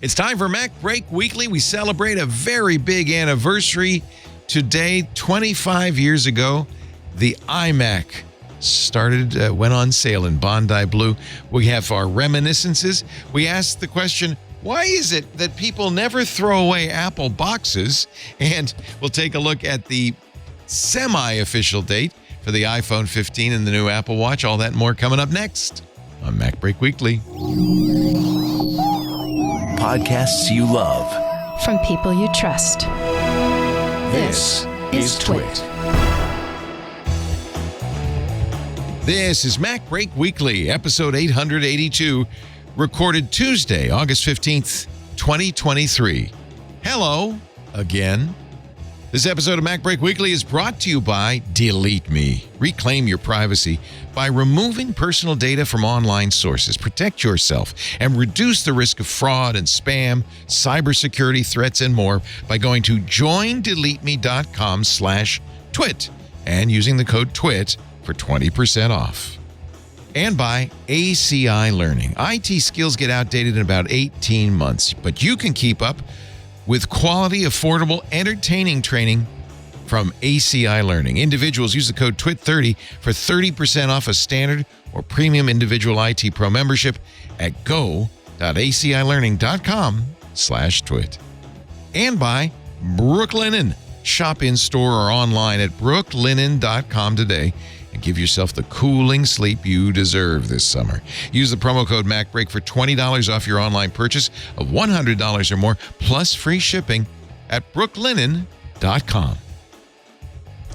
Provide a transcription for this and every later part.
It's time for MacBreak Weekly. We celebrate a very big anniversary today. 25 years ago, the iMac went on sale in Bondi Blue. We have our reminiscences. We asked the question, why is it that people never throw away Apple boxes? And we'll take a look at the semi-official date for the iPhone 15 and the new Apple Watch. All that and more coming up next on MacBreak Weekly. Podcasts you love. From people you trust. This is TWiT. This is MacBreak Weekly, episode 882, recorded Tuesday, August 15th, 2023. Hello again. This episode of MacBreak Weekly is brought to you by DeleteMe. Reclaim your privacy by removing personal data from online sources. Protect yourself and reduce the risk of fraud and spam, cybersecurity threats, and more by going to joindeleteme.com/twit and using the code TWIT for 20% off. And by ACI Learning. IT skills get outdated in about 18 months, but you can keep up with quality, affordable, entertaining training from ACI Learning. Individuals use the code TWIT30 for 30% off a standard or premium individual IT Pro membership at go.acilearning.com/twit. And by Brooklinen. Shop in store or online at brooklinen.com today and give yourself the cooling sleep you deserve this summer. Use the promo code MacBreak for $20 off your online purchase of $100 or more, plus free shipping at brooklinen.com.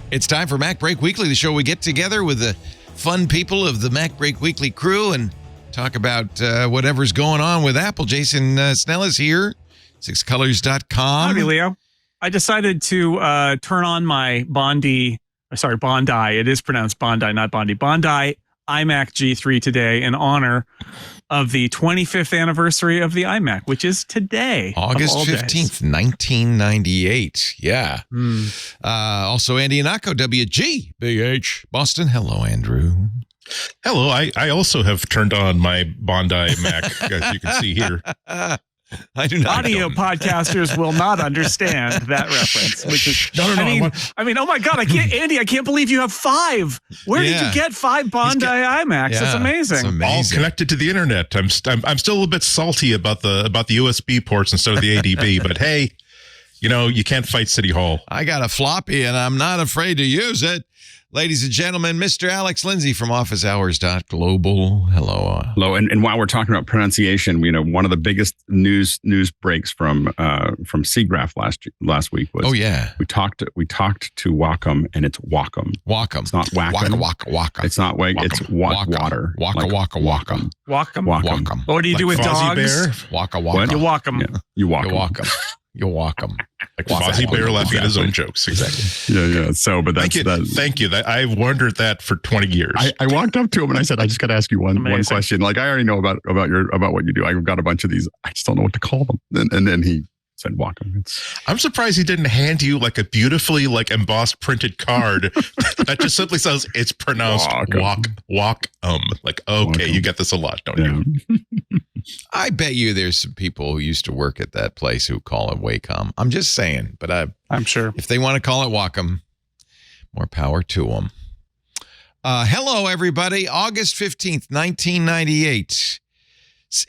It's time for MacBreak Weekly, the show we get together with the fun people of the MacBreak Weekly crew and talk about whatever's going on with Apple. Jason Snell is here, sixcolors.com. Howdy, Leo. I decided to turn on my Bondi. It is pronounced Bondi, not Bondi. Bondi iMac G3 today in honor of the 25th anniversary of the iMac, which is today. August 15th, 1998. Yeah. Also, Andy Anako, WGBH, Boston. Hello, Andrew. Hello. I also have turned on my Bondi Mac, as you can see here. I do not. Audio podcasters will not understand that reference. Which is, no. I mean, oh my God, Andy, I can't believe you have 5. Where did you get 5 Bondi iMacs? That's amazing. All connected to the internet. I'm still a little bit salty about the USB ports instead of the ADB, but hey, you can't fight City Hall. I got a floppy and I'm not afraid to use it. Ladies and gentlemen, Mr. Alex Lindsay from OfficeHours.global. Hello. Hello. And while we're talking about pronunciation, one of the biggest news breaks from SIGGRAPH last week was we talked to Wacom, and it's Wacom. Wacom. It's not Wacom. Wacom. It's not Wacom. It's water. Wacom. Wacom. What do you do with dogs? Bear? Wacom. You walk them. Yeah, you walk them. You're welcome. Like Fozzie Bear laughing at his own jokes. Exactly. Yeah. So, but that's Thank you. I've wondered that for 20 years. I walked up to him and I said, I just got to ask you one question. Like, I already know about what you do. I've got a bunch of these. I just don't know what to call them. And then he said, Wacom. I'm surprised he didn't hand you like a beautifully embossed printed card that just simply says it's pronounced Wacom. Like, okay, Wacom. You get this a lot, don't you? I bet you there's some people who used to work at that place who call it Wacom. I'm just saying, but I'm sure if they want to call it Wacom, more power to them. Hello, everybody. August 15th, 1998.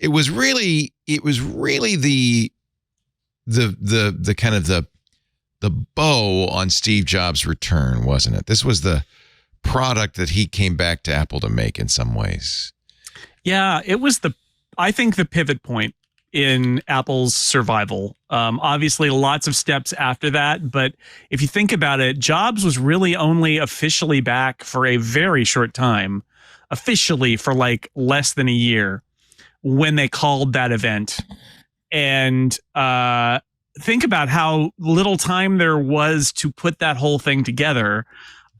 It was really the kind of the bow on Steve Jobs' return, wasn't it? This was the product that he came back to Apple to make in some ways. Yeah, it was I think the pivot point in Apple's survival. Obviously, lots of steps after that. But if you think about it, Jobs was really only officially back for a very short time, officially for like less than a year when they called that event. And think about how little time there was to put that whole thing together.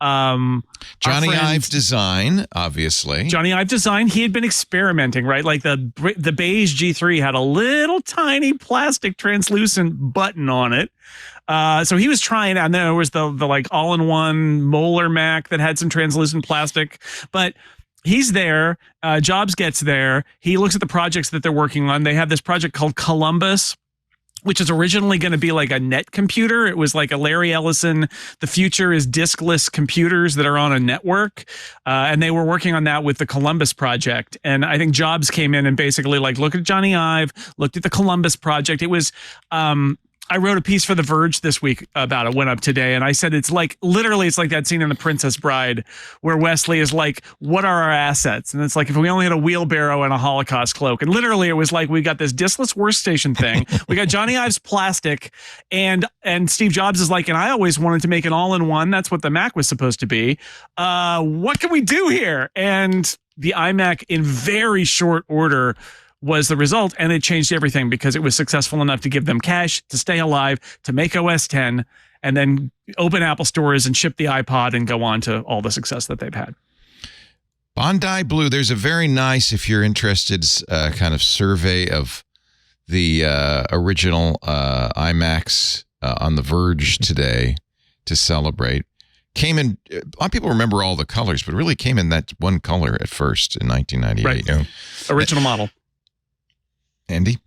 Johnny Ive design, obviously. Johnny Ive design. He had been experimenting, right? Like the beige G3 had a little tiny plastic translucent button on it. So he was trying, and there was the like all-in-one molar Mac that had some translucent plastic. But he's there. Jobs gets there. He looks at the projects that they're working on. They have this project called Columbus, which is originally going to be like a net computer. It was like a Larry Ellison, the future is diskless computers that are on a network. And they were working on that with the Columbus project. And I think Jobs came in and basically like, look at Johnny Ive, looked at the Columbus project. It was, I wrote a piece for The Verge this week about it, went up today, and I said it's like, literally, it's like that scene in The Princess Bride where Wesley is like, what are our assets? And it's like, if we only had a wheelbarrow and a Holocaust cloak. And literally, it was like, we got this diskless workstation thing. We got Johnny Ive's plastic, and Steve Jobs is like, and I always wanted to make an all-in-one. That's what the Mac was supposed to be. What can we do here? And the iMac, in very short order, was the result, and it changed everything because it was successful enough to give them cash to stay alive, to make OS 10, and then open Apple stores and ship the iPod and go on to all the success that they've had. Bondi Blue, there's a very nice, if you're interested, kind of survey of the original iMacs on The Verge today to celebrate. Came in, a lot of people remember all the colors, but it really came in that one color at first in 1998. Right. Original model. Andy?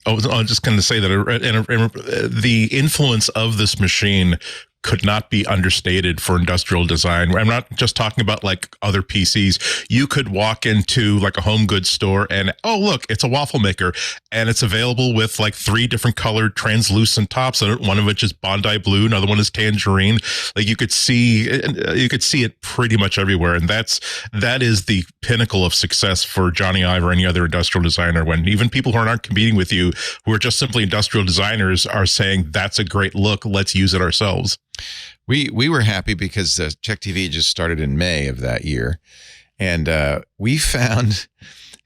I was just going to say that the influence of this machine could not be understated for industrial design. I'm not just talking about like other PCs. You could walk into like a home goods store and, oh, look, it's a waffle maker, and it's available with like 3 different colored translucent tops. One of which is Bondi Blue, another one is Tangerine. Like you could see it pretty much everywhere, and that is the pinnacle of success for Johnny Ive or any other industrial designer. When even people who aren't competing with you, who are just simply industrial designers, are saying that's a great look, let's use it ourselves. We were happy because Check TV just started in May of that year, and we found,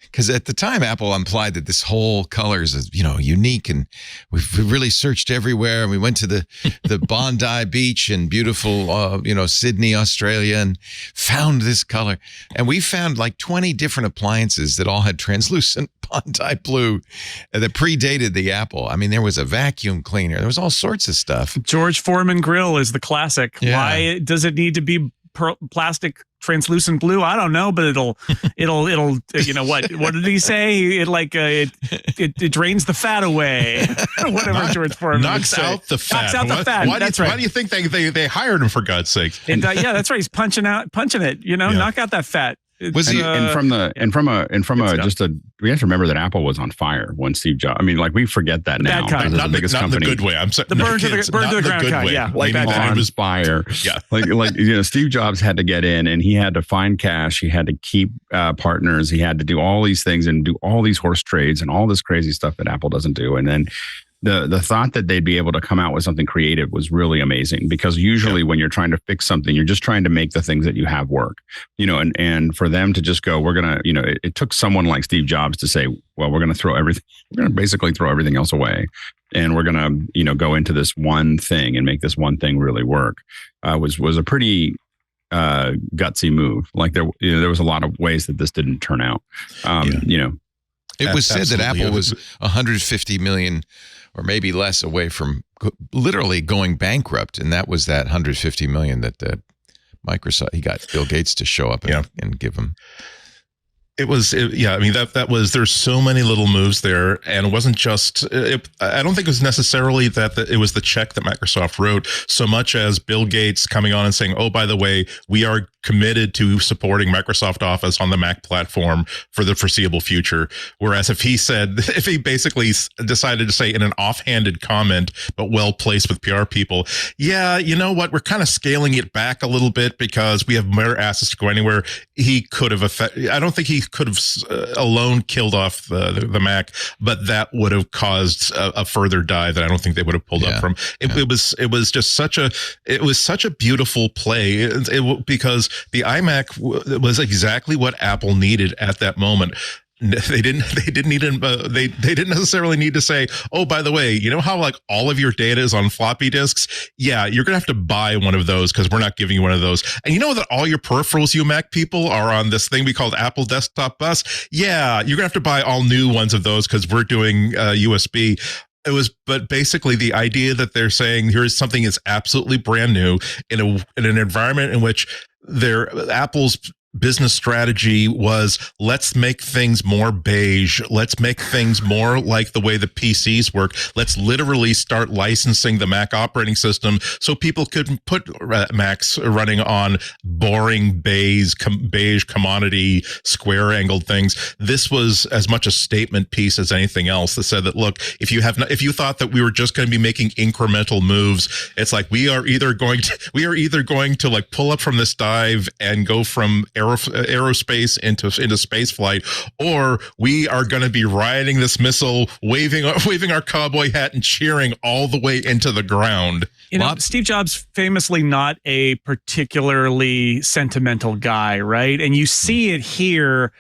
because at the time Apple implied that this whole color is unique, and we really searched everywhere, and we went to the Bondi Beach in beautiful Sydney, Australia, and found this color, and we found like 20 different appliances that all had translucent Bondi Blue that predated the Apple. I mean, there was a vacuum cleaner, there was all sorts of stuff. George Foreman grill is the classic. Yeah. Why does it need to be plastic translucent blue? I don't know, but it'll what did he say? It drains the fat away. Whatever George Foreman knocks out the fat. Why do you think they hired him, for God's sake? And yeah, that's right. He's punching it. Knock out that fat. Was he? We have to remember that Apple was on fire when Steve Jobs. I mean, like, we forget that now. Not the biggest company. Not the good way. I'm sorry. The burn to the ground kind. Yeah, like on fire. Yeah, like Steve Jobs had to get in, and he had to find cash. He had to keep partners. He had to do all these things and do all these horse trades and all this crazy stuff that Apple doesn't do. And then the thought that they'd be able to come out with something creative was really amazing, because usually when you're trying to fix something, you're just trying to make the things that you have work, and for them to just go, we're going to, it took someone like Steve Jobs to say, well, we're going to basically throw everything else away. And we're going to, go into this one thing and make this one thing really work, was a pretty gutsy move. Like there was a lot of ways that this didn't turn out. It was said that Apple was 150 million or maybe less away from literally going bankrupt, and that was that 150 million that Microsoft, he got Bill Gates to show up and give him. I mean, that was, there's so many little moves there, and it wasn't just, I don't think it was necessarily that it was the check that Microsoft wrote, so much as Bill Gates coming on and saying, oh, by the way, we are committed to supporting Microsoft Office on the Mac platform for the foreseeable future. Whereas if he basically decided to say in an offhanded comment, but well placed with PR people, yeah, you know what, we're kind of scaling it back a little bit because we have more assets to go anywhere. He could have, I don't think he could have alone killed off the Mac, but that would have caused a further dive that I don't think they would have pulled up from. It was just such a beautiful play, because the iMac was exactly what Apple needed at that moment. They didn't necessarily need to say, oh, by the way, you know how like all of your data is on floppy disks? Yeah, you're going to have to buy one of those because we're not giving you one of those. And you know that all your peripherals, you Mac people, are on this thing we called Apple Desktop Bus? Yeah, you're going to have to buy all new ones of those because we're doing USB. But basically the idea that they're saying here's something that's absolutely brand new in an environment in which Apple's business strategy was, let's make things more beige. Let's make things more like the way the PCs work. Let's literally start licensing the Mac operating system so people could put Macs running on boring beige commodity square angled things. This was as much a statement piece as anything else that said that, look, if you thought that we were just going to be making incremental moves, it's like we are either going to like pull up from this dive and go from aerospace into space flight, or we are going to be riding this missile, waving our cowboy hat and cheering all the way into the ground. You know, Steve Jobs famously not a particularly sentimental guy, right? And you see it here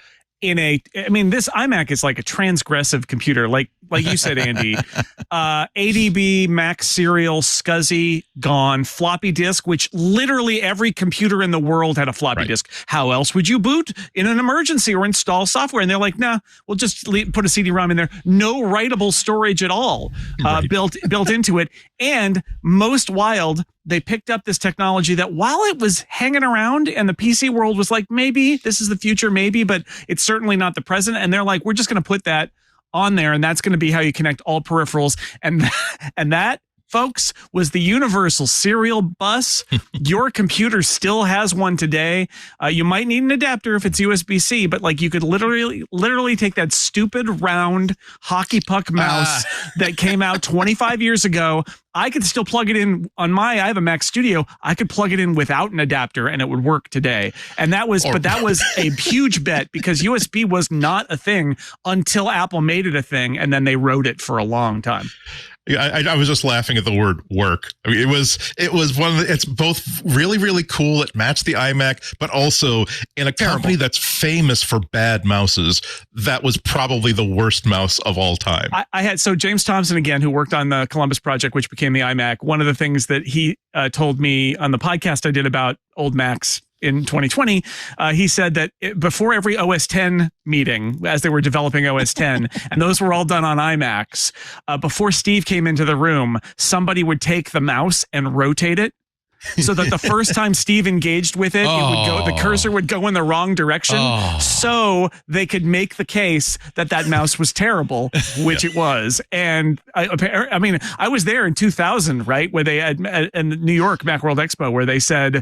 this iMac is like a transgressive computer, like you said, Andy. ADB, Mac serial, SCSI, gone. Floppy disk, which literally every computer in the world had a floppy disk. How else would you boot in an emergency or install software? And they're like, nah, we'll just put a CD-ROM in there. No writable storage at all built into it. And most wild, they picked up this technology that while it was hanging around and the PC world was like, maybe this is the future, maybe, but it's certainly not the present. And they're like, we're just going to put that on there, and that's going to be how you connect all peripherals. And that, folks, was the universal serial bus. Your computer still has one today. You might need an adapter if it's USB-C, but like you could literally take that stupid round hockey puck mouse that came out 25 years ago. I could still plug it in on I have a Mac Studio. I could plug it in without an adapter and it would work today. And that was a huge bet, because USB was not a thing until Apple made it a thing, and then they wrote it for a long time. Yeah, I was just laughing at the word work. I mean, it was it's both really, really cool. It matched the iMac, but also in a company that's famous for bad mouses, that was probably the worst mouse of all time. I had James Thompson, again, who worked on the Columbus project, which became the iMac. One of the things that he told me on the podcast I did about old Macs in 2020, he said that before every OS 10 meeting, as they were developing OS 10, and those were all done on iMacs, before Steve came into the room, somebody would take the mouse and rotate it, so that the first time Steve engaged with it, the cursor would go in the wrong direction, so they could make the case that mouse was terrible, which it was. And I was there in 2000, right, where they had in New York Macworld Expo, where they said,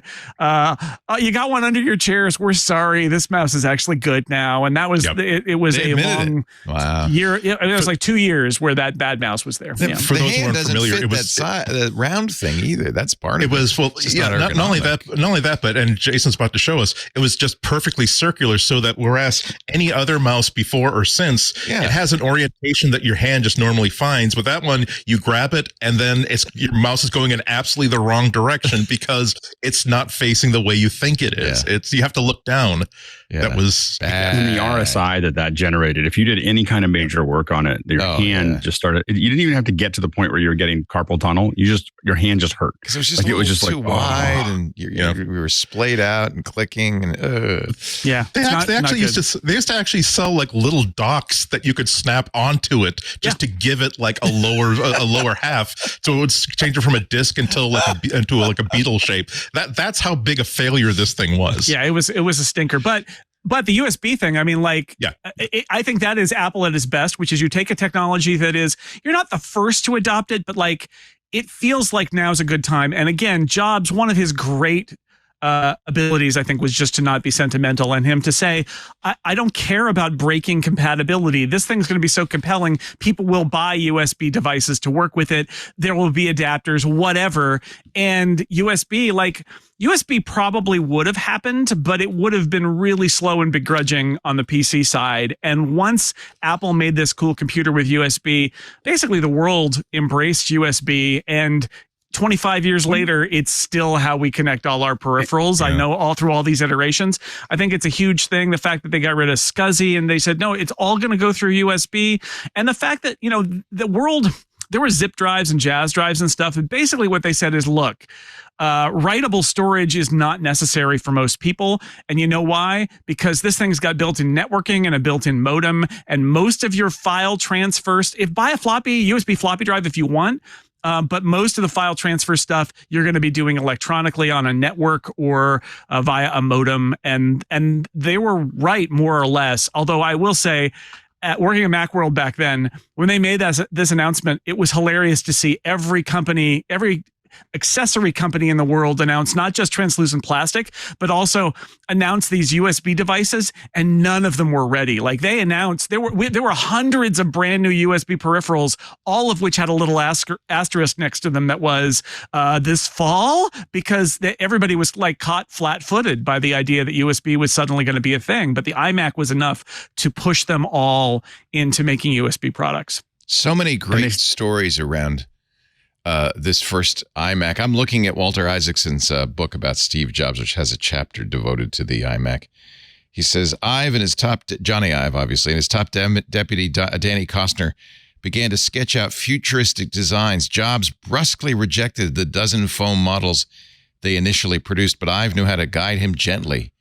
you got one under your chairs, we're sorry, this mouse is actually good now. And that was it was a long year. It was like 2 years where that bad mouse was there. For those who aren't familiar, it was the round thing either. That's part of it. Not only that, but, and Jason's about to show us, it was just perfectly circular, so that whereas any other mouse before or since, it has an orientation that your hand just normally finds. With that one, you grab it and then your mouse is going in absolutely the wrong direction because it's not facing the way you think it is. You have to look down. That was bad. And the RSI that generated, if you did any kind of major work on it, your hand just started. You didn't even have to get to the point where you were getting carpal tunnel. Your hand just hurt because it was just too wide, and we were splayed out and clicking. And they used to actually sell like little docks that you could snap onto it just to give it like a lower half, so it would change it from a disc into like a beetle shape. That's how big a failure this thing was. Yeah, it was a stinker, but the USB thing, I mean, I think that is Apple at its best, which is you take a technology that is, you're not the first to adopt it, but like, it feels like now's a good time. And again, Jobs, one of his great abilities, I think, was just to not be sentimental, and him to say, I don't care about breaking compatibility. This thing's going to be so compelling. People will buy USB devices to work with it. There will be adapters, whatever. And USB probably would have happened, but it would have been really slow and begrudging on the PC side. And once Apple made this cool computer with USB, basically the world embraced USB, and 25 years later, it's still how we connect all our peripherals. I know all through all these iterations. I think it's a huge thing. The fact that they got rid of SCSI and they said, no, it's all going to go through USB. And the fact that, the world, there were zip drives and jazz drives and stuff. And basically what they said is, look, writable storage is not necessary for most people. And you know why? Because this thing's got built-in networking and a built-in modem, and most of your file transfers, buy a USB floppy drive if you want. But most of the file transfer stuff you're going to be doing electronically on a network or via a modem. And they were right, more or less. Although I will say, working at Macworld back then, when they made this announcement, it was hilarious to see every accessory company in the world announce not just translucent plastic, but also announce these USB devices, and none of them were ready. Like they announced there were hundreds of brand new USB peripherals, all of which had a little asterisk next to them that was this fall, because everybody was like caught flat-footed by the idea that USB was suddenly going to be a thing. But the iMac was enough to push them all into making USB products. So many great stories around this first iMac. I'm looking at Walter Isaacson's book about Steve Jobs, which has a chapter devoted to the iMac. He says, Johnny Ive, obviously, and his top deputy, Danny Costner, began to sketch out futuristic designs. Jobs brusquely rejected the dozen foam models they initially produced, but Ive knew how to guide him gently.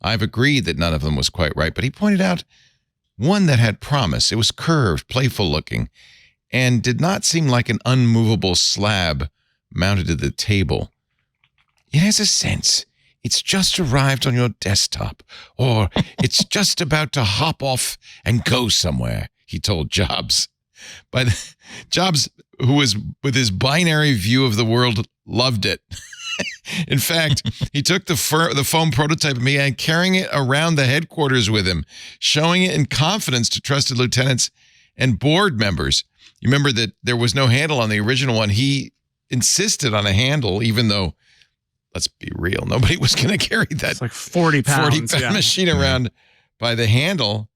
Ive agreed that none of them was quite right, but he pointed out one that had promise. It was curved, playful looking, and did not seem like an unmovable slab mounted to the table. It has a sense. It's just arrived on your desktop, or it's just about to hop off and go somewhere, he told Jobs. But Jobs, who was with his binary view of the world, loved it. In fact, he took the foam prototype and began carrying it around the headquarters with him, showing it in confidence to trusted lieutenants and board members. You remember that there was no handle on the original one. He insisted on a handle, even though, let's be real, nobody was going to carry that. It's like 40 pound machine around by the handle.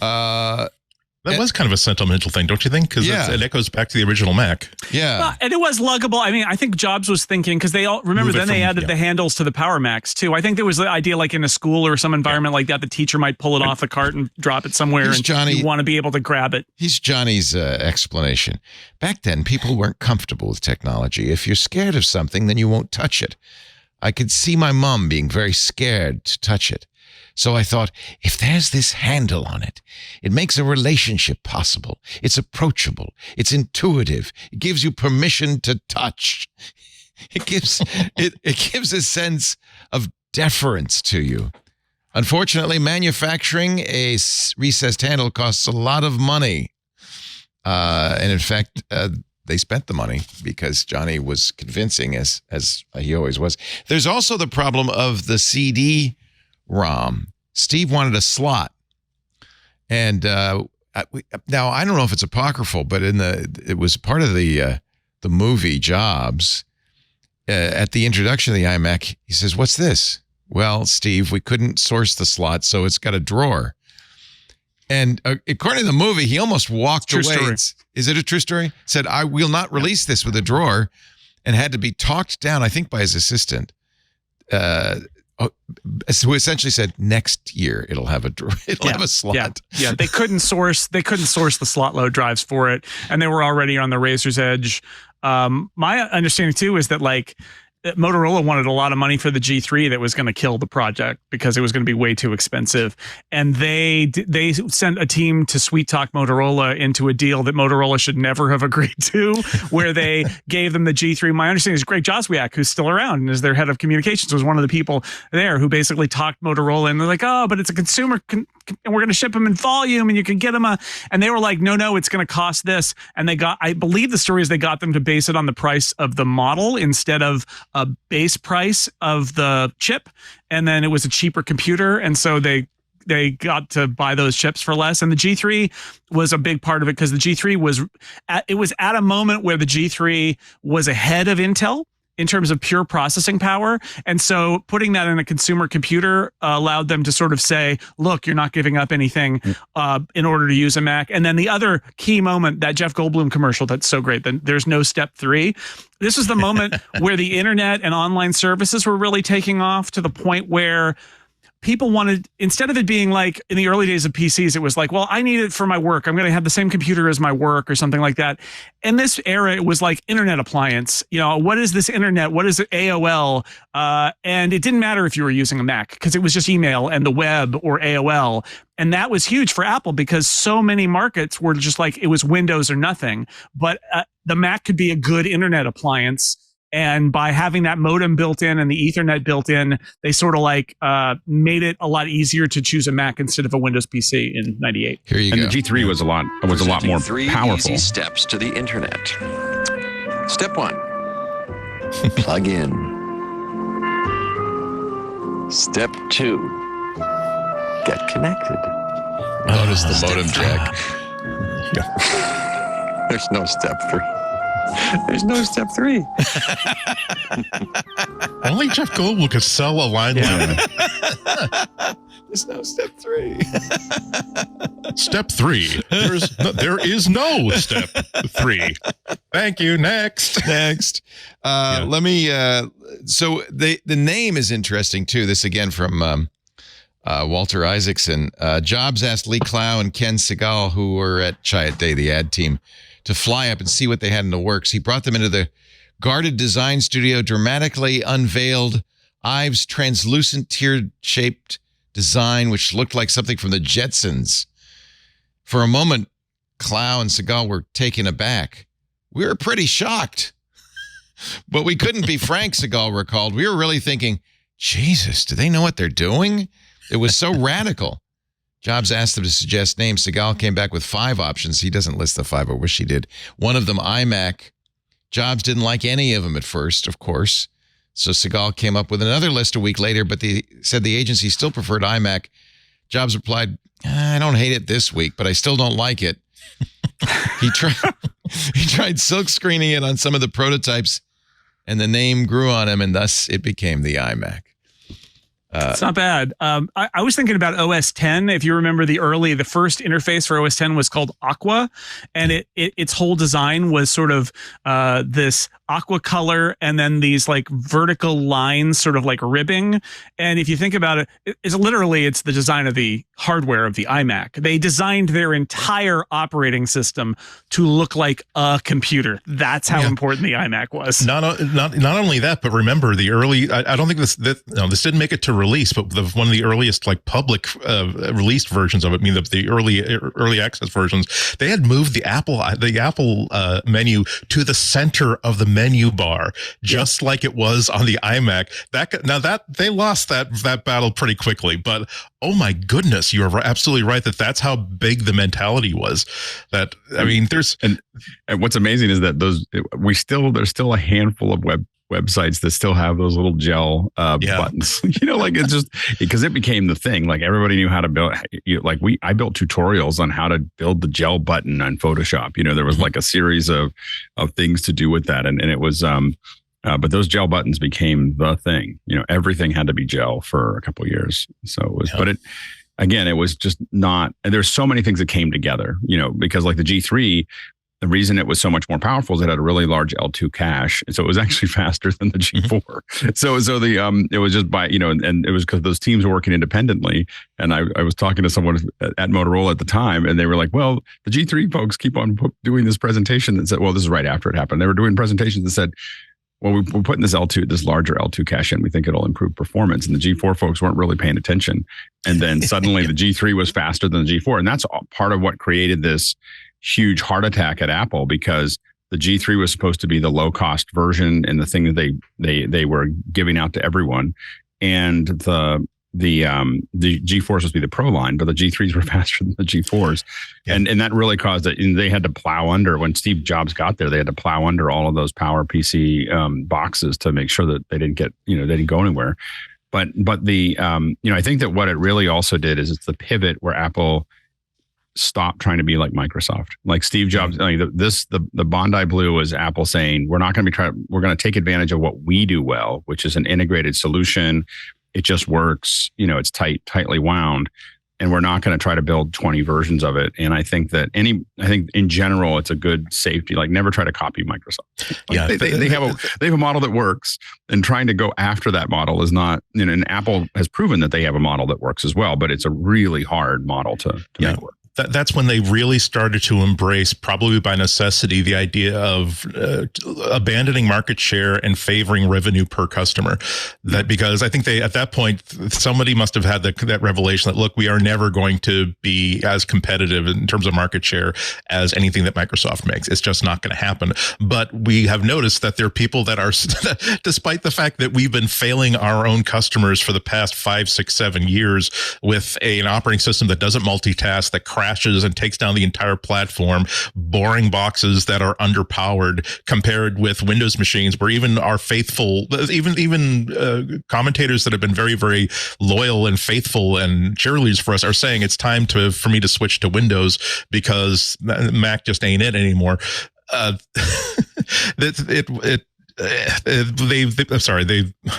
That was kind of a sentimental thing, don't you think? Because it echoes back to the original Mac. Yeah. Well, and it was luggable. I mean, I think Jobs was thinking, because they all, remember, then they added the handles to the Power Macs too. I think there was the idea, like in a school or some environment like that, the teacher might pull it off the cart and drop it somewhere, and you want to be able to grab it. Here's Johnny's explanation. Back then, people weren't comfortable with technology. If you're scared of something, then you won't touch it. I could see my mom being very scared to touch it. So I thought, if there's this handle on it, it makes a relationship possible. It's approachable. It's intuitive. It gives you permission to touch. It gives a sense of deference to you. Unfortunately, manufacturing a recessed handle costs a lot of money. And in fact, they spent the money because Johnny was convincing, as he always was. There's also the problem of the CD-ROM. Steve wanted a slot, and now I don't know if it's apocryphal, but it was part of the movie Jobs. At the introduction of the iMac, he says, "What's this?" Well, Steve, we couldn't source the slot, so it's got a drawer. And according to the movie, he almost walked away. Story. Is it a true story? Said, "I will not release this with a drawer," and had to be talked down, I think, by his assistant. Who essentially said, next year it'll have a have a slot. Yeah, they couldn't source the slot load drives for it, and they were already on the razor's edge. My understanding too is that Motorola wanted a lot of money for the G3 that was going to kill the project because it was going to be way too expensive. And they sent a team to sweet talk Motorola into a deal that Motorola should never have agreed to, where they gave them the G3. My understanding is Greg Joswiak, who's still around and is their head of communications, was one of the people there who basically talked Motorola, and they're like, oh, but it's a consumer and we're going to ship them in volume and you can get them and they were like, no, it's going to cost this. And I believe the story is they got them to base it on the price of the model instead of a base price of the chip. And then it was a cheaper computer. And so they got to buy those chips for less. And the G3 was a big part of it because the G3 was at a moment where the G3 was ahead of Intel in terms of pure processing power. And so putting that in a consumer computer allowed them to sort of say, look, you're not giving up anything in order to use a Mac. And then the other key moment, that Jeff Goldblum commercial, that's so great, that there's no step 3. This was the moment where the internet and online services were really taking off to the point where people wanted, instead of it being like in the early days of PCs, it was like, well, I need it for my work. I'm going to have the same computer as my work or something like that. In this era, it was like internet appliance. What is this internet? What is it? AOL? And it didn't matter if you were using a Mac because it was just email and the web or AOL. And that was huge for Apple because so many markets were just like, it was Windows or nothing. But the Mac could be a good internet appliance. And by having that modem built in and the Ethernet built in, they sort of like made it a lot easier to choose a Mac instead of a Windows PC in '98. Here you go. And the G3 was a lot more three powerful. Easy steps to the internet. Step 1, plug in. Step 2, get connected. Notice the modem jack. There's no step 3. There's no step 3. Only Jeff Goldblum could sell a line like that. There's no step 3. Step 3. There is no step 3. Thank you. Next. Let me. So the name is interesting too. This again from Walter Isaacson. Jobs asked Lee Clow and Ken Segal, who were at Chiat Day, the ad team, to fly up and see what they had in the works. He brought them into the guarded design studio, dramatically unveiled Ives' translucent tear-shaped design, which looked like something from the Jetsons. For a moment, Clow and Segal were taken aback. We were pretty shocked. But we couldn't be frank, Segal recalled. We were really thinking, Jesus, do they know what they're doing? It was so radical. Jobs asked them to suggest names. Segal came back with 5 options. He doesn't list the 5. I wish he did. One of them, iMac. Jobs didn't like any of them at first, of course. So Segal came up with another list a week later, but they said the agency still preferred iMac. Jobs replied, I don't hate it this week, but I still don't like it. He tried silk screening it on some of the prototypes, and the name grew on him, and thus it became the iMac. It's not bad. I was thinking about OS 10. If you remember the first interface for OS 10 was called Aqua, and its whole design was sort of this aqua color and then these like vertical lines sort of like ribbing. And if you think about it, it's the design of the hardware of the iMac. They designed their entire operating system to look like a computer. That's how important the iMac was. Not only that, but remember the early, I don't think this didn't make it to release, but one of the earliest like public released versions of it, I mean the early access versions, they had moved the Apple menu to the center of the menu bar, just like it was on the iMac. That they lost that battle pretty quickly, but oh my goodness, you are absolutely right that's how big the mentality was. That I mean, and what's amazing is that there's still a handful of websites that still have those little gel buttons. Like it's just because it became the thing. Like everybody knew how to build. I built tutorials on how to build the gel button on Photoshop. There was like a series of things to do with that, and it was. But those gel buttons became the thing. Everything had to be gel for a couple of years. So it was, but it was just not. And there's so many things that came together. Because like the G3. The reason it was so much more powerful is it had a really large L2 cache, and so it was actually faster than the G4. So it was just and it was because those teams were working independently. And I was talking to someone at Motorola at the time, and they were like, "Well, the G3 folks keep on doing this presentation that said, well, this is right after it happened. They were doing presentations that said, well, we're putting this larger L2 cache in. We think it'll improve performance." And the G4 folks weren't really paying attention. And then suddenly the G3 was faster than the G4, and that's part of what created this huge heart attack at Apple, because the G3 was supposed to be the low cost version and the thing that they were giving out to everyone, and the G4 was supposed to be the Pro line, but the G3s were faster than the G4s, and that really caused it. And they had to plow under when Steve Jobs got there. They had to plow under all of those Power PC boxes to make sure that they didn't get they didn't go anywhere. But the I think that what it really also did is it's the pivot where Apple stop trying to be like Microsoft. Like Steve Jobs, the Bondi Blue was Apple saying, we're not going to we're going to take advantage of what we do well, which is an integrated solution. It just works, it's tightly wound. and we're not going to try to build 20 versions of it. And I think in general, it's a good safety. Like, never try to copy Microsoft. Like, they have a model that works, and trying to go after that model is not. And Apple has proven that they have a model that works as well, but it's a really hard model to make work. That's when they really started to embrace, probably by necessity, the idea of abandoning market share and favoring revenue per customer. That because I think at that point, somebody must have had that revelation that, look, we are never going to be as competitive in terms of market share as anything that Microsoft makes. It's just not going to happen. But we have noticed that there are people that are, despite the fact that we've been failing our own customers for the past 5, 6, 7 years with an operating system that doesn't multitask, that crashes and takes down the entire platform, boring boxes that are underpowered compared with Windows machines, where even our faithful, even commentators that have been very, very loyal and faithful and cheerleaders for us are saying it's time for me to switch to Windows because Mac just ain't it anymore. I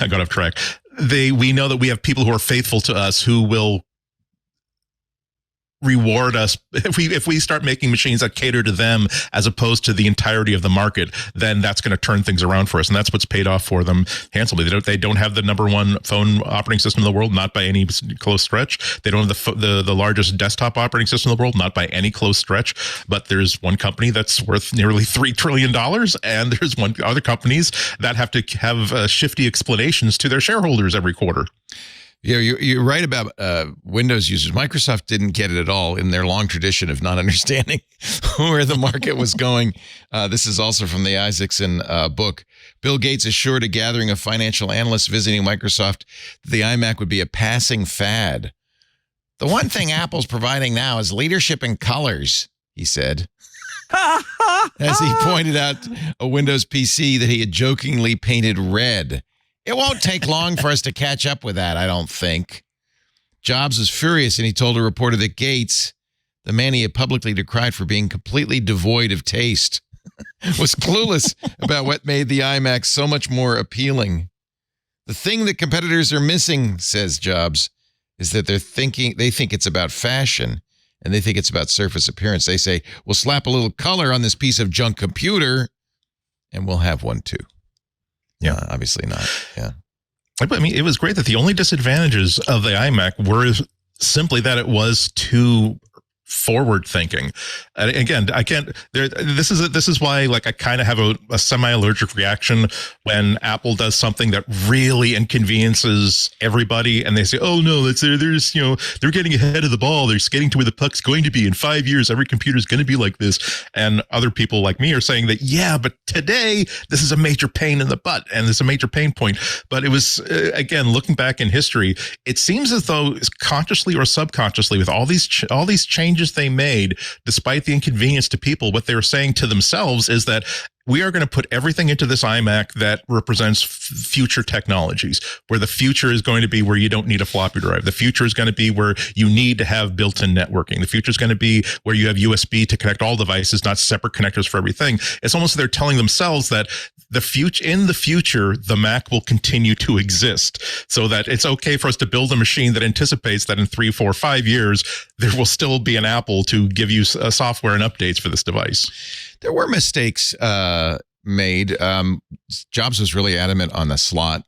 got off track. We know that we have people who are faithful to us who will reward us if we start making machines that cater to them as opposed to the entirety of the market. Then that's going to turn things around for us, and that's what's paid off for them handsomely. They don't have the #1 phone operating system in the world, not by any close stretch. They don't have the largest desktop operating system in the world, not by any close stretch. But there's one company that's worth nearly $3 trillion, and there's other companies that have to have shifty explanations to their shareholders every quarter. Yeah, you're right about Windows users. Microsoft didn't get it at all in their long tradition of not understanding where the market was going. This is also from the Isaacson book. Bill Gates assured a gathering of financial analysts visiting Microsoft that the iMac would be a passing fad. The one thing Apple's providing now is leadership in colors, he said. As he pointed out a Windows PC that he had jokingly painted red. It won't take long for us to catch up with that, I don't think. Jobs was furious, and he told a reporter that Gates, the man he had publicly decried for being completely devoid of taste, was clueless about what made the iMac so much more appealing. The thing that competitors are missing, says Jobs, is that they think it's about fashion, and they think it's about surface appearance. They say, we'll slap a little color on this piece of junk computer, and we'll have one too. Yeah, obviously not. Yeah. I mean, it was great that the only disadvantages of the iMac were simply that it was too forward thinking. And again, I can't. This is why, like, I kind of have a semi-allergic reaction when Apple does something that really inconveniences everybody, and they say, "Oh no, there's they're getting ahead of the ball. They're skating to where the puck's going to be in 5 years. Every computer is going to be like this." And other people like me are saying that, yeah, but today this is a major pain in the butt, and it's a major pain point. But it was again, looking back in history, it seems as though consciously or subconsciously, with all these changes they made, despite the inconvenience to people, what they were saying to themselves is that we are going to put everything into this iMac that represents future technologies, where the future is going to be where you don't need a floppy drive. The future is going to be where you need to have built-in networking. The future is going to be where you have USB to connect all devices, not separate connectors for everything. It's almost like they're telling themselves that in the future, the Mac will continue to exist, so that it's okay for us to build a machine that anticipates that in 3, 4, 5 years, there will still be an Apple to give you software and updates for this device. There were mistakes made. Jobs was really adamant on the slot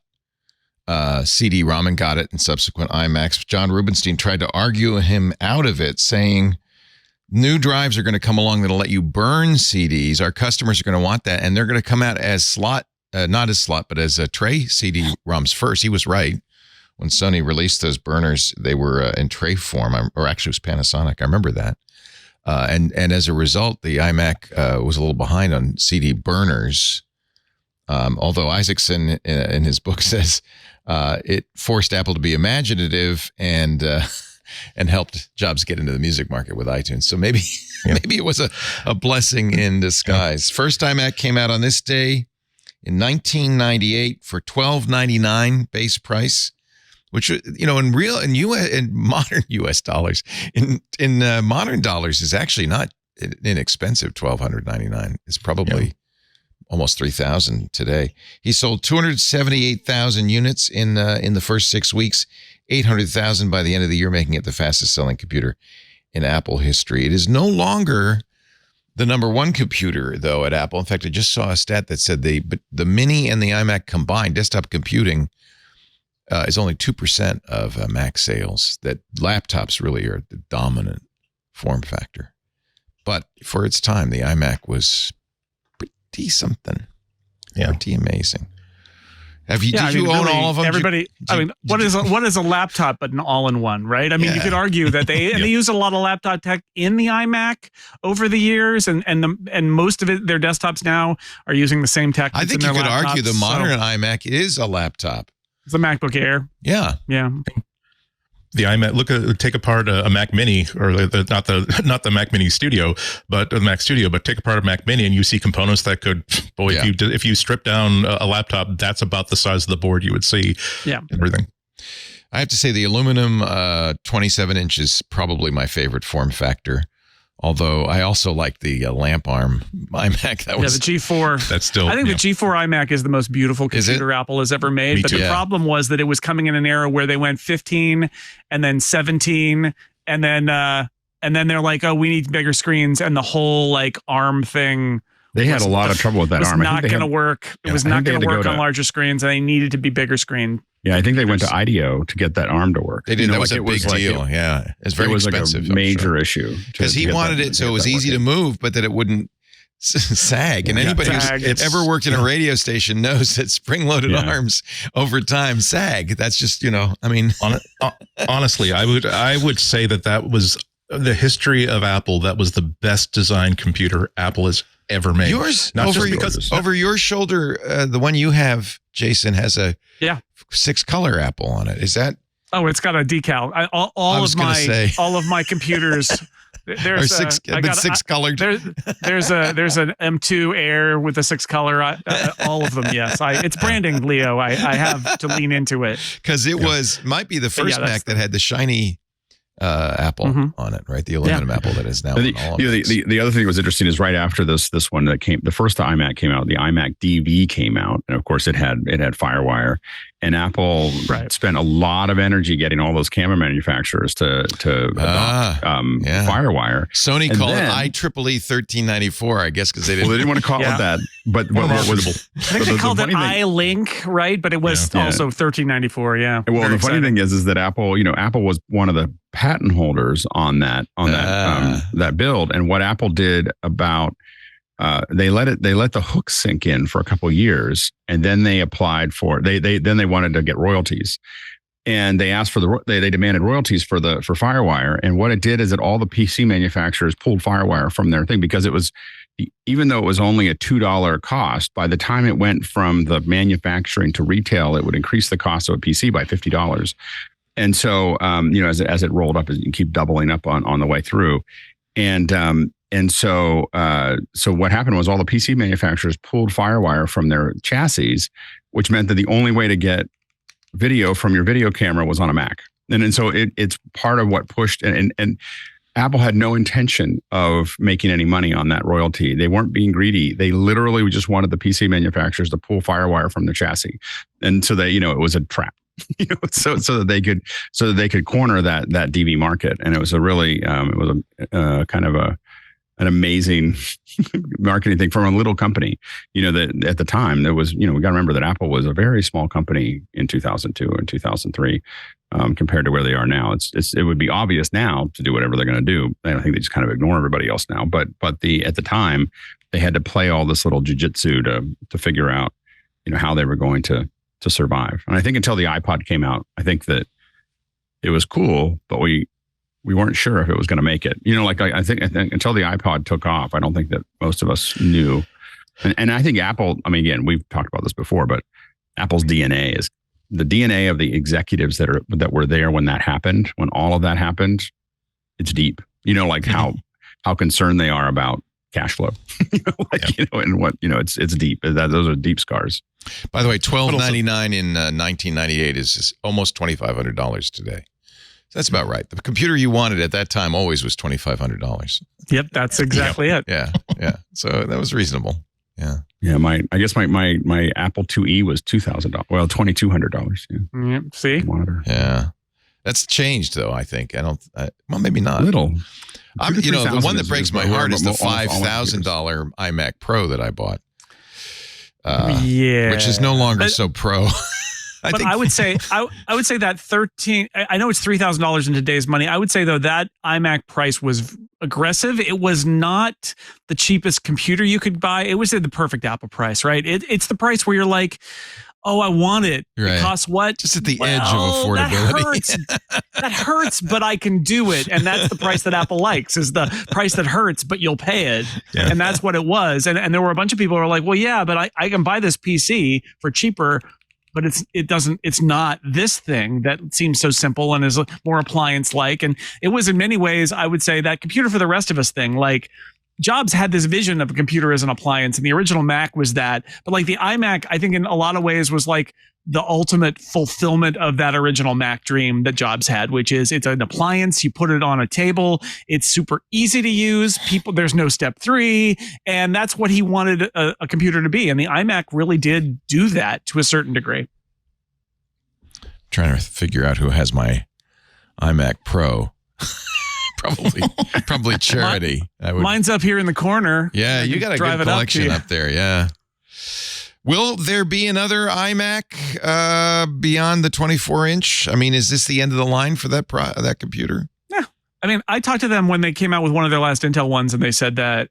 CD-ROM and got it in subsequent iMacs. John Rubinstein tried to argue him out of it, saying new drives are going to come along that'll let you burn CDs. Our customers are going to want that, and they're going to come out as slot, not as slot, but as tray CD-ROMs first. He was right. When Sony released those burners, they were in tray form, or actually it was Panasonic. I remember that. And as a result, the iMac was a little behind on CD burners. Although Isaacson in his book says it forced Apple to be imaginative and helped Jobs get into the music market with iTunes. So maybe it was a blessing in disguise. First iMac came out on this day in 1998 for $12.99 base price. Which, in modern U.S. dollars, in modern dollars is actually not inexpensive. $1,299. It's probably almost $3,000 today. He sold 278,000 units in the first 6 weeks. 800,000 by the end of the year, making it the fastest selling computer in Apple history. It is no longer the number one computer, though, at Apple. In fact, I just saw a stat that said the Mini and the iMac combined, desktop computing, is only 2% of Mac sales. That laptops really are the dominant form factor. But for its time, the iMac was pretty something. Yeah. Pretty amazing. Did you own really, all of them? Everybody, what is a laptop but an all-in-one, right? I mean, you could argue that they use a lot of laptop tech in the iMac over the years, and most of their desktops now are using the same tech. I think you could argue the modern iMac is a laptop. It's a MacBook Air. Yeah. The iMac, take apart a Mac Mini, or not the Mac Mini Studio, but the Mac Studio, but take apart a Mac Mini and you see components that could, if you strip down a laptop, that's about the size of the board you would see. Yeah. Everything. I have to say the aluminum 27 inch is probably my favorite form factor. Although I also like the lamp arm iMac. The G4. That's still. I think the G4 iMac is the most beautiful computer Apple has ever made. But the problem was that it was coming in an era where they went 15 and then 17 and then they're like, oh, we need bigger screens, and the whole like ARM thing. They had a lot of trouble with that ARM. It was not going to work. It was not going to work on larger screens, and they needed to be bigger screen. Yeah, I think they went to IDEO to get that ARM to work. They did. That was a big deal. It's very expensive. Like a major issue. Because he wanted it so it was easy to move, but that it wouldn't sag. And anybody who's ever worked in a radio station knows that spring-loaded arms over time sag. That's just, honestly, I would say that was the history of Apple. That was the best designed computer Apple has ever made. Yours, over your shoulder, the one you have, Jason, has a 6-color Apple on it. Is that? Oh, it's got a decal. All of my computers. There's 6 colored. There's an M2 Air with a 6-color. All of them, yes. It's branding, Leo. I have to lean into it because it might be the first Mac that had the shiny Apple on it, right? The aluminum Apple that is now on all of the other thing that was interesting is right after this one that came, the first iMac came out, the iMac DV came out, and of course it had FireWire, and Apple spent a lot of energy getting all those camera manufacturers to adopt FireWire. Sony called it IEEE 1394, I guess, because they didn't want to call it that. But what was I think they called it iLink, right? But it was also 1394. Yeah. Well, the funny thing is that Apple, Apple was one of the patent holders on that build, and what Apple did about they let the hook sink in for a couple of years, and then they applied for they wanted to get royalties, and they asked for they demanded royalties for FireWire, and what it did is that all the PC manufacturers pulled FireWire from their thing because it was, even though it was only a $2 cost, by the time it went from the manufacturing to retail, it would increase the cost of a PC by $50. And so, as it rolled up, you keep doubling up on the way through. And so what happened was all the PC manufacturers pulled FireWire from their chassis, which meant that the only way to get video from your video camera was on a Mac. And so it's part of what pushed, and Apple had no intention of making any money on that royalty. They weren't being greedy. They literally just wanted the PC manufacturers to pull FireWire from their chassis. And so it was a trap. So that they could corner that DV market, and it was a really kind of an amazing marketing thing from a little company. That at the time there was, we got to remember that Apple was a very small company in 2002 and 2003 compared to where they are now. It would be obvious now to do whatever they're going to do. I don't think they just kind of ignore everybody else now, but at the time they had to play all this little jujitsu to figure out how they were going to survive. And I think until the iPod came out, I think that it was cool, but we weren't sure if it was going to make it. I think until the iPod took off, I don't think that most of us knew. And I think Apple, again, we've talked about this before, but Apple's DNA is the DNA of the executives that were there when that happened, when all of that happened. It's deep. How concerned they are about cash flow, and what, it's deep. Those are deep scars. By the way, $12.99 in 1998 is almost $2,500 today. So that's about right. The computer you wanted at that time always was $2,500. Yep, that's exactly it. Yeah. So that was reasonable. Yeah. Yeah. I guess my Apple IIe was $2,000. Well, $2,200. Yeah. See. Monitor. Yeah. That's changed, though, I think. Well, maybe not. Little. The one that breaks my heart is the $5,000 iMac Pro that I bought. Which is no longer so pro. I would say that 13. I know it's $3,000 in today's money. I would say though that iMac price was aggressive. It was not the cheapest computer you could buy. It was at the perfect Apple price, right? It's the price where you're like, oh, I want it. Right. It costs what? Just at the edge of affordability. That hurts, but I can do it. And that's the price that Apple likes, is the price that hurts, but you'll pay it. Yeah. And that's what it was. And there were a bunch of people who were like, well, yeah, but I can buy this PC for cheaper, but it's not this thing that seems so simple and is more appliance-like. And it was in many ways, I would say, that computer for the rest of us thing. Like, Jobs had this vision of a computer as an appliance, and the original Mac was that. But like the iMac, I think in a lot of ways was like the ultimate fulfillment of that original Mac dream that Jobs had, which is it's an appliance. You put it on a table. It's super easy to use. There's no step 3. And that's what he wanted a computer to be. And the iMac really did do that to a certain degree. I'm trying to figure out who has my iMac Pro. Probably Charity. Mine's up here in the corner. Yeah, you got a good collection up there. Yeah. Will there be another iMac beyond the 24-inch? I mean, is this the end of the line for that computer? Yeah. I mean, I talked to them when they came out with one of their last Intel ones, and they said that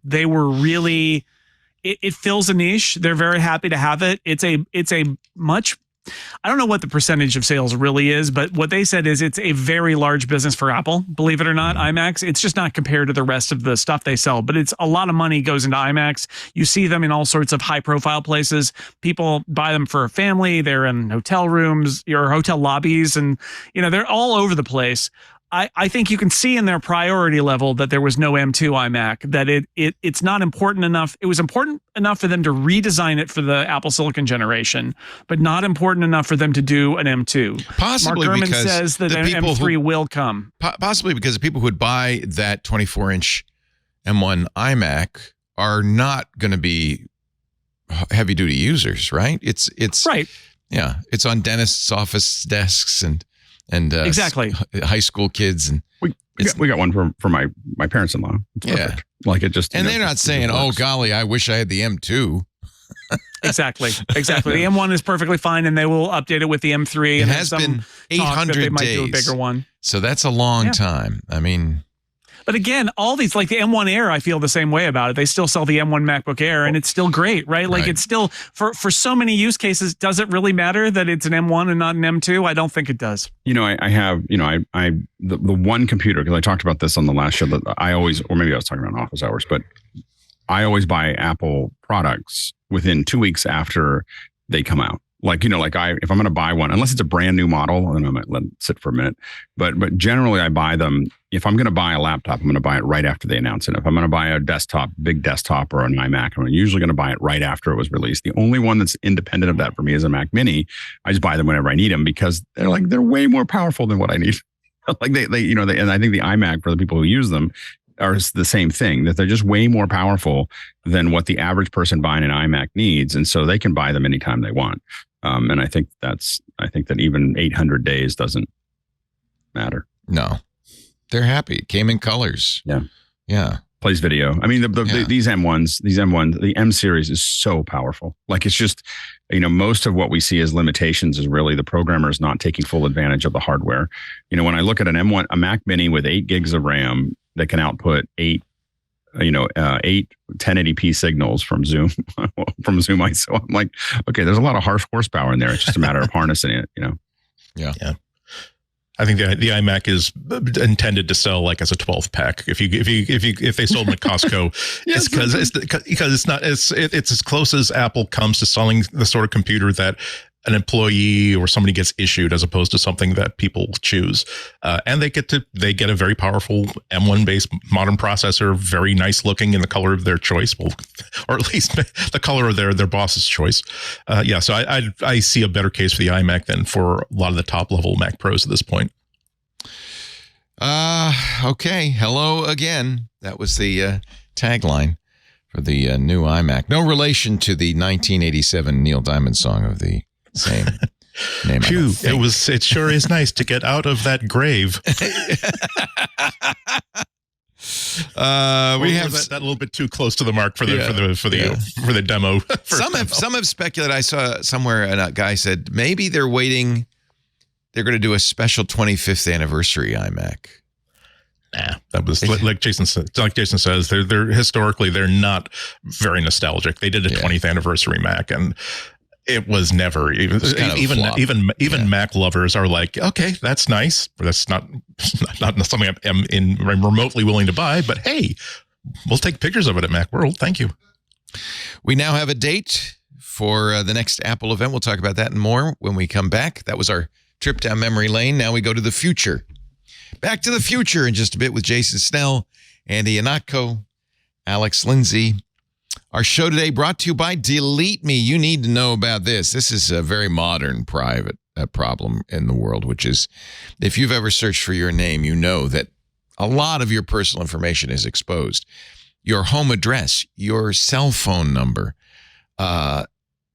they were really. It fills a niche. They're very happy to have it. It's a much. I don't know what the percentage of sales really is, but what they said is it's a very large business for Apple, believe it or not, iMacs. It's just not compared to the rest of the stuff they sell, but it's a lot of money goes into iMacs. You see them in all sorts of high profile places. People buy them for a family. They're in hotel rooms or hotel lobbies, and they're all over the place. I think you can see in their priority level that there was no M2 iMac, that it's not important enough. It was important enough for them to redesign it for the Apple Silicon generation, but not important enough for them to do an M2. Possibly Mark Gurman because says that an M3 will come. Possibly because the people who would buy that 24-inch M1 iMac are not going to be heavy-duty users, right? It's right. Yeah, it's on dentists' office desks and exactly high school kids, and we got one for my parents-in-law. It's perfect. Like it just, and they're not saying, "Oh golly, I wish I had the M2." Exactly. The M1 is perfectly fine, and they will update it with the M3. It has been 800 days. They might do a bigger one, so that's a long time. I mean. But again, all these, like the M1 Air, I feel the same way about it. They still sell the M1 MacBook Air, and it's still great, right? Like it's still, for so many use cases, does it really matter that it's an M1 and not an M2? I don't think it does. I have, the one computer, because I talked about this on the last show, that I always, or maybe I was talking about office hours, but I always buy Apple products within 2 weeks after they come out. If I'm going to buy one, unless it's a brand new model, then I might let it sit for a minute. But generally, I buy them. If I'm going to buy a laptop, I'm going to buy it right after they announce it. If I'm going to buy a big desktop or an iMac, I'm usually going to buy it right after it was released. The only one that's independent of that for me is a Mac Mini. I just buy them whenever I need them because they're way more powerful than what I need. And I think the iMac, for the people who use them, are the same thing, that they're just way more powerful than what the average person buying an iMac needs, and so they can buy them anytime they want. And I think that even 800 days doesn't matter. No, they're happy. It came in colors. Yeah. Plays video. I mean, these M1s, the M series is so powerful. Like it's just, most of what we see as limitations is really the programmers not taking full advantage of the hardware. When I look at a Mac Mini with 8 gigs of RAM that can output 8 1080p signals from Zoom ISO. I'm like, okay, there's a lot of horsepower in there. It's just a matter of harnessing it, Yeah. I think the iMac is intended to sell like as a 12 pack. If they sold them at Costco, it's because it's as close as Apple comes to selling the sort of computer that an employee or somebody gets issued, as opposed to something that people choose. And they get a very powerful M1 based modern processor, very nice looking in the color of their choice, or at least the color of their boss's choice. So I see a better case for the iMac than for a lot of the top level Mac Pros at this point. Okay. Hello again. That was the tagline for the new iMac. No relation to the 1987 Neil Diamond song of the same name. Phew, it sure is nice to get out of that grave. We have that a little bit too close to the mark for the demo. Some have speculated. I saw somewhere and a guy said maybe they're waiting. They're going to do a special 25th anniversary iMac. Nah, that was like Jason said. Like Jason says, they're historically they're not very nostalgic. They did a 20th anniversary Mac, and it was never even Mac lovers are like, okay, that's nice. That's not something I'm remotely willing to buy. But hey, we'll take pictures of it at Macworld. Thank you. We now have a date for the next Apple event. We'll talk about that and more when we come back. That was our trip down memory lane. Now we go to the future. Back to the future in just a bit with Jason Snell, Andy Ihnatko, Alex Lindsay. Our show today brought to you by DeleteMe. You need to know about this. This is a very modern private problem in the world, which is if you've ever searched for your name, you know that a lot of your personal information is exposed. Your home address, your cell phone number.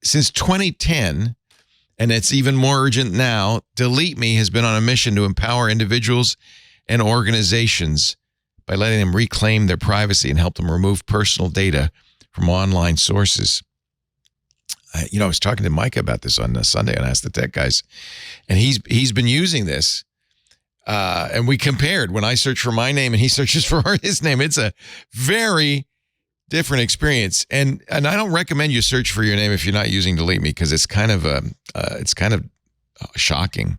Since 2010, and it's even more urgent now, DeleteMe has been on a mission to empower individuals and organizations by letting them reclaim their privacy and help them remove personal data from online sources. I was talking to Micah about this on Sunday on Ask the Tech Guys, and he's been using this, and we compared when I search for my name and he searches for his name. It's a very different experience, and I don't recommend you search for your name if you're not using DeleteMe because it's kind of shocking.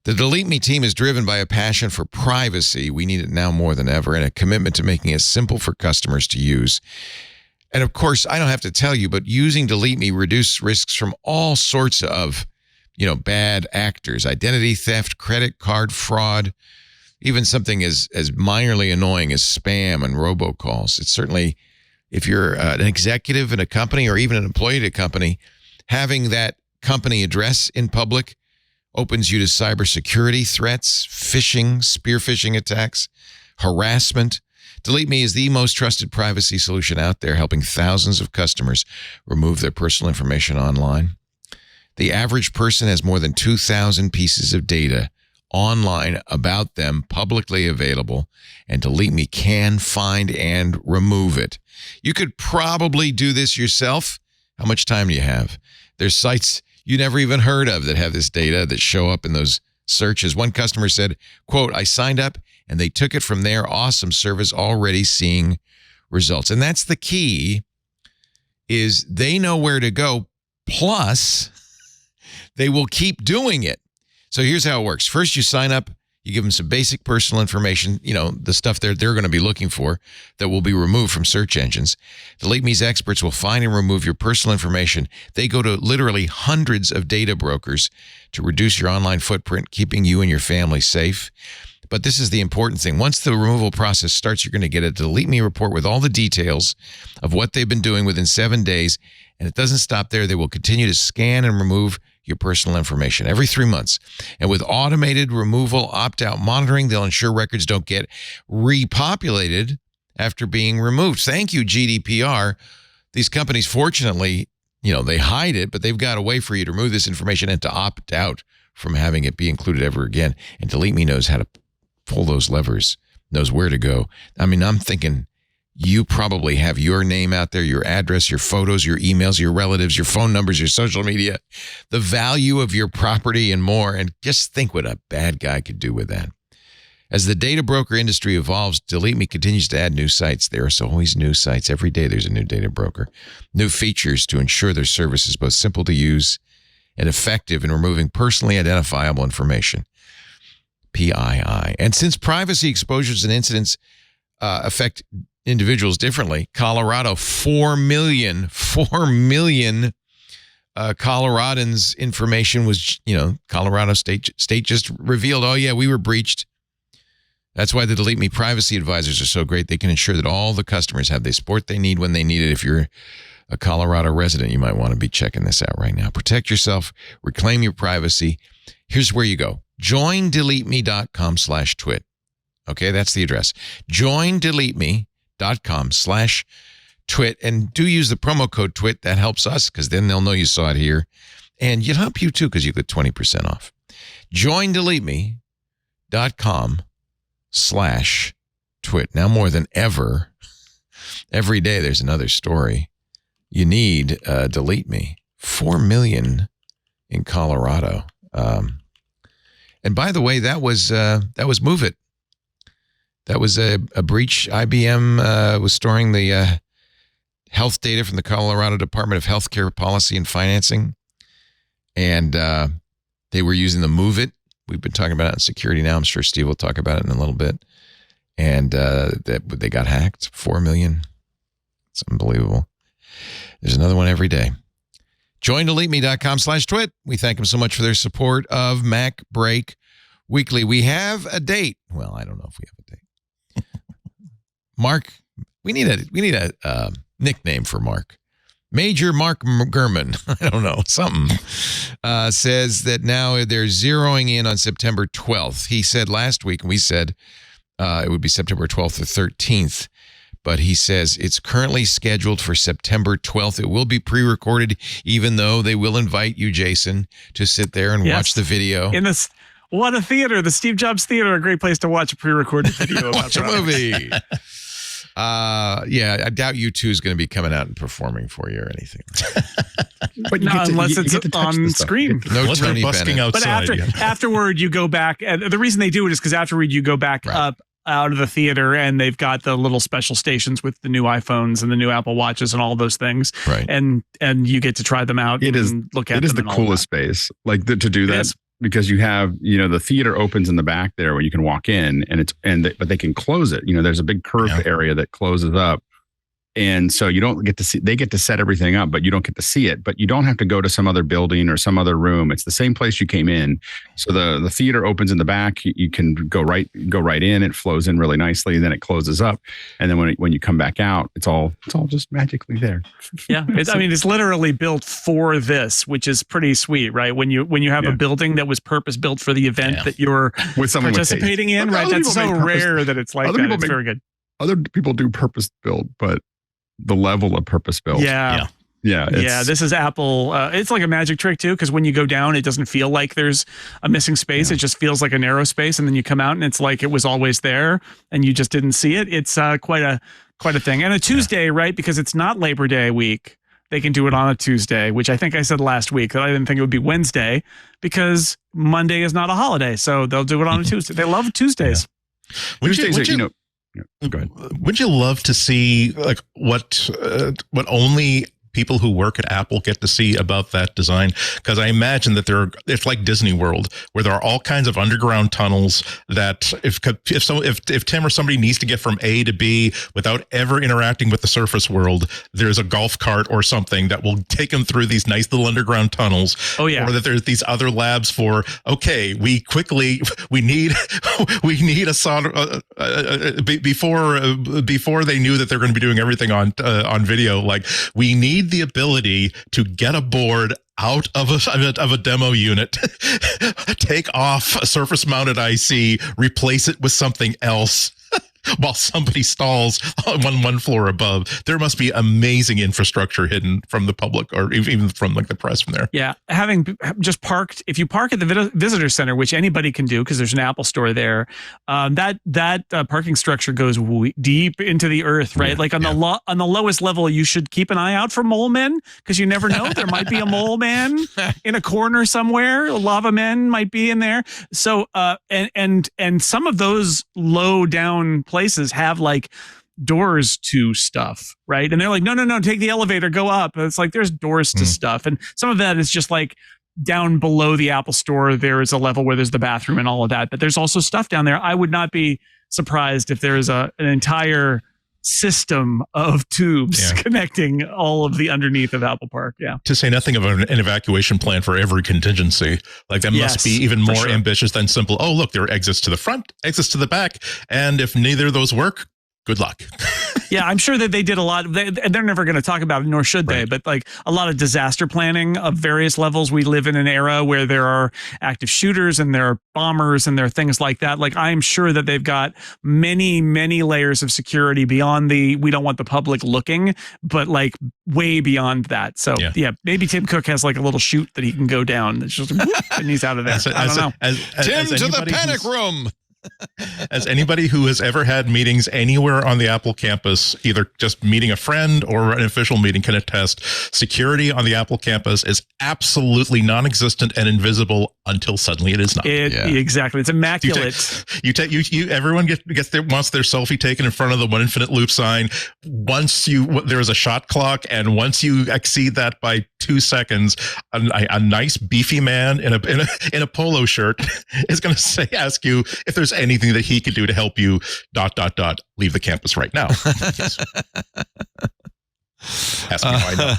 The DeleteMe team is driven by a passion for privacy. We need it now more than ever, and a commitment to making it simple for customers to use. And of course, I don't have to tell you, but using DeleteMe reduces risks from all sorts of, bad actors, identity theft, credit card fraud, even something as minorly annoying as spam and robocalls. It's certainly, if you're an executive in a company or even an employee at a company, having that company address in public opens you to cybersecurity threats, phishing, spear phishing attacks, harassment. DeleteMe is the most trusted privacy solution out there, helping thousands of customers remove their personal information online. The average person has more than 2,000 pieces of data online about them publicly available, and DeleteMe can find and remove it. You could probably do this yourself. How much time do you have? There's sites you never even heard of that have this data that show up in those searches. One customer said, quote, I signed up and they took it from there. Awesome service, already seeing results. And that's the key, is they know where to go. Plus, they will keep doing it. So here's how it works. First, you sign up. You give them some basic personal information, the stuff they're going to be looking for that will be removed from search engines. DeleteMe's experts will find and remove your personal information. They go to literally hundreds of data brokers to reduce your online footprint, keeping you and your family safe. But this is the important thing. Once the removal process starts, you're going to get a DeleteMe report with all the details of what they've been doing within 7 days. And it doesn't stop there. They will continue to scan and remove your personal information every 3 months. And with automated removal, opt-out monitoring, they'll ensure records don't get repopulated after being removed. Thank you, GDPR. These companies, fortunately, they hide it, but they've got a way for you to remove this information and to opt out from having it be included ever again. And DeleteMe knows how to pull those levers, knows where to go. I mean, I'm thinking you probably have your name out there, your address, your photos, your emails, your relatives, your phone numbers, your social media, the value of your property and more. And just think what a bad guy could do with that. As the data broker industry evolves, DeleteMe continues to add new sites. There are always new sites. Every day there's a new data broker. New features to ensure their service is both simple to use and effective in removing personally identifiable information. PII. And since privacy exposures and incidents affect individuals differently, Colorado, 4 million Coloradans' information was, Colorado state just revealed, oh yeah, we were breached. That's why the DeleteMe privacy advisors are so great. They can ensure that all the customers have the support they need when they need it. If you're a Colorado resident, you might want to be checking this out right now. Protect yourself, reclaim your privacy. Here's where you go. JoinDeleteMe.com/twit. Okay, that's the address. JoinDeleteMe.com/twit, and do use the promo code TWIT. That helps us because then they'll know you saw it here And it'll help you too because you get 20% off. Join DeleteMe.com/twit. Now more than ever, every day there's another story. You need Delete Me. 4 million in Colorado. And by the way, that was Move It. That was a breach. IBM was storing the health data from the Colorado Department of Healthcare Policy and Financing. And they were using the Move It. We've been talking about it in security now. I'm sure Steve will talk about it in a little bit. And they got hacked. 4 million. It's unbelievable. There's another one every day. Join DeleteMe.com/twit. We thank them so much for their support of MacBreak Weekly. We have a date. Well, I don't know if we have a date. Mark, we need a nickname for Mark. Major Mark Gurman, I don't know, something, says that now they're zeroing in on September 12th. He said last week, and we said it would be September 12th or 13th, but he says it's currently scheduled for September 12th. It will be pre-recorded, even though they will invite you, Jason, to sit there and watch the video. In this, what a theater, the Steve Jobs Theater, a great place to watch a pre-recorded video about watch a movie. Yeah, I doubt U2 is going to be coming out and performing for you or anything. But unless it's on screen. No Tony Bennett. But afterward, you go back. And the reason they do it is because afterward, you go back up out of the theater and they've got the little special stations with the new iPhones and the new Apple Watches and all those things. Right. And you get to try them out and look at them. It is the coolest space, like to do that. Because you have, the theater opens in the back there where you can walk in but they can close it. There's a big curved area that closes up. And so you don't get to see, they get to set everything up, but you don't get to see it. But you don't have to go to some other building or some other room. It's the same place you came in. So the theater opens in the back. You can go right in. It flows in really nicely. Then it closes up. And then when you come back out, it's all just magically there. Yeah. It's literally built for this, which is pretty sweet, right? When you have a building that was purpose built for the event that you're participating in, right? That's so rare that it's like that. It's very good. Other people do purpose build, but the level of purpose built. Yeah. This is Apple. It's like a magic trick too, because when you go down, it doesn't feel like there's a missing space. It just feels like a narrow space, and then you come out, and it's like it was always there, and you just didn't see it. It's quite a thing. And a Tuesday, right? Because it's not Labor Day week. They can do it on a Tuesday, which I think I said last week that I didn't think it would be Wednesday because Monday is not a holiday, so they'll do it on a Tuesday. They love Tuesdays. Go ahead. Would you love to see like what only people who work at Apple get to see about that design? Because I imagine that it's like Disney World, where there are all kinds of underground tunnels that if Tim or somebody needs to get from A to B without ever interacting with the surface world, there's a golf cart or something that will take them through these nice little underground tunnels. Oh yeah. Or that there's these other labs for, okay, we need a solder before they knew that they're going to be doing everything on video. Like, we need the ability to get a board out of a demo unit, take off a surface mounted IC, replace it with something else while somebody stalls on one floor above. There must be amazing infrastructure hidden from the public or even from like the press from there. Yeah. Having just parked, if you park at the visitor center, which anybody can do because there's an Apple store there, that parking structure goes deep into the earth, right? Like on the lowest level, you should keep an eye out for mole men because you never know. There might be a mole man in a corner somewhere. Lava men might be in there. So, and some of those low down places have like doors to stuff, right? And they're like, no, take the elevator, go up. And it's like there's doors to stuff, and some of that is just like down below the Apple store. There is a level where there's the bathroom and all of that, but there's also stuff down there. I would not be surprised if there is an entire system of tubes connecting all of the underneath of Apple Park. Yeah. To say nothing of an evacuation plan for every contingency. Like that must be even more ambitious than simple, oh, look, there are exits to the front, exits to the back. And if neither of those work, good luck. Yeah, I'm sure that they did a lot. They're never going to talk about it, nor should they. But like a lot of disaster planning of various levels. We live in an era where there are active shooters and there are bombers and there are things like that. Like I'm sure that they've got many, many layers of security beyond we don't want the public looking, but like way beyond that. So yeah, maybe Tim Cook has like a little chute that he can go down. It's just whoop, and he's out of there. I don't know. Tim to the panic room. As anybody who has ever had meetings anywhere on the Apple campus, either just meeting a friend or an official meeting, can attest, security on the Apple campus is absolutely non-existent and invisible until suddenly it is not. Exactly. It's immaculate. Everyone wants their selfie taken in front of the One Infinite Loop sign. There is a shot clock, and once you exceed that by 2 seconds, a nice beefy man in a polo shirt is going to ask you if there's anything that he could do to help you. ... Leave the campus right now. Yes. Ask me why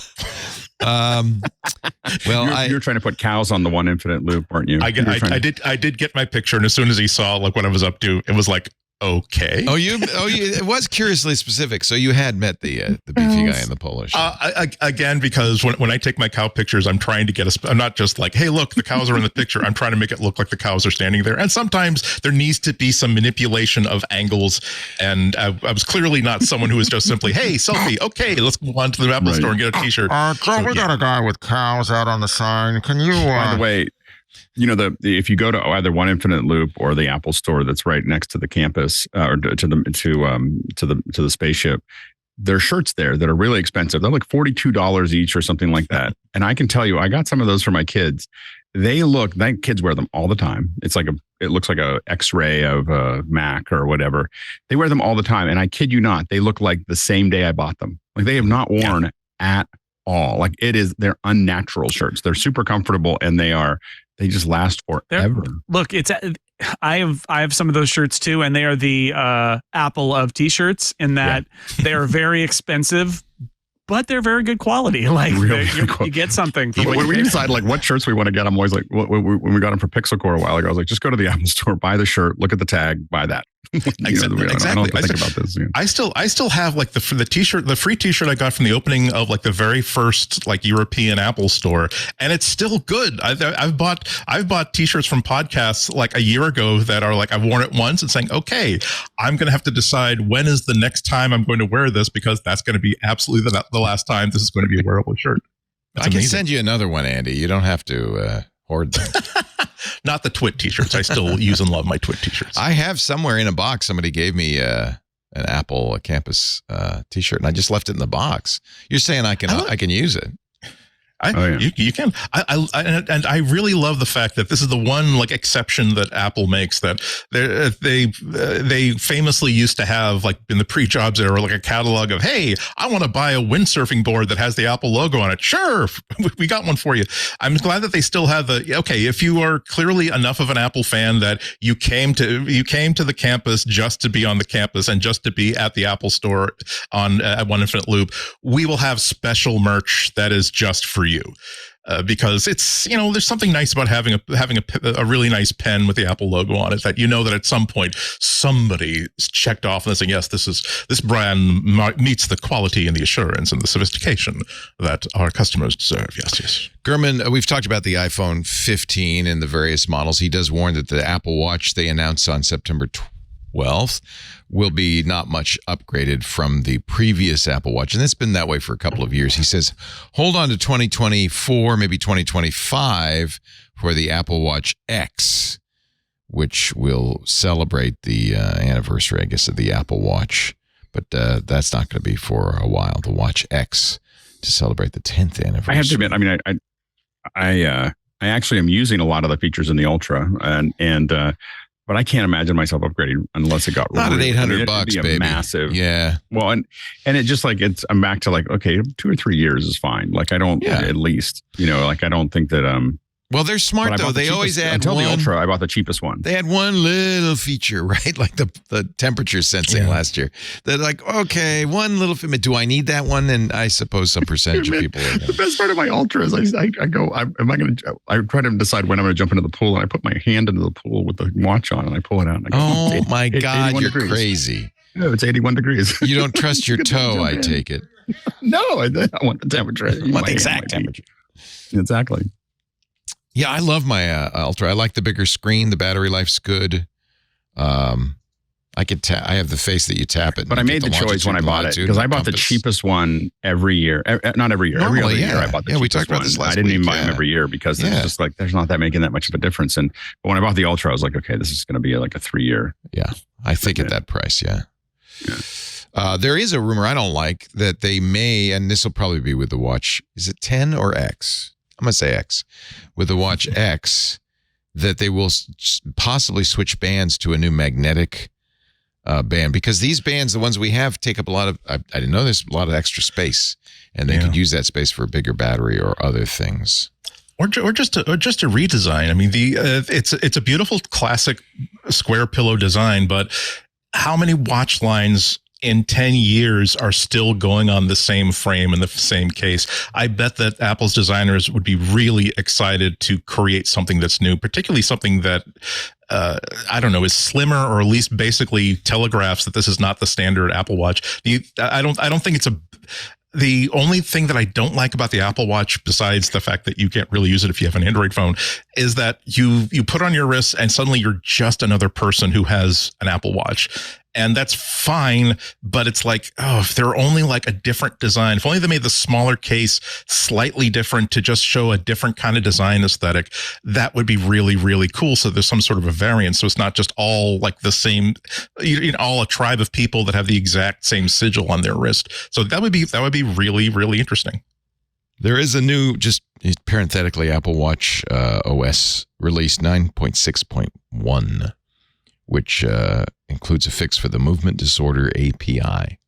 not. You're trying to put cows on the One Infinite Loop, weren't you? I did get my picture, and as soon as he saw like what I was up to, it was like, okay. It was curiously specific. So you had met the beefy guy in the polo shirt. Again, because when I take my cow pictures, I'm trying to get I'm not just like, hey, look, the cows are in the picture. I'm trying to make it look like the cows are standing there. And sometimes there needs to be some manipulation of angles. And I was clearly not someone who was just simply, hey, selfie. Okay, let's move on to the Apple store and get a t-shirt. Joe, we got a guy with cows out on the sign. Can you? By the way, if you go to either One Infinite Loop or the Apple store that's right next to the campus or to the spaceship, there are shirts there that are really expensive. They're like $42 each or something like that. And I can tell you, I got some of those for my kids. Kids wear them all the time. It looks like a X-ray of a Mac or whatever. They wear them all the time. And I kid you not, they look like the same day I bought them. Like they have not worn at all. Like they're unnatural shirts. They're super comfortable and they just last forever. Look, I have some of those shirts too, and they are the Apple of t-shirts in that they are very expensive, but they're very good quality. Like you get something. When we decide like what shirts we want to get, I'm always like, when we got them for Pixel Core a while ago, I was like, just go to the Apple store, buy the shirt, look at the tag, buy that. Exactly. I don't think about this. Yeah. I still have like the t-shirt, the free t-shirt I got from the opening of like the very first like European Apple store, and it's still good. I've bought t-shirts from podcasts like a year ago that are like I've worn it once and saying, okay, I'm going to have to decide when is the next time I'm going to wear this, because that's going to be absolutely the last time this is going to be a wearable shirt. That's I can amazing. send you another one, Andy. You don't have to hoard them. Not the TWiT t-shirts. I still use and love my TWiT t-shirts. I have somewhere in a box. Somebody gave me an Apple campus t-shirt, and I just left it in the box. You're saying I can use it? You can. I really love the fact that this is the one like exception that Apple makes, that they famously used to have like in the pre-Jobs era like a catalog of, hey, I want to buy a windsurfing board that has the Apple logo on it. Sure, we got one for you. I'm glad that they still have if you are clearly enough of an Apple fan that you came to the campus just to be on the campus and just to be at the Apple store at One Infinite Loop, we will have special merch that is just for you, because it's there's something nice about having a really nice pen with the Apple logo on it that that at some point somebody checked off and saying, yes, this brand meets the quality and the assurance and the sophistication that our customers deserve. Yes. Gurman, we've talked about the iPhone 15 and the various models. He does warn that the Apple Watch they announced on September 12th will be not much upgraded from the previous Apple Watch. And it's been that way for a couple of years. He says, hold on to 2024, maybe 2025 for the Apple Watch X, which will celebrate the anniversary, I guess, of the Apple Watch. But that's not going to be for a while, the Watch X, to celebrate the 10th anniversary. I have to admit, I mean, I actually am using a lot of the features in the Ultra, but I can't imagine myself upgrading unless it got not at $800, baby. Massive, yeah. Well, and it just like I'm back to like, okay, 2 or 3 years is fine. Like I don't at least I don't think that Well, they're smart though. They always add until the Ultra. I bought the cheapest one. They had one little feature, right? Like the temperature sensing last year. They're like, okay, one little. Do I need that one? And I suppose some percentage of people. The best part of my Ultra is I try to decide when I'm going to jump into the pool, and I put my hand into the pool with the watch on, and I pull it out. And I go, my God, you're crazy. No, it's 81 degrees. You don't trust your toe, I take it. No, I want the temperature. I want the exact temperature. Exactly. Yeah, I love my Ultra. I like the bigger screen. The battery life's good. I have the face that you tap it. But I made the choice when I bought it because I bought the cheapest one every year. Not every year. Normally, every other year I bought the cheapest one. We talked about this last week. I didn't even buy them every year because it's just like there's not that making that much of a difference. But when I bought the Ultra, I was like, okay, this is going to be like a 3-year. Yeah, I think at that price, yeah. There is a rumor I don't like that they may, and this will probably be with the watch. Is it 10 or X? I'm going to say X. With the watch X, that they will possibly switch bands to a new magnetic band, because these bands, the ones we have, take up a lot of, I didn't know this, a lot of extra space, and they could use that space for a bigger battery or other things. Or just a redesign. I mean, it's a beautiful classic square pillow design, but how many watch lines in 10 years are still going on the same frame and the same case? I bet that Apple's designers would be really excited to create something that's new, particularly something that I don't know, is slimmer, or at least basically telegraphs that this is not the standard Apple Watch. I don't think it's the only thing that I don't like about the Apple Watch, besides the fact that you can't really use it if you have an Android phone, is that you put on your wrist and suddenly you're just another person who has an Apple Watch. And that's fine, but it's like, oh, if they're only like a different design, if only they made the smaller case slightly different to just show a different kind of design aesthetic, that would be really, really cool. So there's some sort of a variance. So it's not just all like the same, all a tribe of people that have the exact same sigil on their wrist. So that would be really, really interesting. There is a new, just parenthetically, Apple Watch OS released 9.6.1, which includes a fix for the movement disorder API.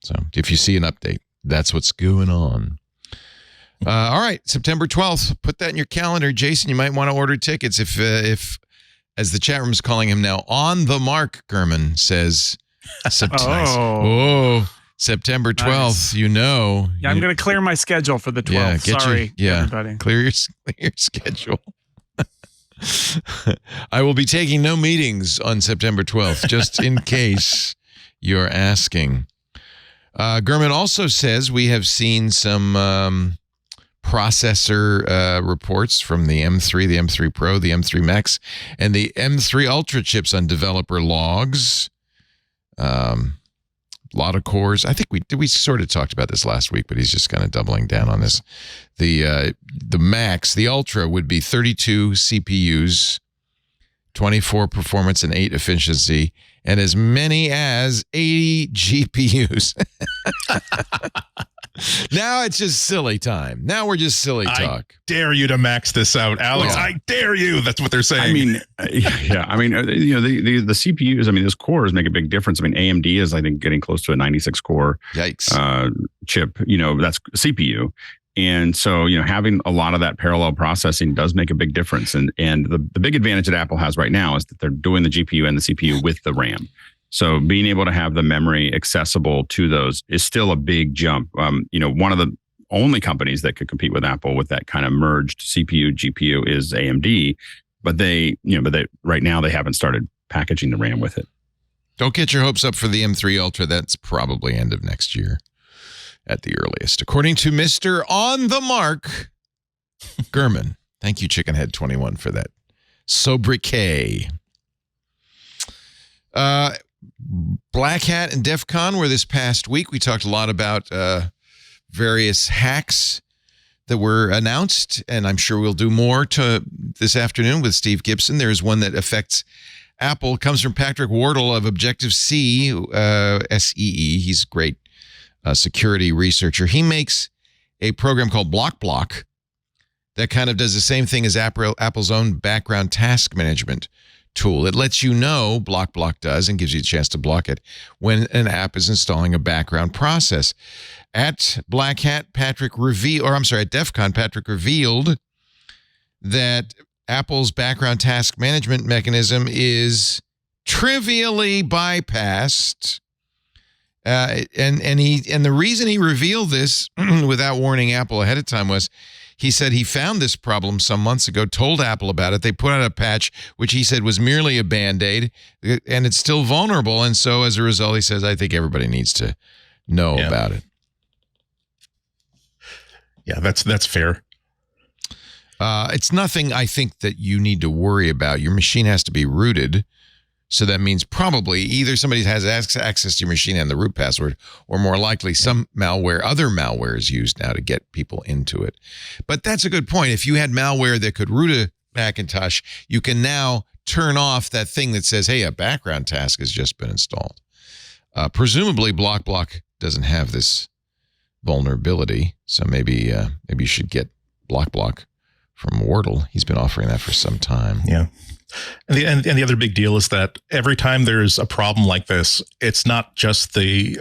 So if you see an update, that's what's going on. All right, September 12th. Put that in your calendar, Jason. You might want to order tickets if, as the chat room is calling him now, on the mark. Gurman says, September 12th. Nice. Yeah, I'm going to clear my schedule for the 12th. Sorry, everybody. Clear your schedule. I will be taking no meetings on September 12th, just in case you're asking. Gurman also says we have seen some processor reports from the M3, the M3 Pro, the M3 Max, and the M3 Ultra chips on developer logs. A lot of cores. I think we sort of talked about this last week, but he's just kind of doubling down on this. The Max, the Ultra, would be 32 CPUs, 24 performance, and 8 efficiency, and as many as 80 GPUs. Now it's just silly time. Now we're just silly talk. I dare you to max this out, Alex. Yeah. I dare you. That's what they're saying. I mean, the CPUs, I mean, those cores make a big difference. I mean, AMD is, I think, getting close to a 96 core chip, that's CPU. And so, having a lot of that parallel processing does make a big difference. And the big advantage that Apple has right now is that they're doing the GPU and the CPU with the RAM. So being able to have the memory accessible to those is still a big jump. One of the only companies that could compete with Apple with that kind of merged CPU, GPU is AMD, but they right now they haven't started packaging the RAM with it. Don't get your hopes up for the M3 Ultra. That's probably end of next year at the earliest, according to Mr. On the Mark, Gurman. Thank you, Chickenhead21, for that sobriquet. Black Hat and DEF CON were this past week. We talked a lot about various hacks that were announced, and I'm sure we'll do more to this afternoon with Steve Gibson. There's one that affects Apple. It comes from Patrick Wardle of Objective-C, SEE. He's a great security researcher. He makes a program called BlockBlock that kind of does the same thing as Apple's own background task management tool. It lets you know, BlockBlock does, and gives you a chance to block it when an app is installing a background process. At Black Hat, at DEF CON, Patrick revealed that Apple's background task management mechanism is trivially bypassed. And the reason he revealed this without warning Apple ahead of time was He said he found this problem some months ago, told Apple about it. They put out a patch, which he said was merely a Band-Aid, and it's still vulnerable. And so as a result, he says, I think everybody needs to know about it. Yeah, that's fair. It's nothing I think that you need to worry about. Your machine has to be rooted. So that means probably either somebody has access to your machine and the root password, or more likely some malware, other malware is used now to get people into it. But that's a good point. If you had malware that could root a Macintosh, you can now turn off that thing that says, hey, a background task has just been installed. Presumably, BlockBlock doesn't have this vulnerability. So maybe you should get BlockBlock from Wordle. He's been offering that for some time. Yeah. And the other big deal is that every time there's a problem like this, it's not just the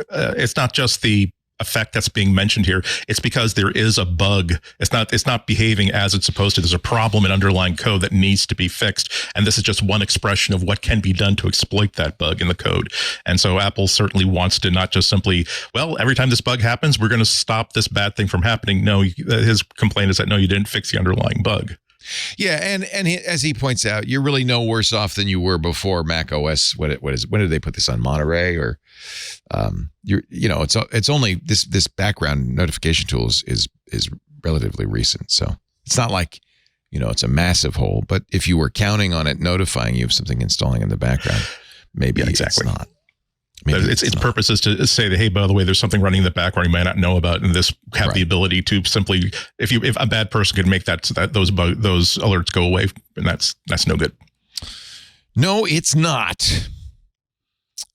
effect that's being mentioned here. It's because there is a bug. It's not behaving as it's supposed to. There's a problem in underlying code that needs to be fixed. And this is just one expression of what can be done to exploit that bug in the code. And so Apple certainly wants to not just simply, well, every time this bug happens, we're going to stop this bad thing from happening. No, his complaint is that, no, you didn't fix the underlying bug. Yeah, and as he points out, you're really no worse off than you were before Mac OS. When did they put this on, Monterey? Or it's only this background notification tool is relatively recent, so it's not like it's a massive hole. But if you were counting on it notifying you of something installing in the background, maybe it's not. Its purpose is to say that, hey, by the way, there's something running in the background you might not know about, and this have the ability to simply, if a bad person could make those alerts go away, and that's no good. No, it's not.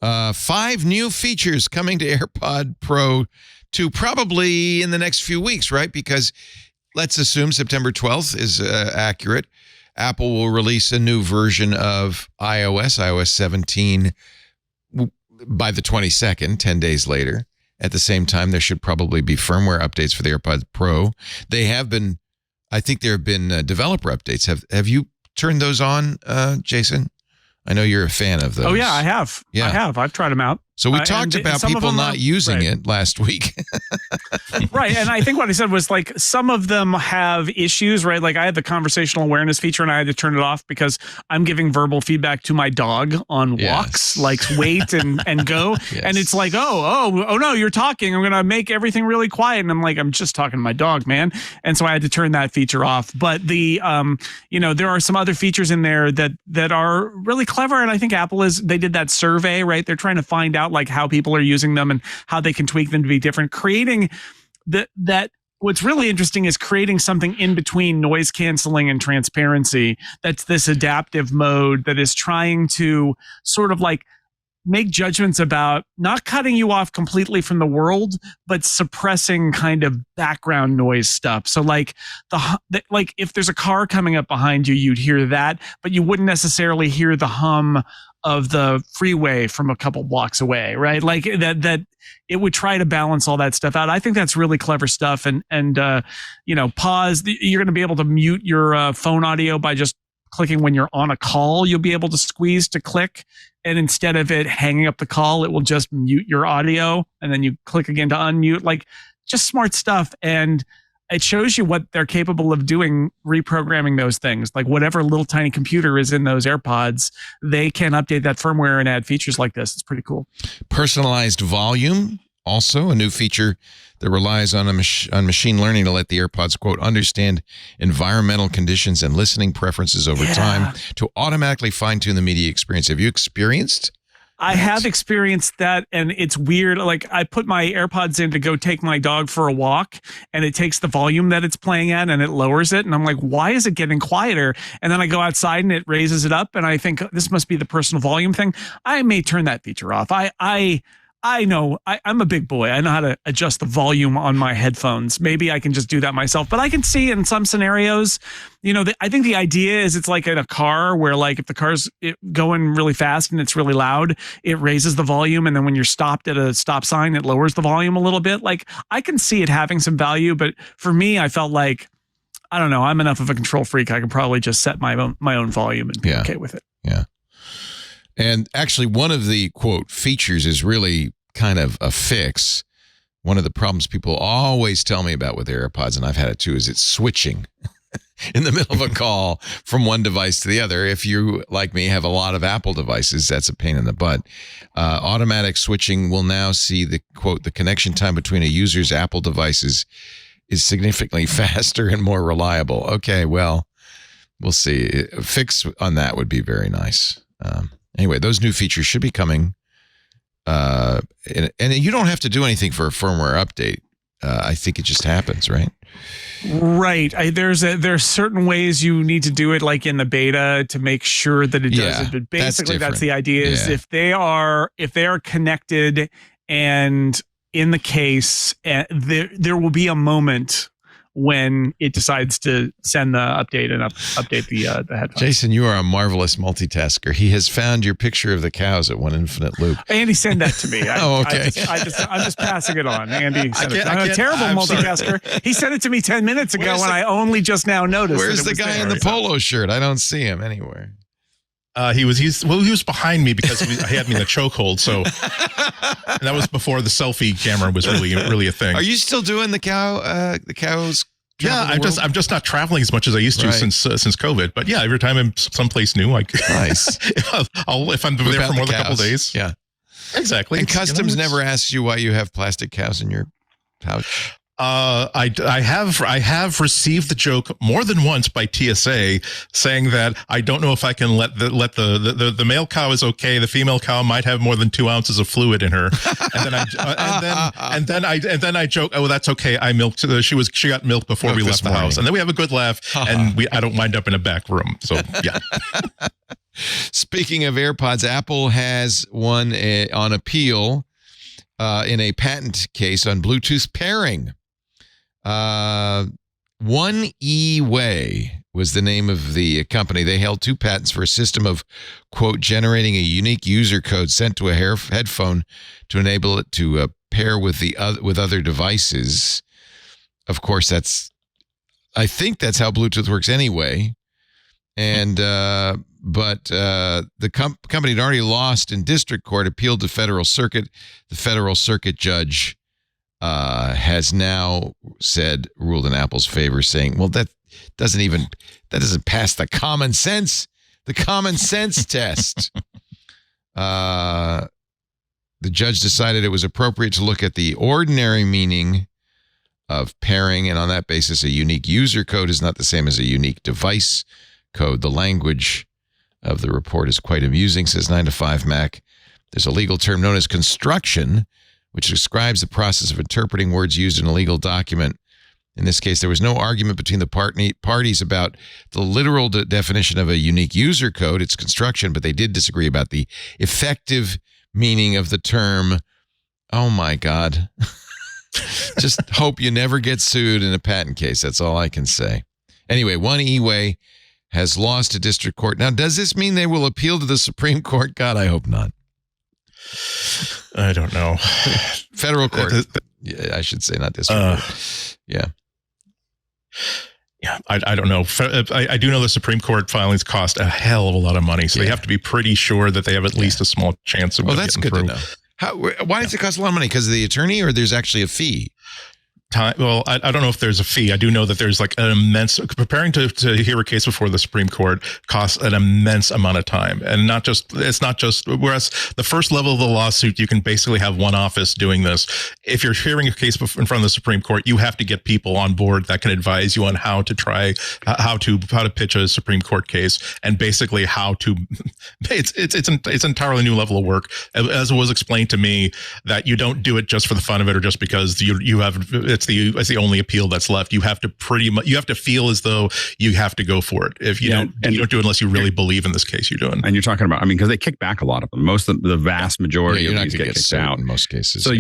5 new features coming to AirPod Pro 2 probably in the next few weeks, right? Because let's assume September 12th is accurate. Apple will release a new version of iOS 17 by the 22nd, 10 days later. At the same time, there should probably be firmware updates for the AirPods Pro. I think there have been developer updates. Have you turned those on, Jason? I know you're a fan of those. Oh, yeah, I have. Yeah. I have. I've tried them out. So we talked about people not using it last week. Right. And I think what I said was like some of them have issues, right? Like I had the conversational awareness feature and I had to turn it off because I'm giving verbal feedback to my dog on walks, like wait and go. Yes. And it's like, oh, no, you're talking. I'm going to make everything really quiet. And I'm like, I'm just talking to my dog, man. And so I had to turn that feature off. But there are some other features in there that are really clever. And I think they did that survey, right? They're trying to find out like how people are using them and how they can tweak them to be different. Creating what's really interesting is creating something in between noise canceling and transparency. That's this adaptive mode that is trying to sort of like make judgments about not cutting you off completely from the world, but suppressing kind of background noise stuff. So like like if there's a car coming up behind you, you'd hear that, but you wouldn't necessarily hear the hum of the freeway from a couple blocks away, right? Like that it would try to balance all that stuff out. I think that's really clever stuff. And pause. You're going to be able to mute your phone audio by just clicking when you're on a call. You'll be able to squeeze to click, and instead of it hanging up the call, it will just mute your audio, and then you click again to unmute. Like just smart stuff. And it shows you what they're capable of doing, reprogramming those things. Like whatever little tiny computer is in those AirPods, they can update that firmware and add features like this. It's pretty cool. Personalized volume, also a new feature that relies on machine learning to let the AirPods, quote, understand environmental conditions and listening preferences over time to automatically fine-tune the media experience. Have you experienced? I have experienced that, and it's weird. Like I put my AirPods in to go take my dog for a walk, and it takes the volume that it's playing at and it lowers it. And I'm like, why is it getting quieter? And then I go outside and it raises it up, and I think this must be the personal volume thing. I may turn that feature off. I know I'm a big boy. I know how to adjust the volume on my headphones. Maybe I can just do that myself, but I can see in some scenarios, I think the idea is it's like in a car where like if the car's going really fast and it's really loud, it raises the volume. And then when you're stopped at a stop sign, it lowers the volume a little bit. Like I can see it having some value, but for me, I felt like, I don't know, I'm enough of a control freak. I could probably just set my own volume and be okay with it. Yeah. And actually, one of the, quote, features is really kind of a fix. one of the problems people always tell me about with AirPods, and I've had it too, is it's switching in the middle of a call from one device to the other. If you, like me, have a lot of Apple devices, that's a pain in the butt. Automatic switching will now see the quote, the connection time between a user's Apple devices is significantly faster and more reliable. Okay, well, we'll see. A fix on that would be very nice. Anyway, those new features should be coming. And you don't have to do anything for a firmware update. I think it just happens, right? Right. There's certain ways you need to do it, like in the beta, to make sure that it does it. But basically, that's the idea. Is if they are connected and in the case, there will be a moment when it decides to send the update and update the headphones. Jason, you are a marvelous multitasker. He has found your picture of the cows at One Infinite Loop. Andy, send that to me. Okay. I'm just passing it on. Andy, I'm a terrible multitasker. He sent it to me 10 minutes ago when I only just now noticed. Where's the guy in the polo shirt? I don't see him anywhere. He was behind me because he had me in the chokehold. So and that was before the selfie camera was really a thing. Are you still doing the cows? Yeah, I'm just not traveling as much as I used to since COVID. But yeah, every time I'm someplace new, nice. if I'm there for more than a couple days. Yeah, exactly. And Customs never asks you why you have plastic cows in your pouch. I have received the joke more than once by TSA saying that I don't know if I can let the male cow is okay. The female cow might have more than 2 ounces of fluid in her, and then I joke, oh, that's okay. I milked she got milk before we left the house, and then we have a good laugh, and I don't wind up in a back room. So yeah. Speaking of AirPods, Apple has won on appeal in a patent case on Bluetooth pairing. One E-Way was the name of the company. They held 2 patents for a system of, quote, generating a unique user code sent to a headphone to enable it to pair with other devices. Of course, I think that's how Bluetooth works anyway. And but the company had already lost in district court, appealed to federal circuit. The federal circuit judge has now ruled in Apple's favor, saying, well, that doesn't pass the common sense test. The judge decided it was appropriate to look at the ordinary meaning of pairing, and on that basis, a unique user code is not the same as a unique device code. The language of the report is quite amusing, says 9to5Mac. There's a legal term known as construction, which describes the process of interpreting words used in a legal document. In this case, there was no argument between the parties about the literal definition of a unique user code, its construction, but they did disagree about the effective meaning of the term. Oh, my God. Just hope you never get sued in a patent case. That's all I can say. Anyway, One E-Way has lost to district court. Now, does this mean they will appeal to the Supreme Court? God, I hope not. I don't know. Federal court. Yeah, I should say, not district court. Yeah. Yeah, I don't know. I do know the Supreme Court filings cost a hell of a lot of money, so they have to be pretty sure that they have at least a small chance of that's good through. To know. Why does it cost a lot of money? Because of the attorney, or there's actually a fee? Well, I don't know if there's a fee. I do know that there's like an immense preparing to hear a case before the Supreme Court costs an immense amount of time, and it's not just whereas the first level of the lawsuit you can basically have one office doing this. If you're hearing a case in front of the Supreme Court, you have to get people on board that can advise you on how to pitch a Supreme Court case, and basically how to. It's entirely new level of work. As it was explained to me, that you don't do it just for the fun of it or just because you have it's the only appeal that's left. You have to feel as though you have to go for it. If you don't do it unless you really believe in this case you're doing. And you're talking about, because they kick back a lot of them. Most of the vast majority of these get kicked out in most cases. So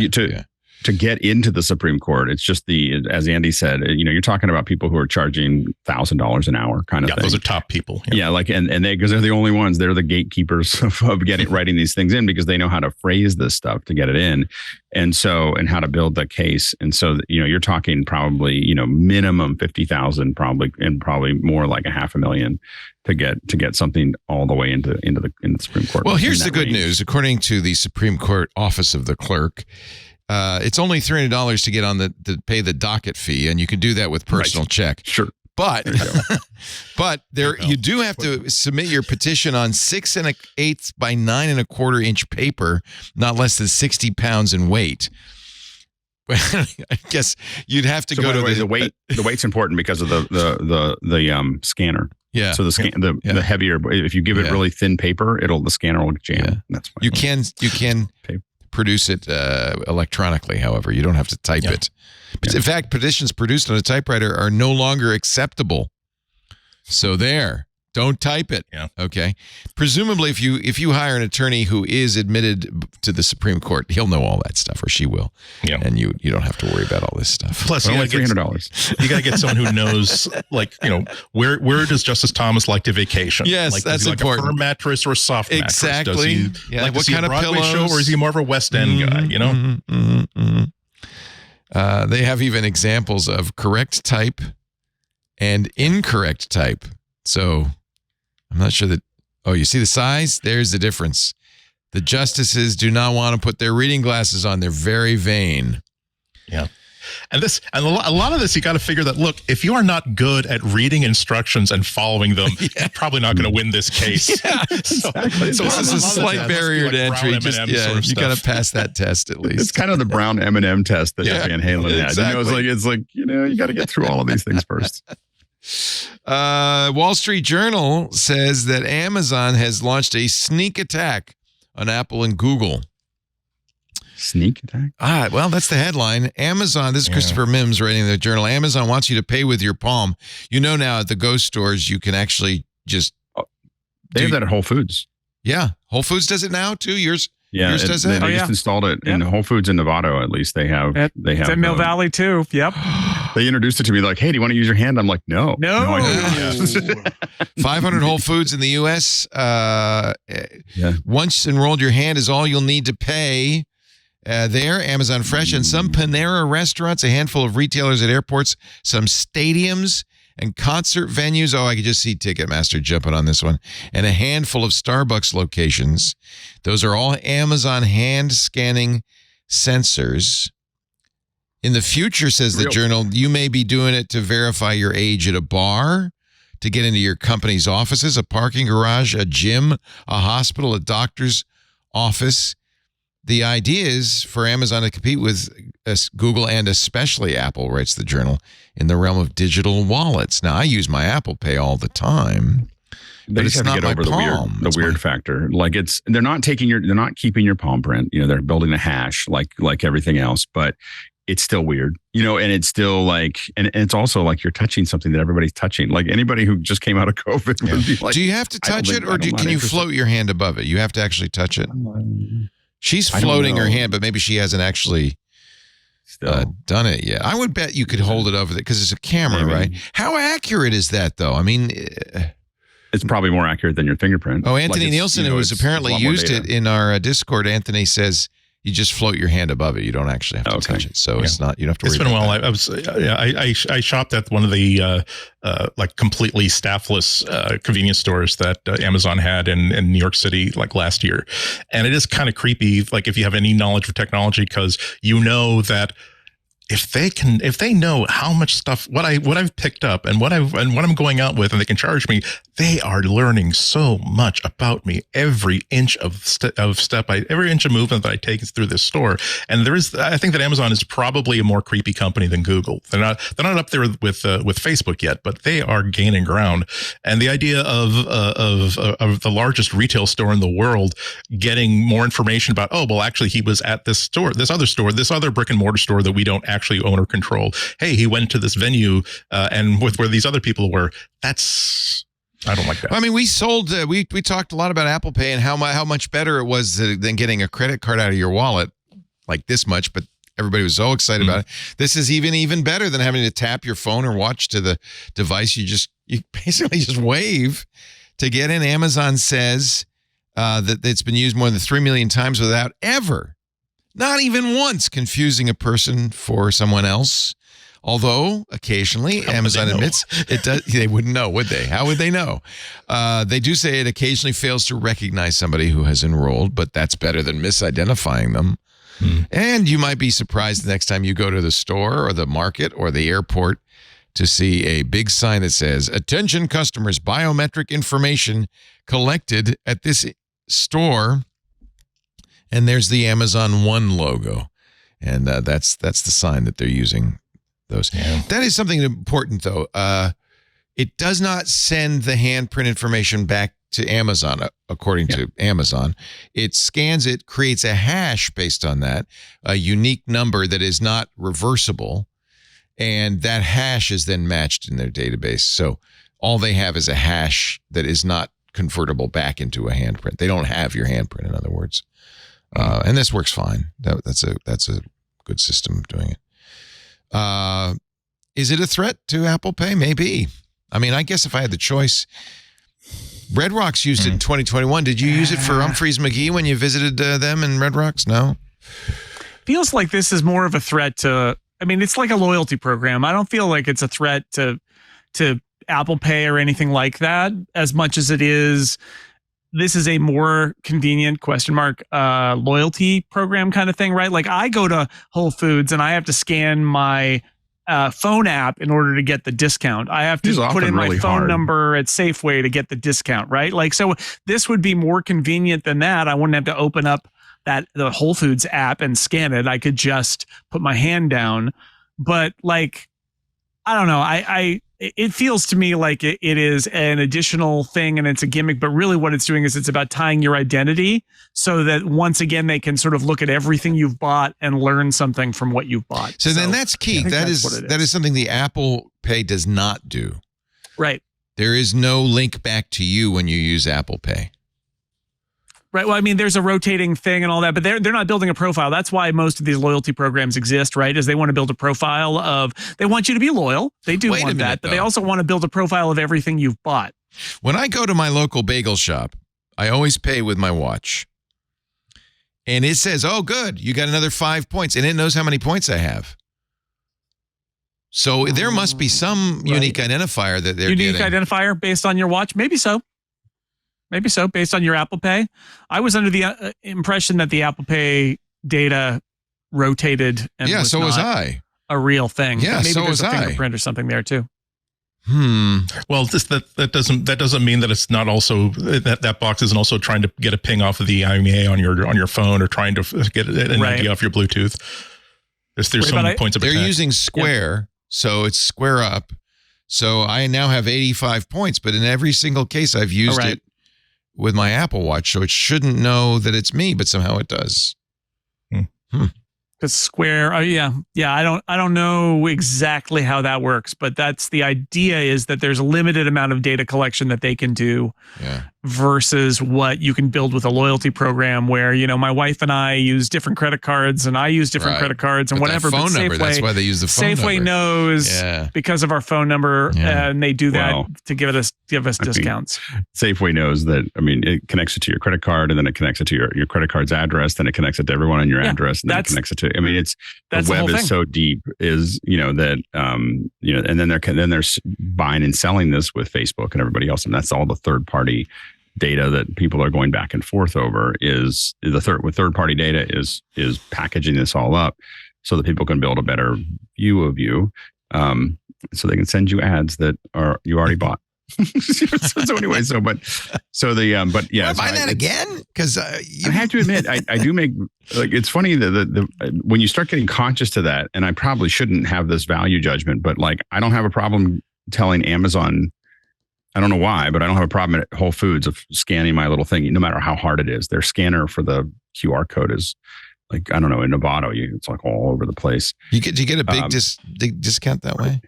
to get into the Supreme Court, it's just as Andy said, you're talking about people who are charging $1,000 an hour kind of thing. Those are top people. Yeah, because they're the only ones. They're the gatekeepers of writing these things in, because they know how to phrase this stuff to get it in, and how to build the case. And so you're talking probably minimum 50,000, probably more like $500,000 to get something all the way into the Supreme Court. Well, here's the good news. According to the Supreme Court Office of the Clerk, It's only $300 to get on to pay the docket fee, and you can do that with personal check. Sure. But you do have to submit your petition on 6 1/8 by 9 1/4 inch paper, not less than 60 pounds in weight. I guess you'd have to go to the weight. The weight's important because of the scanner. Yeah. So the heavier, if you give it really thin paper, the scanner will jam. Yeah. That's why you can produce it electronically. However, you don't have to type it. But in fact, petitions produced on a typewriter are no longer acceptable. So don't type it. Yeah. Okay. Presumably, if you hire an attorney who is admitted to the Supreme Court, he'll know all that stuff, or she will. Yeah. And you don't have to worry about all this stuff. Plus, you $300. You got to get someone who knows, where does Justice Thomas like to vacation? Yes, that's important. A firm mattress or a soft mattress? Exactly. Does he like what kind a of Broadway pillows? show, or is he more of a West End guy? They have even examples of correct type and incorrect type. So I'm not sure that. Oh, you see the size? There's the difference. The justices do not want to put their reading glasses on. They're very vain. Yeah. And a lot of this, you got to figure that, look, if you are not good at reading instructions and following them, you're probably not going to win this case. Yeah, exactly. So this is a slight barrier to entry. You got to pass that test at least. It's kind of the brown M&M test that Van Halen had. Exactly. It's like you got to get through all of these things first. Wall Street Journal says that Amazon has launched a sneak attack on Apple and Google. Sneak attack? Well, that's the headline. Amazon, this is Christopher Mims writing in the Journal. Amazon wants you to pay with your palm. You know now at the Ghost stores, you can actually just... They have that at Whole Foods. Yeah. Whole Foods does it now, too? Yours does that? They just installed it in Whole Foods in Nevada, at least. They have... It's in Mill Valley, too. Yep. They introduced it to me like, hey, do you want to use your hand? I'm like, no. I don't. 500 Whole Foods in the U.S. Once enrolled, your hand is all you'll need to pay. There, Amazon Fresh, and some Panera restaurants, a handful of retailers at airports, some stadiums and concert venues. Oh, I could just see Ticketmaster jumping on this one. And a handful of Starbucks locations. Those are all Amazon hand scanning sensors. In the future, says the Journal, you may be doing it to verify your age at a bar, to get into your company's offices, a parking garage, a gym, a hospital, a doctor's office. The idea is for Amazon to compete with Google and especially Apple, writes the Journal, in the realm of digital wallets. Now, I use my Apple Pay all the time. They just have to get over the weird factor. Like they're not keeping your palm print. They're building a hash like everything else, but it's still weird, and it's still like, and it's also like you're touching something that everybody's touching. Like anybody who just came out of COVID would be like, do you have to touch it, or can you float your hand above it? You have to actually touch it. She's floating her hand, but maybe she hasn't actually done it yet. I would bet you could hold it over there because it's a camera, right? How accurate is that, though? I mean, it's probably more accurate than your fingerprint. Oh, Anthony Nielsen, who has apparently used it in our Discord, Anthony says you just float your hand above it. You don't actually have to touch it. So it's not, you don't have to worry about it. I shopped at one of the completely staffless convenience stores that Amazon had in New York City last year. And it is kind of creepy, if you have any knowledge of technology, because that if they know how much stuff, what I've picked up and what I'm going out with, and they can charge me, they are learning so much about me every inch of every inch of movement that I take through this store. And I think that Amazon is probably a more creepy company than Google. They're not up there with Facebook yet, but they are gaining ground. And the idea of the largest retail store in the world getting more information about, actually he was at this store, this other brick and mortar store that we don't actually own or control. Hey, he went to this venue and with where these other people were. I don't like that. I mean, we talked a lot about Apple Pay and how much better it was than getting a credit card out of your wallet, like this much, but everybody was so excited about it. This is even better than having to tap your phone or watch to the device. You basically just wave to get in. Amazon says that it's been used more than 3 million times without ever, not even once, confusing a person for someone else. Although occasionally Amazon admits it does. They wouldn't know, would they? How would they know? They do say it occasionally fails to recognize somebody who has enrolled, but that's better than misidentifying them. And you might be surprised the next time you go to the store or the market or the airport to see a big sign that says, "Attention customers, biometric information collected at this store." And there's the Amazon One logo. And that's the sign that they're using those. Yeah. That is something important, though. It does not send the handprint information back to Amazon, according to Amazon. It scans it, creates a hash based on that, a unique number that is not reversible, and that hash is then matched in their database. So all they have is a hash that is not convertible back into a handprint. They don't have your handprint, in other words. And this works fine. That's a good system of doing it. Is it a threat to Apple Pay? Maybe. I mean, I guess if I had the choice. Red Rocks used it in 2021. Did you use it for Humphreys McGee when you visited them in Red Rocks? No? Feels like this is more of a threat to, I mean, it's like a loyalty program. I don't feel like it's a threat to Apple Pay or anything like that as much as it is. This is a more convenient loyalty program kind of thing, right? Like I go to Whole Foods and I have to scan my phone app in order to get the discount. I have to put in my phone number at Safeway to get the discount, right? Like, so this would be more convenient than that. I wouldn't have to open up the Whole Foods app and scan it. I could just put my hand down. But like, I don't know. It feels to me like it is an additional thing and it's a gimmick, but really what it's doing is it's about tying your identity so that once again, they can sort of look at everything you've bought and learn something from what you've bought. So then that's key. That is something the Apple Pay does not do. Right. There is no link back to you when you use Apple Pay. Right. Well, I mean, there's a rotating thing and all that, but they're not building a profile. That's why most of these loyalty programs exist, right? Is they want to build a profile of, they want you to be loyal. They do want that, but they also want to build a profile of everything you've bought. When I go to my local bagel shop, I always pay with my watch. And it says, "Oh, good, you got another 5 points." And it knows how many points I have. So there must be some unique identifier that they're getting. Unique identifier based on your watch? Maybe so. Maybe so, based on your Apple Pay. I was under the impression that the Apple Pay data rotated. And so was I. A real thing. Yeah, maybe so was a fingerprint or something there too. Well, that doesn't mean that it's not also that box isn't also trying to get a ping off of the IMEI on your phone or trying to get an ID off your Bluetooth. There's so many points of attack. They're using Square, so it's Square Up. So I now have 85 points, but in every single case I've used it with my Apple Watch, so it shouldn't know that it's me, but somehow it does. Because Square, I don't know exactly how that works, but that's the idea, is that there's a limited amount of data collection that they can do versus what you can build with a loyalty program where, you know, my wife and I use different credit cards and I use different credit cards and whatever. That phone number, Safeway, that's why they use the phone Safeway number. Knows because of our phone number and they do that to give us discounts. Safeway knows that, I mean, it connects it to your credit card and then it connects it to your credit card's address, then it connects it to everyone on your address and then it connects it to, I mean, it's, the web is so deep is, you know, that, you know, and then they're buying and selling this with Facebook and everybody else. And that's all the third party data that people are going back and forth over is third party data is packaging this all up so that people can build a better view of you. So they can send you ads that you already bought. So anyway, but yeah. Buy that again? Because I have to admit, I do make, like, it's funny that when you start getting conscious to that, and I probably shouldn't have this value judgment, but like, I don't have a problem telling Amazon, I don't know why, but I don't have a problem at Whole Foods of scanning my little thing, no matter how hard it is. Their scanner for the QR code is like, I don't know, in Novato, it's like all over the place. Do you get a big discount that way?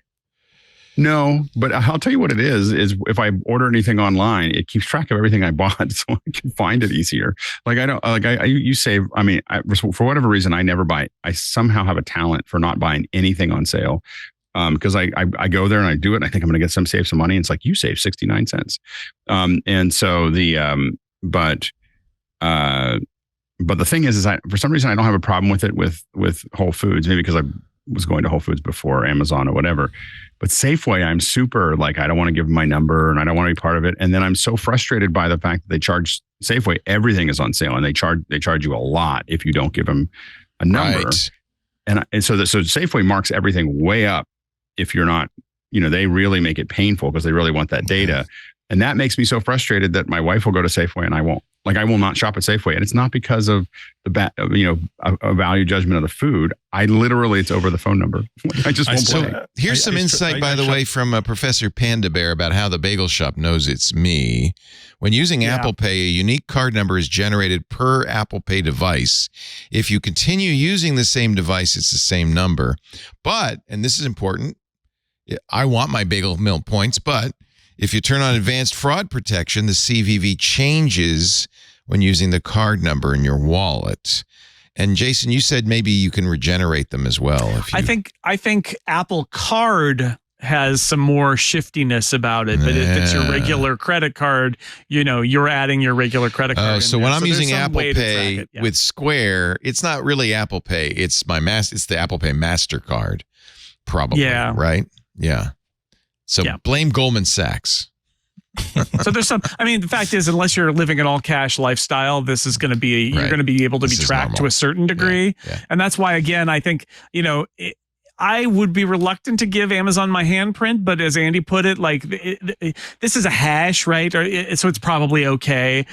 No, but I'll tell you what it is if I order anything online, it keeps track of everything I bought so I can find it easier. Like you save, I mean, for whatever reason, I never buy, I somehow have a talent for not buying anything on sale. Because I go there and I do it and I think I'm going to save some money. And it's like, you save 69 cents. And so but the thing is for some reason, I don't have a problem with it with Whole Foods, maybe because I was going to Whole Foods before Amazon or whatever. But Safeway, I'm super like, I don't want to give them my number and I don't want to be part of it. And then I'm so frustrated by the fact that they charge Safeway, everything is on sale and they charge you a lot if you don't give them a number. Right. And so Safeway marks everything way up if you're not, they really make it painful because they really want that data. And that makes me so frustrated that my wife will go to Safeway and I won't. Like, I will not shop at Safeway. And it's not because of a value judgment of the food. It's over the phone number. I just won't play. Here's some insight, by the way, from Professor Panda Bear about how the bagel shop knows it's me. When using Apple Pay, a unique card number is generated per Apple Pay device. If you continue using the same device, it's the same number. But, and this is important, I want my bagel mill points, but if you turn on advanced fraud protection, the CVV changes when using the card number in your wallet. And Jason, you said maybe you can regenerate them as well. I think Apple Card has some more shiftiness about it, but if it's your regular credit card, you're adding your regular credit card. So when I'm using Apple Pay with Square, it's not really Apple Pay. It's it's the Apple Pay MasterCard, probably. Yeah. Right? Yeah. So blame Goldman Sachs. So there's the fact is, unless you're living an all cash lifestyle, this is going to be, you're going to be able to be tracked to a certain degree. Yeah. And that's why, again, I think, I would be reluctant to give Amazon my handprint, but as Andy put it, this is a hash, right? So it's probably okay.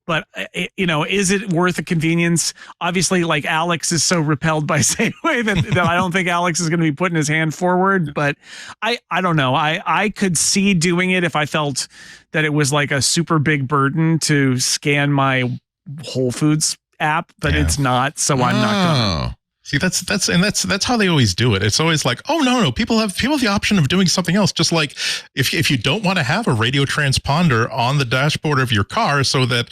But, is it worth the convenience? Obviously, Alex is so repelled by Safeway that I don't think Alex is going to be putting his hand forward. But I don't know. I could see doing it if I felt that it was a super big burden to scan my Whole Foods app, but it's not. So I'm not going to. See, that's how they always do it. It's always like, oh no, people have the option of doing something else. Just like if you don't want to have a radio transponder on the dashboard of your car, so that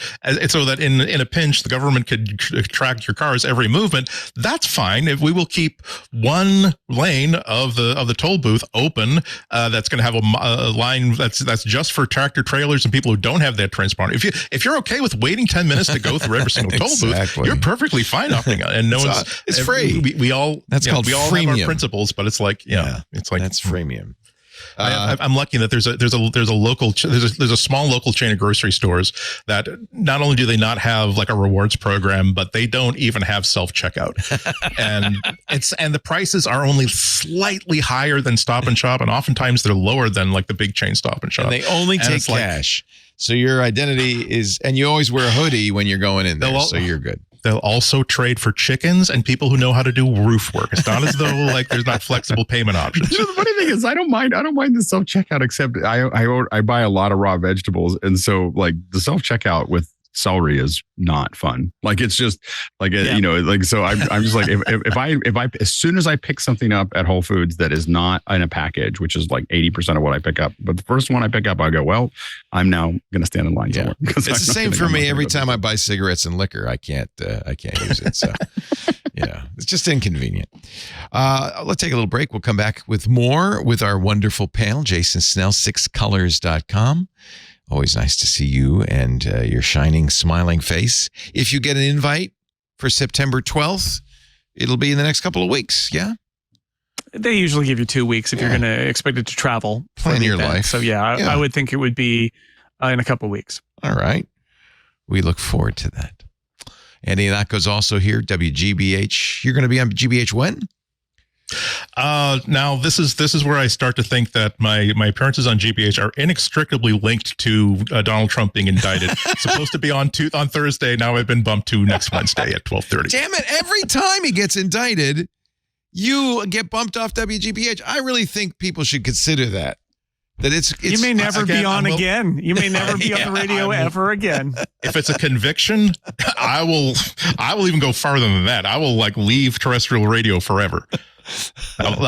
in a pinch the government could track your car's every movement, that's fine. If we will keep one lane of the toll booth open, that's going to have a line that's just for tractor trailers and people who don't have that transponder. If you're okay with waiting 10 minutes to go through every single toll booth, you're perfectly fine opting out, and no one's. It's free. We all called we all freemium. have our principles, but it's it's like that's freemium. I'm lucky that there's a small local chain of grocery stores that not only do they not have a rewards program, but they don't even have self-checkout, and the prices are only slightly higher than Stop and Shop, and oftentimes they're lower than the big chain Stop and Shop. And they only take cash, so your identity is, and you always wear a hoodie when you're going in there, so you're good. They'll also trade for chickens and people who know how to do roof work. It's not as though there's not flexible payment options. The funny thing is, I don't mind the self checkout, except I buy a lot of raw vegetables, and so the self checkout with celery is not fun. It's just so I'm just if I as soon as I pick something up at Whole Foods that is not in a package, which is 80% of what I pick up, but the first one I pick up, I go, well, I'm now going to stand in line somewhere. It's the same for me every time I buy cigarettes and liquor. I can't use it. So it's just inconvenient. Let's take a little break. We'll come back with more with our wonderful panel, Jason Snell, sixcolors.com. Always nice to see you and your shining, smiling face. If you get an invite for September 12th, it'll be in the next couple of weeks, yeah? They usually give you 2 weeks if you're going to expect it to travel. Plan your life. So, I would think it would be in a couple of weeks. All right. We look forward to that. Andy Ihnatko's also here, WGBH. You're going to be on GBH when? Now this is where I start to think that my appearances on GBH are inextricably linked to Donald Trump being indicted. Supposed to be on Thursday. Now I've been bumped to next Wednesday at 12:30. Damn it. Every time he gets indicted, you get bumped off WGBH. I really think people should consider that. That it's you may never be on again. You may never be on the radio ever again. If it's a conviction, I will even go farther than that. I will leave terrestrial radio forever. I'll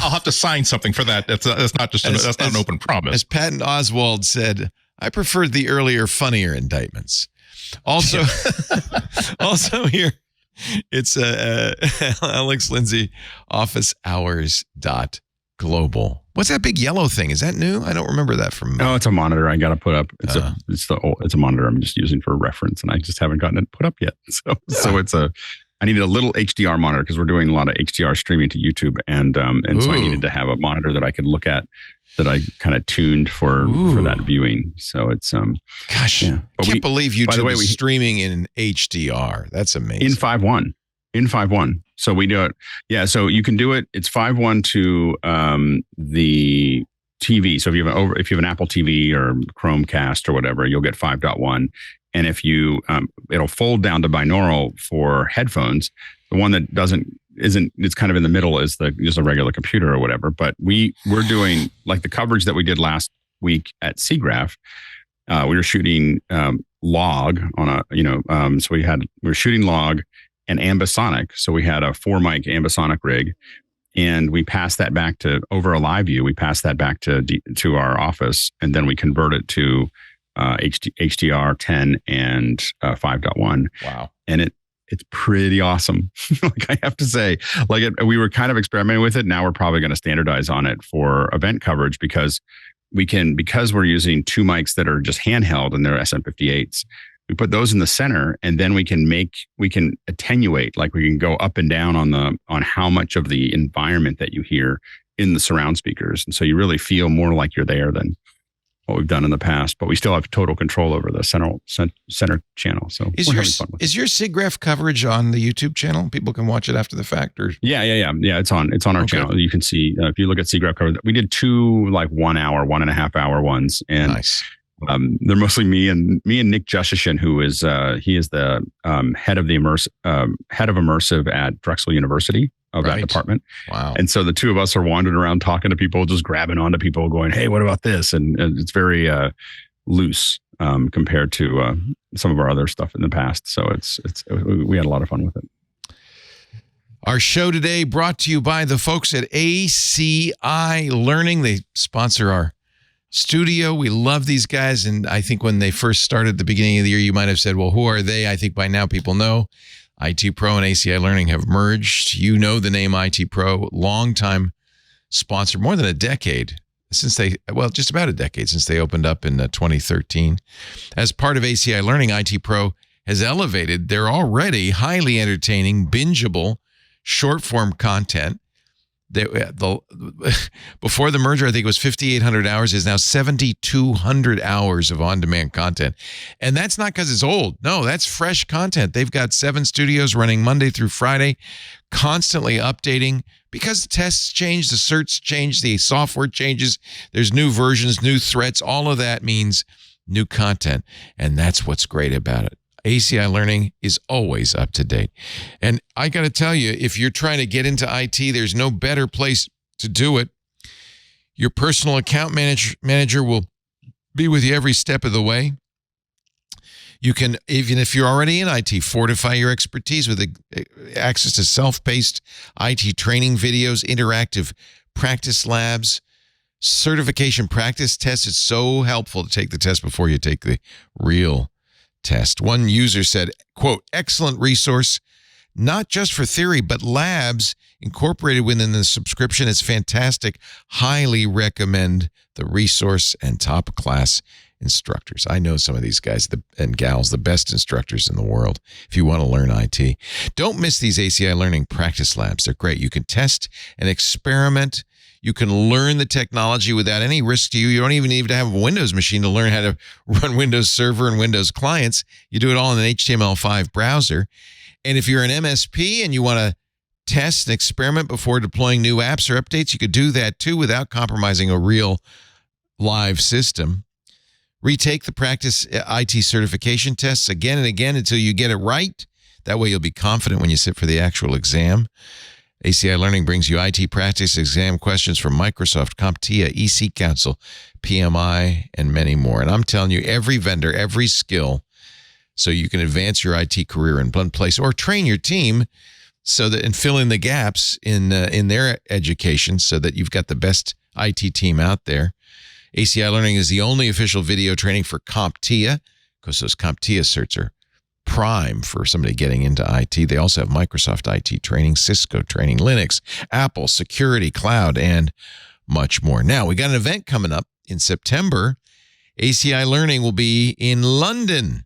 have to sign something for that. That's not just that's not an open promise. As Patton Oswalt said, I preferred the earlier, funnier indictments. Also, also here, it's Alex Lindsay, officehours.global. What's that big yellow thing? Is that new? I don't remember that from. Oh, it's a monitor I got to put up. It's a monitor I'm just using for reference, and I just haven't gotten it put up yet. So it's I needed a little HDR monitor because we're doing a lot of HDR streaming to YouTube, and so I needed to have a monitor that I could look at that I kind of tuned for that viewing. So it's gosh, I can't believe YouTube is streaming in HDR. That's amazing. In 5.1. So we do it. Yeah. So you can do it. It's 5.1 to the TV. So if you have an Apple TV or Chromecast or whatever, you'll get 5.1. And if you, it'll fold down to binaural for headphones. The one that it's kind of in the middle is just a regular computer or whatever. But we're doing like the coverage that we did last week at SIGGRAPH. We were shooting log on so we were shooting log and ambisonic. So we had a 4-mic ambisonic rig, and we passed that back over a live view. We passed that back to our office, and then we convert it to HDR 10 and 5.1. Wow. And it's pretty awesome. Like I have to say, we were kind of experimenting with it. Now we're probably going to standardize on it for event coverage because we're using 2 mics that are just handheld and they're SM58s. We put those in the center, and then we can attenuate, like we can go up and down on how much of the environment that you hear in the surround speakers. And so you really feel more like you're there than what we've done in the past, but we still have total control over the center channel. So is your SIGGRAPH coverage on the YouTube channel? People can watch it after the fact, or yeah. It's on our channel. You can see if you look at SIGGRAPH coverage. We did 2 like 1 hour, 1.5 hour ones, and nice. They're mostly me and Nick Justishin, who is he is the head of immersive at Drexel University of that department. Wow. And so the two of us are wandering around talking to people, just grabbing onto people going, hey, what about this? And it's very loose compared to some of our other stuff in the past. So we had a lot of fun with it. Our show today brought to you by the folks at ACI Learning. They sponsor our studio. We love these guys. And I think when they first started at the beginning of the year, you might have said, well, who are they? I think by now people know. IT Pro and ACI Learning have merged. You know the name IT Pro, longtime sponsor, more than a decade, just about a decade since they opened up in 2013. As part of ACI Learning, IT Pro has elevated their already highly entertaining, bingeable, short-form content. Before the merger, I think it was 5,800 hours, is now 7,200 hours of on-demand content. And that's not because it's old. No, that's fresh content. They've got 7 studios running Monday through Friday, constantly updating because the tests change, the certs change, the software changes. There's new versions, new threats. All of that means new content. And that's what's great about it. ACI Learning is always up to date. And I got to tell you, if you're trying to get into IT, there's no better place to do it. Your personal account manager will be with you every step of the way. You can, even if you're already in IT, fortify your expertise with access to self-paced IT training videos, interactive practice labs, certification practice tests. It's so helpful to take the test before you take the real test. One user said, quote, excellent resource, not just for theory, but labs incorporated within the subscription. It's fantastic. Highly recommend the resource and top class instructors. I know some of these guys and gals, the best instructors in the world, if you want to learn IT. Don't miss these ACI Learning practice labs. They're great. You can test and experiment. You can learn the technology without any risk to you. You don't even need to have a Windows machine to learn how to run Windows Server and Windows clients. You do it all in an HTML5 browser. And if you're an MSP and you want to test and experiment before deploying new apps or updates, you could do that too without compromising a real live system. Retake the practice IT certification tests again and again until you get it right. That way you'll be confident when you sit for the actual exam. ACI Learning brings you IT practice exam questions from Microsoft, CompTIA, EC Council, PMI, and many more. And I'm telling you, every vendor, every skill, so you can advance your IT career in one place or train your team and fill in the gaps in their education so that you've got the best IT team out there. ACI Learning is the only official video training for CompTIA, because those CompTIA certs are prime for somebody getting into IT. They also have Microsoft IT training, Cisco training, Linux, Apple, security, cloud, and much more. Now, we got an event coming up in September. ACI Learning will be in London,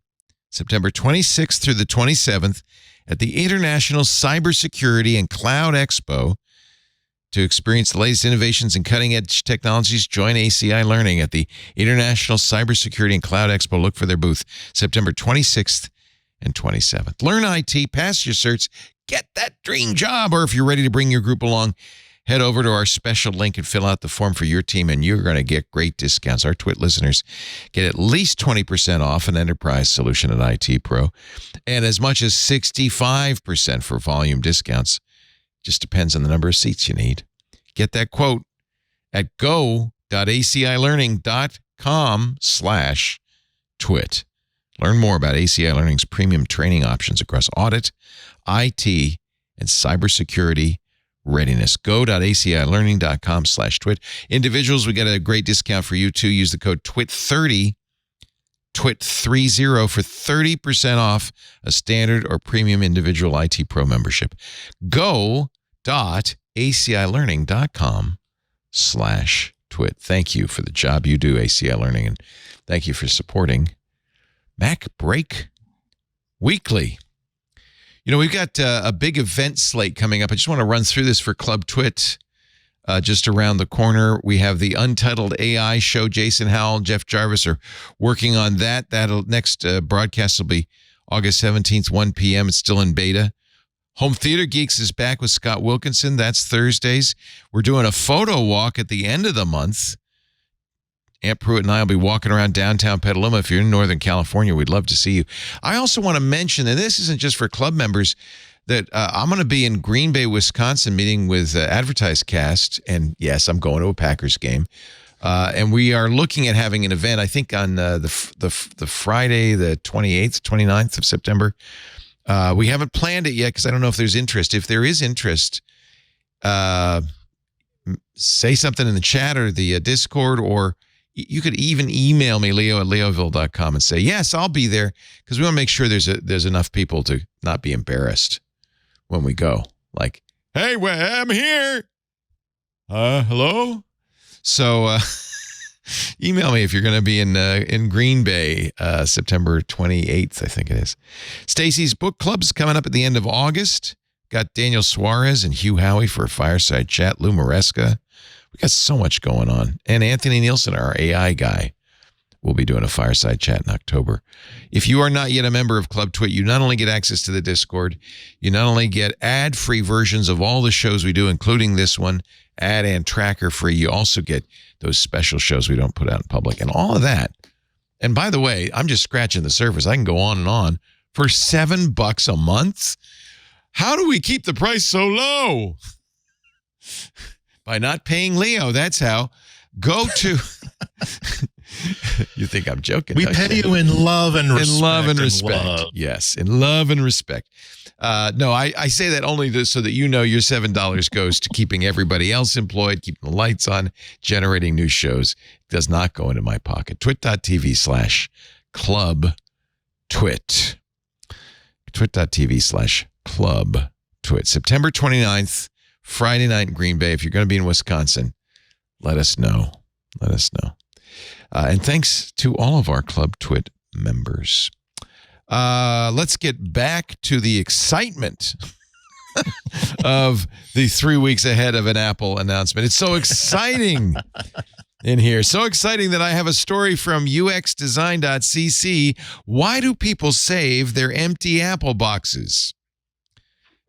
September 26th through the 27th at the International Cybersecurity and Cloud Expo. To experience the latest innovations and cutting-edge technologies, join ACI Learning at the International Cybersecurity and Cloud Expo. Look for their booth, September 26th and 27th. Learn IT, pass your certs, get that dream job. Or if you're ready to bring your group along, head over to our special link and fill out the form for your team, and you're going to get great discounts. Our TWiT listeners get at least 20% off an enterprise solution at IT Pro and as much as 65% for volume discounts. Just depends on the number of seats you need. Get that quote at go.acilearning.com/twit. Learn more about ACI Learning's premium training options across audit, IT, and cybersecurity readiness. Go.acilearning.com/twit. Individuals, we get a great discount for you too. Use the code TWIT30, TWIT30 for 30% off a standard or premium individual IT Pro membership. Go.acilearning.com/twit. Thank you for the job you do, ACI Learning, and thank you for supporting MacBreak Weekly. You know, we've got a big event slate coming up. I just want to run through this for Club TWiT. Just around the corner, we have the Untitled AI show. Jason Howell, Jeff Jarvis are working on that. That'll next broadcast will be August 17th, 1 p.m. It's still in beta. Home Theater Geeks is back with Scott Wilkinson. That's Thursdays. We're doing a photo walk at the end of the month. Aunt Pruitt and I will be walking around downtown Petaluma. If you're in Northern California, we'd love to see you. I also want to mention, and this isn't just for club members, that I'm going to be in Green Bay, Wisconsin, meeting with AdvertiseCast. And yes, I'm going to a Packers game. And we are looking at having an event, I think, on the Friday, the 28th, 29th of September. We haven't planned it yet because I don't know if there's interest. If there is interest, say something in the chat or the Discord, or you could even email me, leo@leoville.com, and say, yes, I'll be there, because we want to make sure there's enough people to not be embarrassed when we go. Like, hey, well, I'm here. Hello? So email me if you're going to be in Green Bay, September 28th, I think it is. Stacy's Book Club's coming up at the end of August. Got Daniel Suarez and Hugh Howey for a fireside chat. Lou Maresca. We got so much going on. And Anthony Nielsen, our AI guy, will be doing a fireside chat in October. If you are not yet a member of Club TWiT, you not only get access to the Discord, you not only get ad-free versions of all the shows we do, including this one, ad and tracker free, you also get those special shows we don't put out in public and all of that. And by the way, I'm just scratching the surface. I can go on and on. For $7 a month? How do we keep the price so low? By not paying Leo. That's how. Go to... You think I'm joking? We pay you in love and respect. In love and respect. Yes, in love and respect. No, I say that only so that you know your $7 goes to keeping everybody else employed, keeping the lights on, generating new shows. It does not go into my pocket. twit.tv/club twit. twit.tv/club twit. September 29th, Friday night in Green Bay. If you're going to be in Wisconsin, let us know. Let us know. And thanks to all of our Club TWiT members. Let's get back to the excitement of the 3 weeks ahead of an Apple announcement. It's so exciting in here. So exciting that I have a story from uxdesign.cc. Why do people save their empty Apple boxes?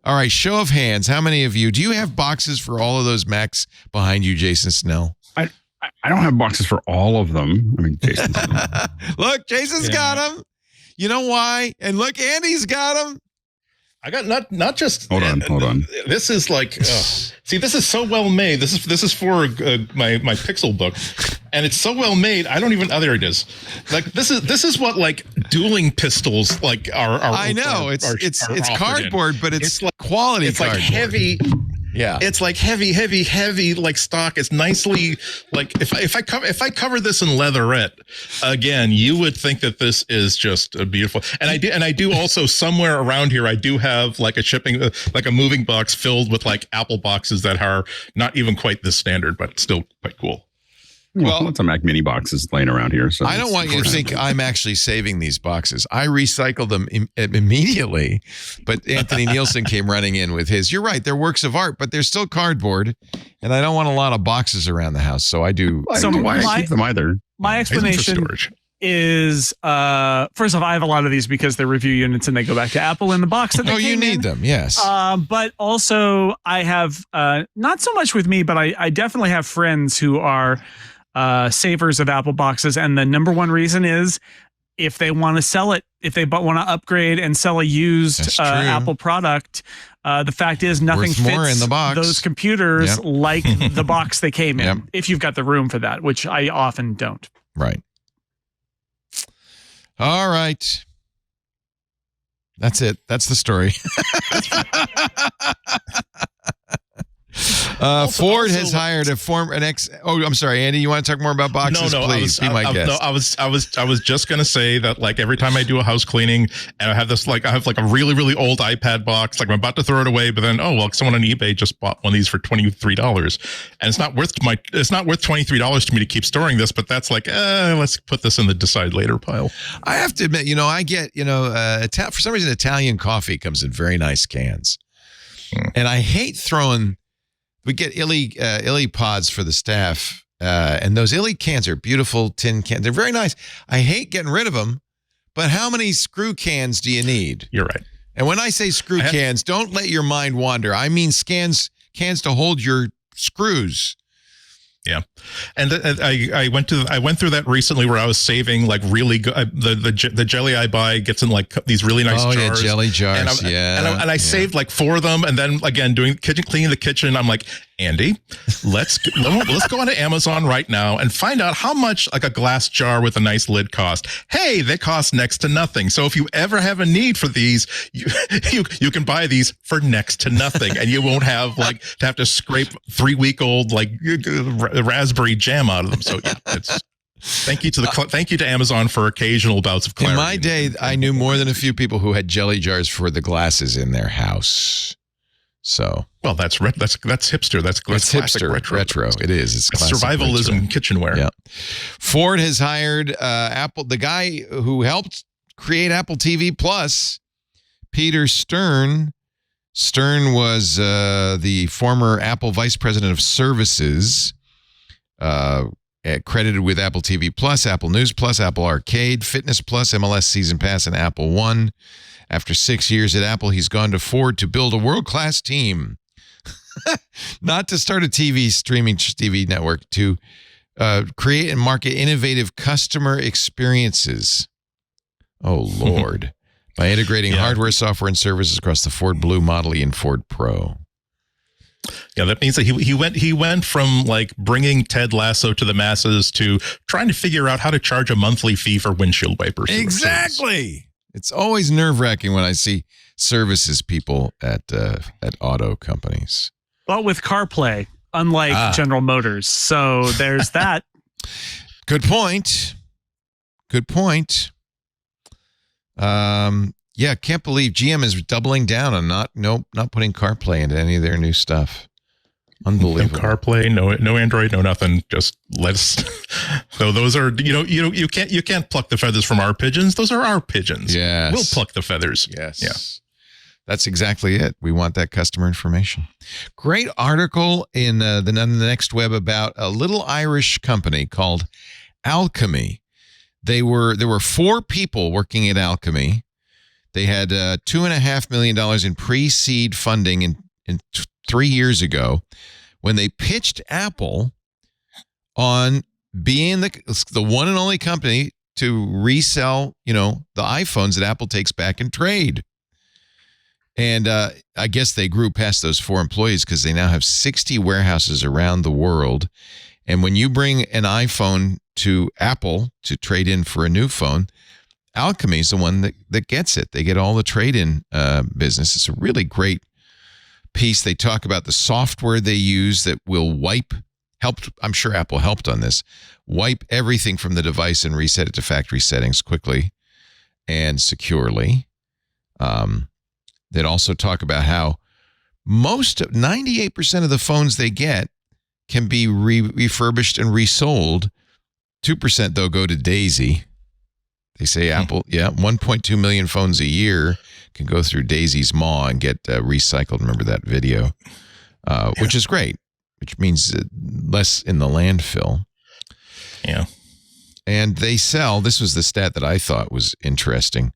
All right, show of hands. How many of you, do you have boxes for all of those Macs behind you, Jason Snell? I don't have boxes for all of them. I mean, Jason's Look, Jason's got them. You know why? And look, Andy's got them. I got not just. Hold on. This is like, see, this is so well made. This is for my Pixel book, and it's so well made. I don't even. Oh, there it is. Like this is what like dueling pistols like are. I know it's cardboard, but it's like quality. It's cardboard. like heavy. Yeah, it's like heavy like stock. It's nicely like if I cover this in leatherette again, you would think that this is just a beautiful. And I do also somewhere around here I do have like a moving box filled with like Apple boxes that are not even quite this standard, but still quite cool. Well, lots of Mac Mini boxes laying around here. So I don't want you to think I'm actually saving these boxes. I recycle them immediately, but Anthony Nielsen came running in with his. You're right, they're works of art, but they're still cardboard, and I don't want a lot of boxes around the house, so I do. I don't know why I keep them either. My explanation is first off, I have a lot of these because they're review units and they go back to Apple in the box that they you came need in. them, yes. But also I have not so much with me, but I definitely have friends who are savers of Apple boxes, and the number one reason is if they want to sell it, if they want to upgrade and sell a used Apple product. The fact is nothing Worth more fits in the box. Those computers like the box they came in, if you've got the room for that, which I often don't. Right. All right. That's it. That's the story. Ford has hired I'm sorry, Andy, you want to talk more about boxes? No, please be my guest. I was just gonna say that, like, every time I do a house cleaning and I have a really, really old iPad box, like I'm about to throw it away, but then someone on eBay just bought one of these for $23, and it's not worth $23 to me to keep storing this, but that's like, let's put this in the decide later pile. I have to admit, I get, for some reason Italian coffee comes in very nice cans, and I hate throwing. We get Illy pods for the staff, and those Illy cans are beautiful tin cans. They're very nice. I hate getting rid of them, but how many screw cans do you need? You're right. And when I say screw cans, don't let your mind wander. I mean cans to hold your screws. Yeah, and I went through that recently where I was saving like really good. The jelly I buy gets in like these really nice jars. Yeah, jelly jars. And I saved like 4 of them, and then again cleaning the kitchen. I'm like, Andy, let's go onto Amazon right now and find out how much like a glass jar with a nice lid cost. Hey, they cost next to nothing. So if you ever have a need for these, you can buy these for next to nothing, and you won't have like to have to scrape 3-week-old like raspberry jam out of them. So yeah, thank you to Amazon for occasional bouts of clarity. In my day, I knew more than a few people who had jelly jars for the glasses in their house. So, well, that's hipster. That's hipster retro. It is. It's survivalism retro. Kitchenware. Yeah. Ford has hired Apple. The guy who helped create Apple TV Plus, Peter Stern. Stern was the former Apple Vice President of Services, credited with Apple TV Plus, Apple News Plus, Apple Arcade, Fitness Plus, MLS Season Pass, and Apple One. After 6 years at Apple, he's gone to Ford to build a world-class team. Not to start a streaming TV network, to create and market innovative customer experiences. Oh, Lord. By integrating hardware, software, and services across the Ford Blue, Model E, and Ford Pro. Yeah, that means that he went from like bringing Ted Lasso to the masses to trying to figure out how to charge a monthly fee for windshield wipers. Exactly. It's always nerve-wracking when I see services people at auto companies. But with CarPlay, unlike General Motors. So there's that. Good point. Yeah, can't believe GM is doubling down on not putting CarPlay into any of their new stuff. Unbelievable. No CarPlay, no Android, no nothing. Just let's. So those are you can't pluck the feathers from our pigeons. Those are our pigeons. Yes. We'll pluck the feathers. Yes. Yeah. That's exactly it. We want that customer information. Great article in the Next Web about a little Irish company called Alchemy. There were 4 people working at Alchemy. They had $2.5 million in pre-seed funding in 3 years ago when they pitched Apple on being the one and only company to resell, the iPhones that Apple takes back in trade. And I guess they grew past those 4 employees because they now have 60 warehouses around the world. And when you bring an iPhone to Apple to trade in for a new phone, Alchemy is the one that gets it. They get all the trade-in business. It's a really great piece. They talk about the software they use that will I'm sure Apple helped on this, wipe everything from the device and reset it to factory settings quickly and securely. They'd also talk about how 98% of the phones they get can be refurbished and resold. 2%, though, go to Daisy. They say Apple, 1.2 million phones a year can go through Daisy's maw and get recycled. Remember that video, which is great, which means less in the landfill. Yeah. And they sell, this was the stat that I thought was interesting,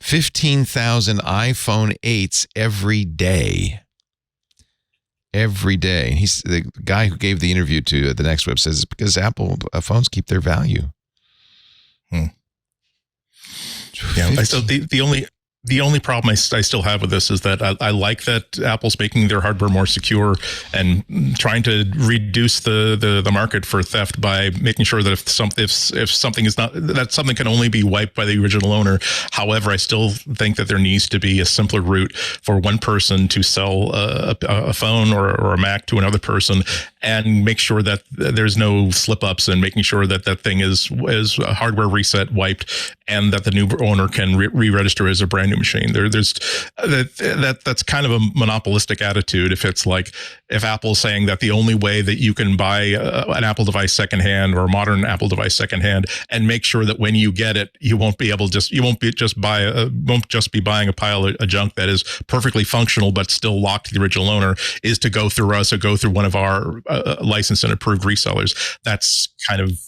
15,000 iPhone 8s every day. Every day. He's the guy who gave the interview to the Next Web says it's because Apple phones keep their value. Yeah. So the only problem I still have with this is that I like that Apple's making their hardware more secure and trying to reduce the market for theft by making sure that if something is not, that something can only be wiped by the original owner. However, I still think that there needs to be a simpler route for one person to sell a phone or a Mac to another person and make sure that there's no slip ups and making sure that that thing is hardware reset, wiped, and that the new owner can re-register as a brand new machine. There's that's kind of a monopolistic attitude. If Apple's saying that the only way that you can buy an Apple device secondhand or a modern Apple device secondhand and make sure that when you get it, you won't be just be buying a pile of junk that is perfectly functional but still locked to the original owner, is to go through us or go through one of our licensed and approved resellers. That's kind of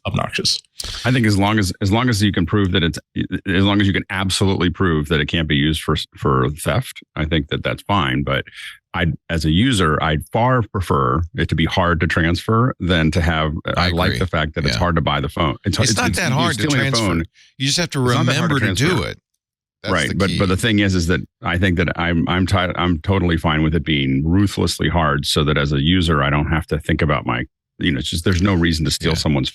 obnoxious. I think as long as you can prove that as long as you can absolutely prove that it can't be used for theft, I think that's fine. But as a user, I'd far prefer it to be hard to transfer than to have. I like the fact that it's hard to buy the phone. It's not that hard to transfer. You just have to remember to do it. That's right. But the thing is that I think that I'm totally fine with it being ruthlessly hard, so that as a user, I don't have to think about it's just there's no reason to steal someone's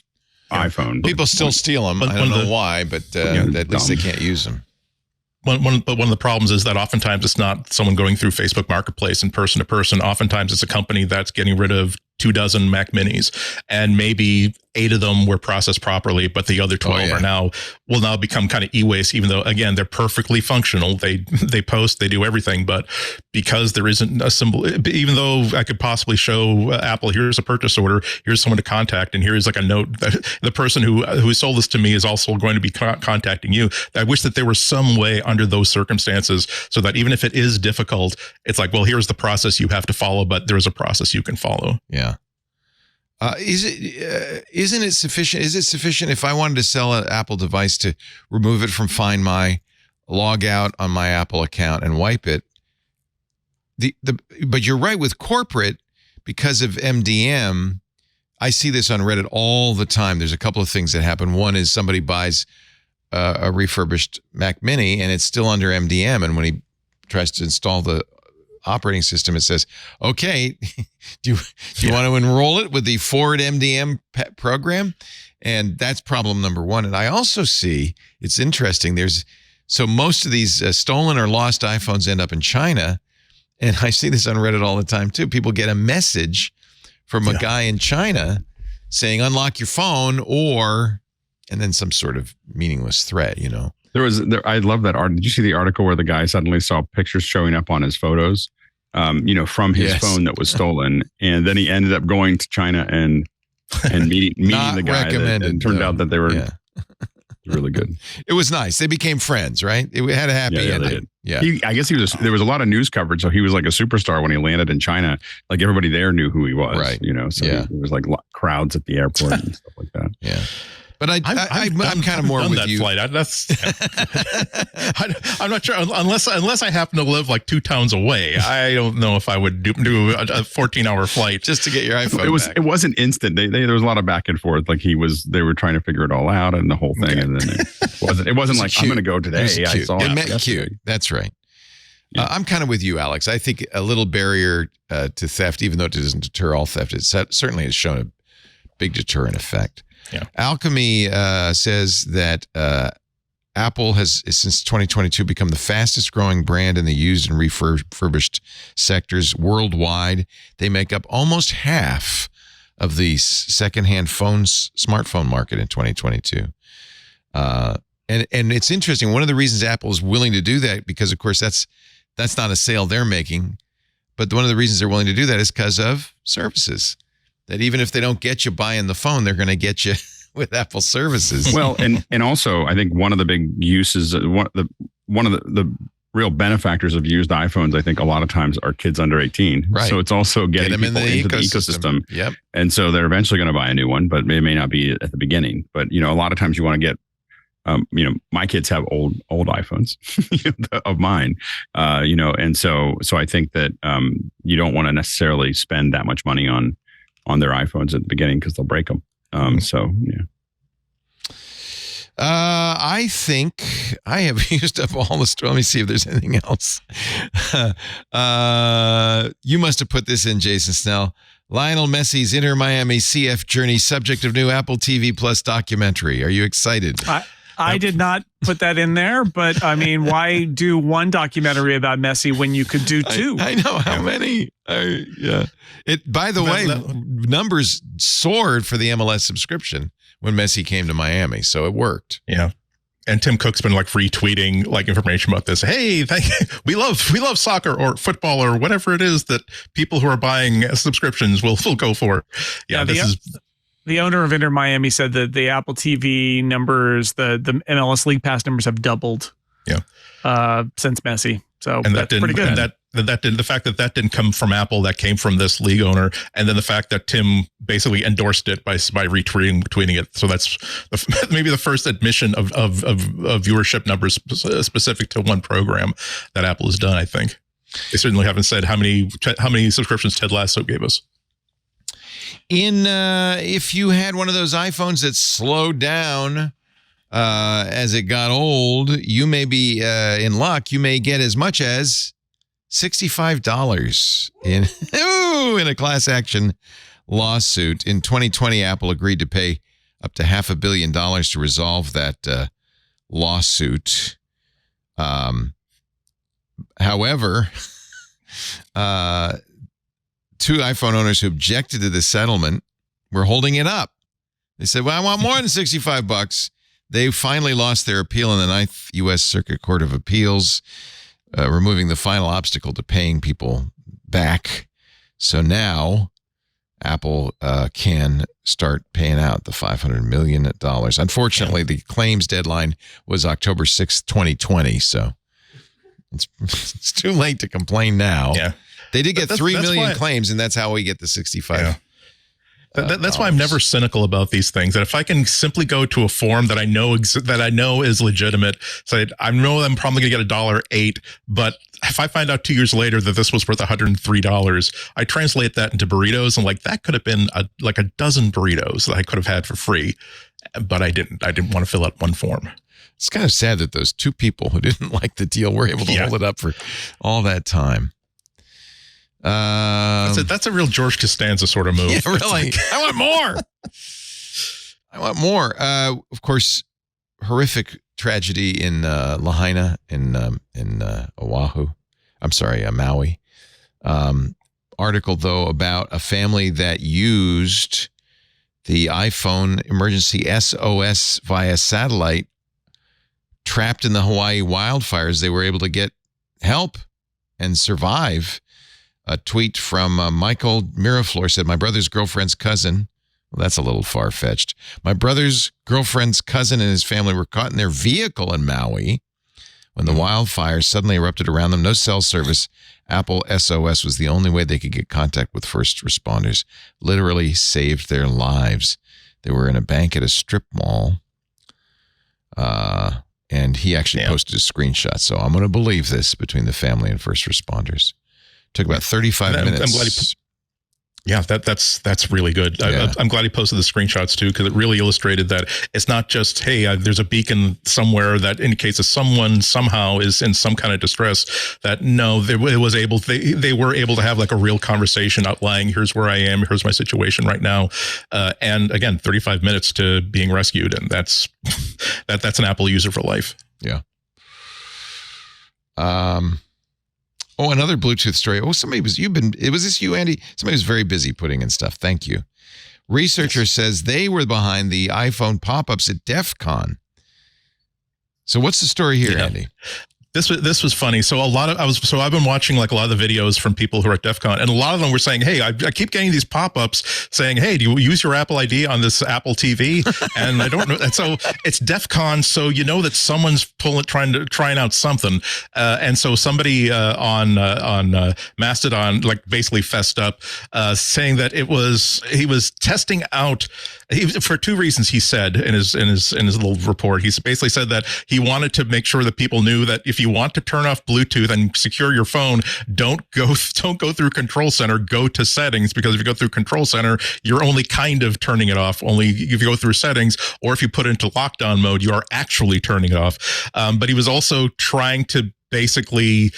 iPhone. People still steal them. I don't know why, but at least they can't use them. But one of the problems is that oftentimes it's not someone going through Facebook Marketplace and person to person. Oftentimes it's a company that's getting rid of 24 Mac Minis, and maybe 8 of them were processed properly, but the other 12 will now become kind of e-waste, even though, again, they're perfectly functional. They post, they do everything, but because there isn't a symbol, even though I could possibly show Apple, here's a purchase order, here's someone to contact, and here's like a note that the person who sold this to me is also going to be contacting you. I wish that there was some way under those circumstances so that even if it is difficult, it's like, well, here's the process you have to follow, but there's a process you can follow. Yeah. Isn't it sufficient? Is it sufficient if I wanted to sell an Apple device to remove it from Find My, log out on my Apple account and wipe it? But you're right with corporate, because of MDM. I see this on Reddit all the time. There's a couple of things that happen. One is somebody buys a refurbished Mac Mini and it's still under MDM, and when he tries to install the operating system, it says, okay, do you want to enroll it with the forward MDM program? And that's problem number one. And I also see, it's interesting, so most of these stolen or lost iPhones end up in China. And I see this on Reddit all the time too. People get a message from a guy in China saying, unlock your phone, and then some sort of meaningless threat, I love that art. Did you see the article where the guy suddenly saw pictures showing up on his photos, from his phone that was stolen, and then he ended up going to China and meeting the guy, and it turned out that they were really good. It was nice. They became friends, right? It had a happy ending. Yeah, I guess there was a lot of news coverage, so he was like a superstar when he landed in China. Like everybody there knew who he was, right? So there was like crowds at the airport and stuff like that. Yeah. But I'm kind of more with you. Flight. I'm not sure unless I happen to live like 2 towns away. I don't know if I would do a 14-hour flight just to get your iPhone. It wasn't instant. There was a lot of back and forth. Like they were trying to figure it all out and the whole thing, and then it wasn't like, I'm going to go today. It meant cute. That's right. Yeah. I'm kind of with you, Alex. I think a little barrier to theft, even though it doesn't deter all theft, it certainly has shown a big deterrent effect. Yeah. Alchemy says that Apple has, since 2022, become the fastest growing brand in the used and refurbished sectors worldwide. They make up almost half of the secondhand smartphone market in 2022. And it's interesting. One of the reasons Apple is willing to do that, because of course that's not a sale they're making, but one of the reasons they're willing to do that is because of services. That even if they don't get you buying the phone, they're going to get you with Apple services. Well, and also I think one of the big uses, one of the real benefactors of used iPhones, I think a lot of times are kids under 18. Right. So it's also getting them people into the ecosystem. Yep. And so they're eventually going to buy a new one, but it may not be at the beginning. But, a lot of times you want to get, my kids have old iPhones of mine, and so I think that you don't want to necessarily spend that much money on their iPhones at the beginning because they'll break them. So, yeah. I think I have used up all the stuff. Let me see if there's anything else. You must have put this in, Jason Snell. Lionel Messi's Inter Miami CF journey, subject of new Apple TV Plus documentary. Are you excited? I did not put that in there, but I mean, why do one documentary about Messi when you could do two? I know how many. Yeah. By the way, numbers soared for the MLS subscription when Messi came to Miami, so it worked. Yeah. And Tim Cook's been like retweeting like information about this. Hey, we love soccer or football or whatever it is that people who are buying subscriptions will go for. Yeah, the owner of Inter Miami said that the Apple TV numbers, the MLS League Pass numbers have doubled. Yeah. Since Messi. So and that's pretty good. And the fact that didn't come from Apple, that came from this league owner, and then the fact that Tim basically endorsed it by tweeting it. So that's maybe the first admission of viewership numbers specific to one program that Apple has done. I think they certainly haven't said how many subscriptions Ted Lasso gave us. If you had one of those iPhones that slowed down as it got old, you may be in luck. You may get as much as $65 in a class action lawsuit. In 2020, Apple agreed to pay up to $500 million to resolve that lawsuit. However, two iPhone owners who objected to the settlement were holding it up. They said, well, I want more than $65. They finally lost their appeal in the 9th U.S. Circuit Court of Appeals, removing the final obstacle to paying people back. So now Apple can start paying out the $500 million. Unfortunately, the claims deadline was October 6th, 2020. So it's too late to complain now. Yeah. They did get 3 million claims, and that's how we get the 65. Yeah. That's why I'm never cynical about these things. That if I can simply go to a forum that I know is legitimate, say I know I'm probably going to get $1.08, but if I find out 2 years later that this was worth $103, I translate that into burritos, and like that could have been a dozen burritos that I could have had for free, but I didn't. I didn't want to fill out one form. It's kind of sad that those two people who didn't like the deal were able to hold it up for all that time. That's a real George Costanza sort of move. Yeah, really. I want more. Of course, horrific tragedy in Lahaina in Oahu. I'm sorry, Maui. Article though about a family that used the iPhone emergency SOS via satellite, trapped in the Hawaii wildfires. They were able to get help and survive. A tweet from Michael Miraflor said, my brother's girlfriend's cousin, well, that's a little far-fetched. My brother's girlfriend's cousin and his family were caught in their vehicle in Maui when the wildfires suddenly erupted around them. No cell service. Apple SOS was the only way they could get contact with first responders. Literally saved their lives. They were in a bank at a strip mall. And he actually posted a screenshot. So I'm going to believe this between the family and first responders. Took about 35 minutes. I'm glad that's really good. Yeah. I'm glad he posted the screenshots too, because it really illustrated that it's not just, hey, there's a beacon somewhere that indicates that someone somehow is in some kind of distress. That no, they were able to have like a real conversation outlining, here's where I am, here's my situation right now, and again, 35 minutes to being rescued, and that's an Apple user for life. Yeah. Oh, another Bluetooth story. Oh, was this you, Andy? Somebody was very busy putting in stuff. Thank you. Researcher says they were behind the iPhone pop-ups at DEF CON. So what's the story here, Andy? This was funny. So I've been watching like a lot of the videos from people who are at DEF CON, and a lot of them were saying, hey, I keep getting these pop-ups saying, hey, do you use your Apple ID on this Apple TV? And I don't know. And so it's DEF CON, so you know that someone's trying out something. And so somebody on Mastodon like basically fessed up, saying that he was testing out for two reasons. He said in his little report, he basically said that he wanted to make sure that people knew that if you want to turn off Bluetooth and secure your phone, don't go through Control Center, go to settings, because if you go through Control Center, you're only kind of turning it off. Only if you go through settings, or if you put it into lockdown mode, you are actually turning it off. But he was also trying to basically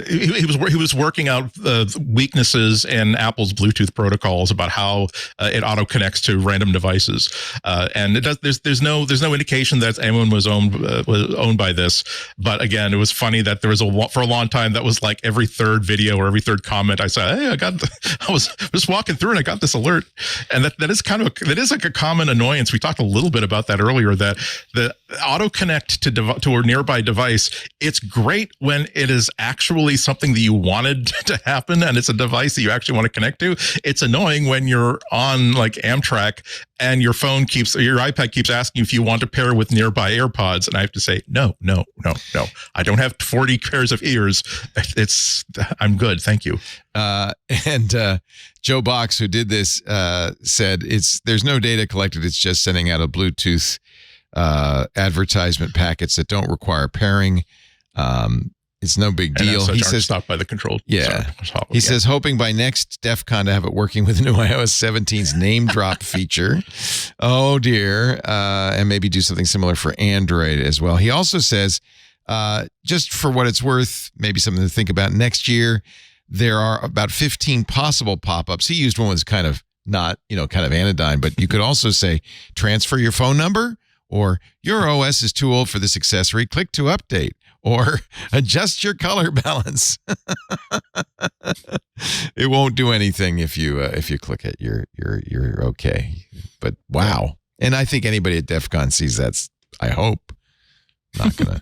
he was working out weaknesses in Apple's Bluetooth protocols about how it auto connects to random devices, and it does. There's no indication that anyone was owned by this. But again, it was funny that there was for a long time that was like every third video or every third comment I said, hey, I was just walking through and I got this alert, and that is like a common annoyance. We talked a little bit about that earlier. That the auto connect to a nearby device, it's great when it is actually something that you wanted to happen and it's a device that you actually want to connect to. It's annoying when you're on like Amtrak and your iPad keeps asking you if you want to pair with nearby AirPods, and I have to say no. I don't have 40 pairs of ears. I'm good, thank you. And Joe Box, who did this, said there's no data collected. It's just sending out a Bluetooth advertisement packets that don't require pairing. It's no big deal. He says stopped by the control. Yeah. He says hoping by next DEF CON to have it working with the new iOS 17's name drop feature. Oh dear. And maybe do something similar for Android as well. He also says, just for what it's worth, maybe something to think about next year, there are about 15 possible pop-ups. He used one was kind of not, kind of anodyne, but you could also say transfer your phone number, or your OS is too old for this accessory. Click to update, or adjust your color balance. It won't do anything if you click it. You're okay. But wow. And I think anybody at DEF CON sees that's, I hope, not gonna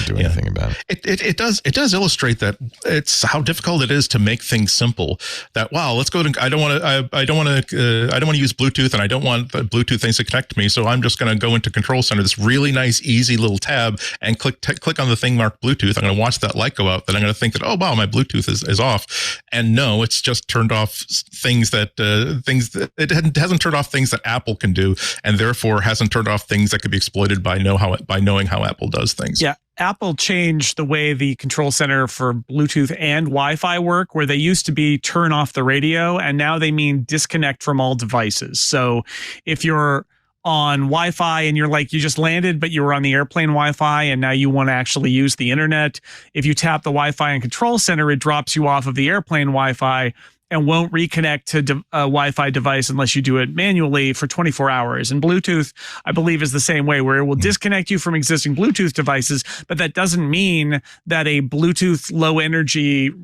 do anything about it. It does illustrate that it's how difficult it is to make things simple. That let's go to. I don't want to use Bluetooth, and I don't want the Bluetooth things to connect to me. So I'm just going to go into Control Center, this really nice, easy little tab, and click on the thing marked Bluetooth. I'm going to watch that light go out. Then I'm going to think that my Bluetooth is off. And no, it's just turned off things that it hasn't turned off things that Apple can do, and therefore hasn't turned off things that could be exploited by knowing how Apple does things. Yeah. Apple changed the way the Control Center for Bluetooth and Wi-Fi work, where they used to be turn off the radio, and now they mean disconnect from all devices. So if you're on Wi-Fi and you just landed, but you were on the airplane Wi-Fi and now you want to actually use the internet, if you tap the Wi-Fi in Control Center, it drops you off of the airplane Wi-Fi and won't reconnect to a Wi-Fi device unless you do it manually for 24 hours. And Bluetooth, I believe, is the same way, where it will disconnect you from existing Bluetooth devices, but that doesn't mean that a Bluetooth low energy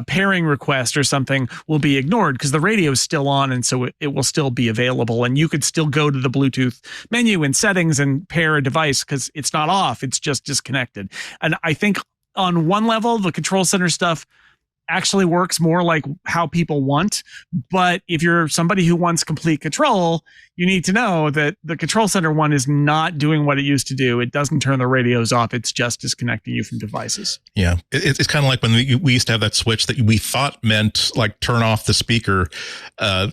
pairing request or something will be ignored, because the radio is still on, and so it will still be available. And you could still go to the Bluetooth menu in settings and pair a device, because it's not off, it's just disconnected. And I think on one level, the Control Center stuff actually works more like how people want. But if you're somebody who wants complete control, you need to know that the Control Center one is not doing what it used to do. It doesn't turn the radios off. It's just disconnecting you from devices. Yeah. It's kind of like when we used to have that switch that we thought meant like turn off the speaker,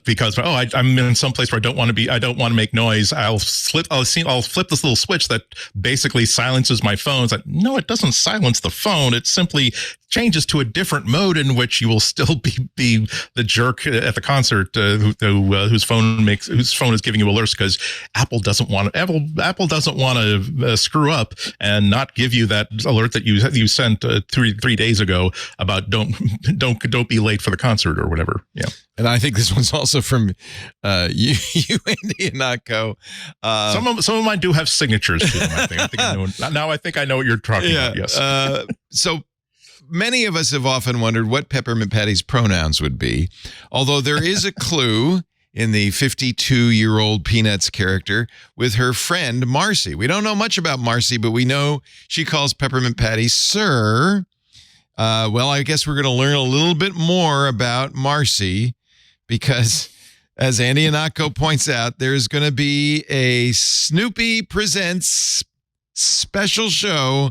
because, I'm in some place where I don't want to make noise. I'll flip this little switch that basically silences my phone. It's like, no, it doesn't silence the phone. It simply changes to a different mode in which you will still be the jerk at the concert whose phone is giving you alerts, because Apple doesn't want to screw up and not give you that alert that you sent 3 days ago about don't be late for the concert or whatever. Yeah. And I think this one's also from you Andy, and not Co. Some of mine do have signatures to them. I think I know what you're talking about. Yes. So many of us have often wondered what Peppermint Patty's pronouns would be, although there is a clue in the 52-year-old Peanuts character with her friend Marcy. We don't know much about Marcy, but we know she calls Peppermint Patty Sir. Well, I guess we're going to learn a little bit more about Marcy because, as Andy Anako points out, there's going to be a Snoopy Presents special show,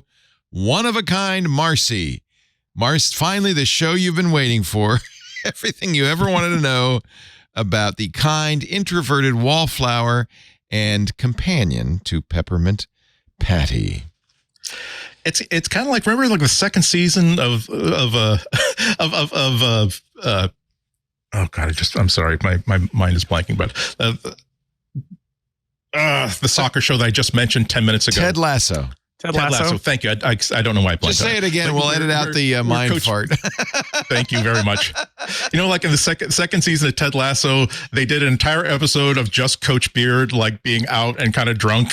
One of a Kind Marcy. Finally, the show you've been waiting for. Everything you ever wanted to know about the kind, introverted wallflower and companion to Peppermint Patty. It's kind of like, remember like the second season of oh God, I'm sorry, my mind is blanking, but the soccer show that I just mentioned 10 minutes ago. Ted Lasso. Ted Lasso. Thank you. I don't know why I blanked. Just say it again. We'll edit out the mind fart. Thank you very much. You know, like in the second season of Ted Lasso, they did an entire episode of just Coach Beard like being out and kind of drunk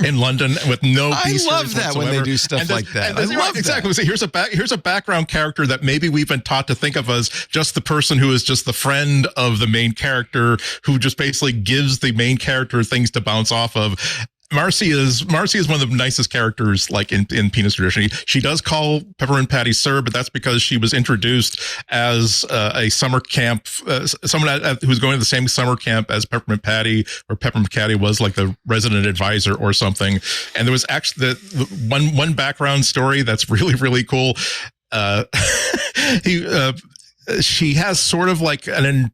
in London with no. I love that whatsoever. When they do stuff like that. I love exactly. So here's a background character that maybe we've been taught to think of as just the person who is just the friend of the main character who just basically gives the main character things to bounce off of. Marcy is one of the nicest characters, like in Peanuts tradition. She does call Peppermint Patty Sir, but that's because she was introduced as a summer camp, someone who was going to the same summer camp as Peppermint Patty, or Peppermint Patty was like the resident advisor or something. And there was actually the one background story that's really, really cool. She has sort of like an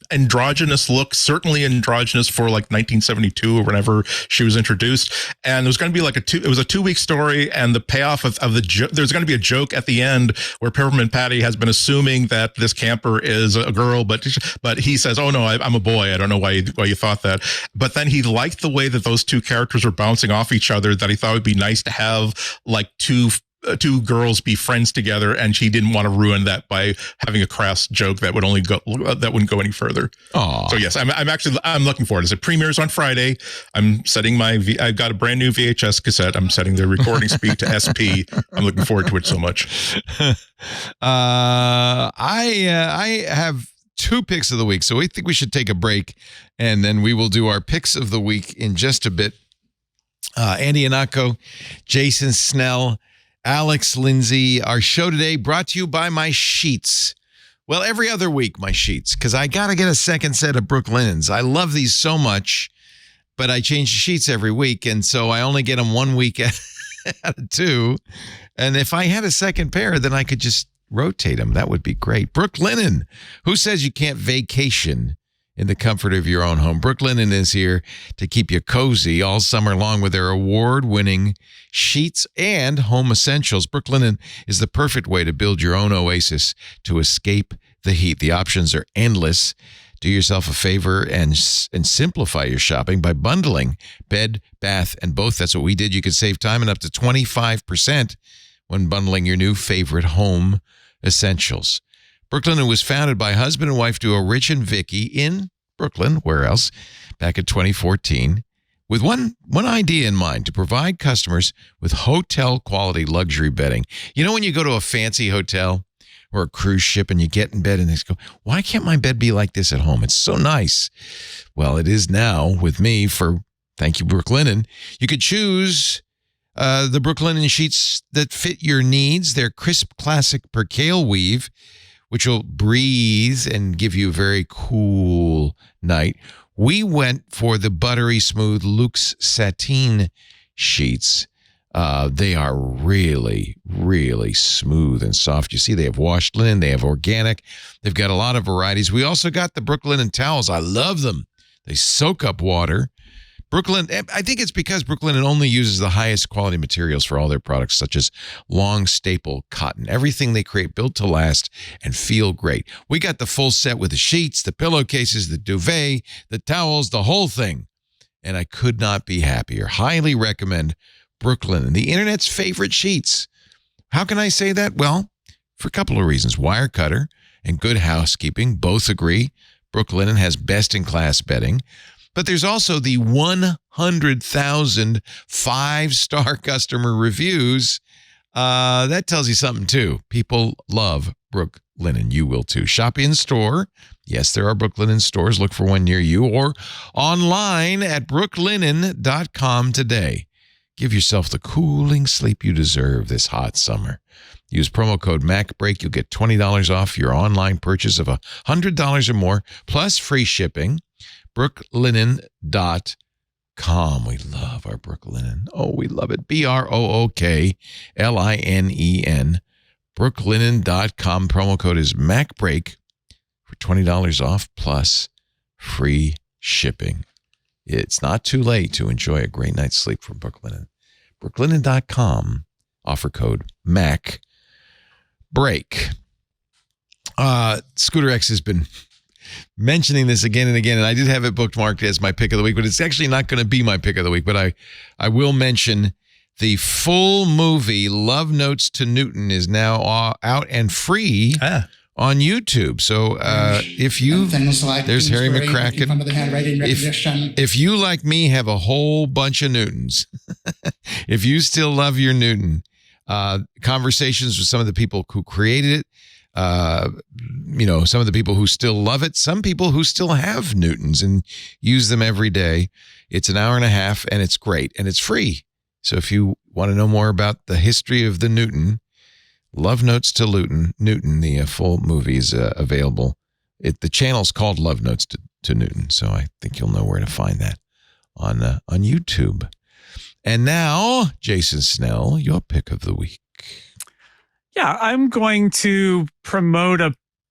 androgynous look, certainly androgynous for like 1972 or whenever she was introduced. And it was going to be like it was a 2-week story, and the payoff of the there's going to be a joke at the end where Peppermint Patty has been assuming that this camper is a girl, but he says, "Oh no, I'm a boy. I don't know why you thought that." But then he liked the way that those two characters were bouncing off each other, that he thought it would be nice to have like two girls be friends together, and she didn't want to ruin that by having a crass joke that wouldn't go any further. Aww. So yes, I'm looking forward. As it premieres on Friday, I'm setting I've got a brand new VHS cassette. I'm setting the recording speed to SP. I'm looking forward to it so much. I have 2 picks of the week, so I think we should take a break, and then we will do our picks of the week in just a bit. Andy Anako, Jason Snell, Alex Lindsay. Our show today brought to you by my sheets. Well, every other week, my sheets, because I got to get a second set of Brook linens. I love these so much, but I change the sheets every week, and so I only get them 1 week out of 2. And if I had a second pair, then I could just rotate them. That would be great. Brook Linen. Who says you can't vacation in the comfort of your own home? Brook Linen is here to keep you cozy all summer long with their award-winning sheets and home essentials. Brook Linen is the perfect way to build your own oasis to escape the heat. The options are endless. Do yourself a favor and simplify your shopping by bundling bed, bath, and both. That's what we did. You could save time and up to 25% when bundling your new favorite home essentials. Brook Linen was founded by husband and wife duo Rich and Vicky in Brooklyn, where else, back in 2014, with one idea in mind: to provide customers with hotel-quality luxury bedding. You know when you go to a fancy hotel or a cruise ship and you get in bed and they go, "Why can't my bed be like this at home? It's so nice." Well, it is now with me thank you, Brook Linen. You could choose the Brook Linen sheets that fit your needs. They're crisp, classic percale weave, which will breathe and give you a very cool night. We went for the buttery smooth Luxe sateen sheets. They are really, really smooth and soft. You see, they have washed linen. They have organic. They've got a lot of varieties. We also got the Brook Linen towels. I love them. They soak up water. Brook Linen, I think it's because Brook Linen only uses the highest quality materials for all their products, such as long staple cotton. Everything they create built to last and feel great. We got the full set with the sheets, the pillowcases, the duvet, the towels, the whole thing. And I could not be happier. Highly recommend Brook Linen, the internet's favorite sheets. How can I say that? Well, for a couple of reasons. Wirecutter and Good Housekeeping both agree Brook Linen has best-in-class bedding. But there's also the 100,000 5-star customer reviews. That tells you something, too. People love Brook Linen. You will, too. Shop in-store Yes, there are Brooklinen stores. Look for one near you or online at brooklinen.com today. Give yourself the cooling sleep you deserve this hot summer. Use promo code MacBreak. You'll get $20 off your online purchase of $100 or more, plus free shipping. brooklinen.com. We love our Brooklinen. Oh, we love it. BROOKLINEN. brooklinen.com. Promo code is MacBreak for $20 off plus free shipping. It's not too late to enjoy a great night's sleep from Brooklinen. brooklinen.com. Offer code MacBreak. Scooter X has been mentioning this again and again, and I did have it bookmarked as my pick of the week, but it's actually not going to be my pick of the week, but I will mention the full movie Love Notes to Newton is now out and free on YouTube. So if you, there's Harry McCracken. If you, like me, have a whole bunch of Newtons, if you still love your Newton, conversations with some of the people who created it, some of the people who still love it, some people who still have Newtons and use them every day. It's an hour and a half, and it's great, and it's free. So if you want to know more about the history of the Newton, Love Notes to Newton, the full movie is available. The channel's called Love Notes to Newton, so I think you'll know where to find that on YouTube. And now, Jason Snell, your pick of the week. Yeah, I'm going to promote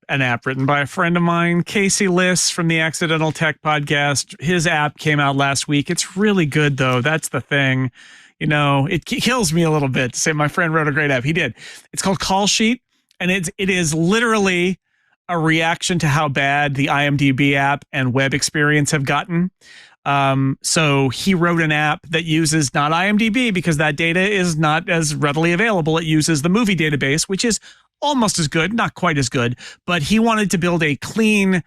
an app written by a friend of mine, Casey Liss from the Accidental Tech Podcast. His app came out last week. It's really good, though. That's the thing. It kills me a little bit to say my friend wrote a great app. He did. It's called Call Sheet, and it is literally a reaction to how bad the IMDb app and web experience have gotten. So he wrote an app that uses not IMDb because that data is not as readily available. It uses the movie database, which is almost as good, not quite as good, but he wanted to build a clean,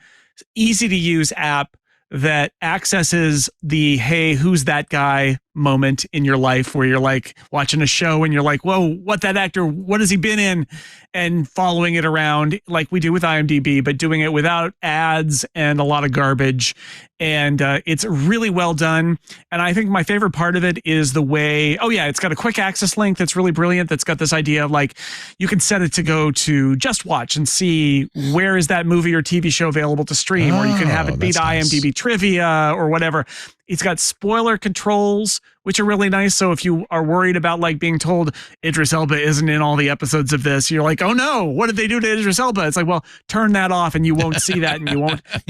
easy to use app that accesses the, hey, who's that guy moment in your life where you're like watching a show and you're like, whoa, what that actor, what has he been in? And following it around like we do with IMDb, but doing it without ads and a lot of garbage. And it's really well done. And I think my favorite part of it is the way, it's got a quick access link that's really brilliant. That's got this idea of like, you can set it to go to Just Watch and see where is that movie or TV show available to stream, or you can have it beat IMDb trivia or whatever. It's got spoiler controls, which are really nice. So if you are worried about like being told Idris Elba isn't in all the episodes of this, you're like, oh no, what did they do to Idris Elba? It's like, well, turn that off and you won't see that, and you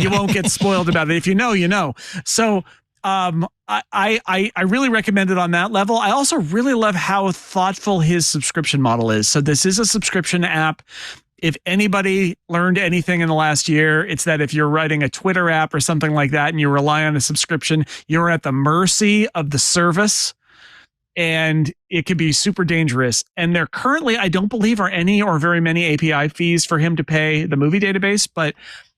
won't get spoiled about it. If you know, you know. So I really recommend it on that level. I also really love how thoughtful his subscription model is. So this is a subscription app. If anybody learned anything in the last year, it's that if you're writing a Twitter app or something like that and you rely on a subscription, you're at the mercy of the service, and it can be super dangerous. And there currently, I don't believe, are any or very many API fees for him to pay the movie database. But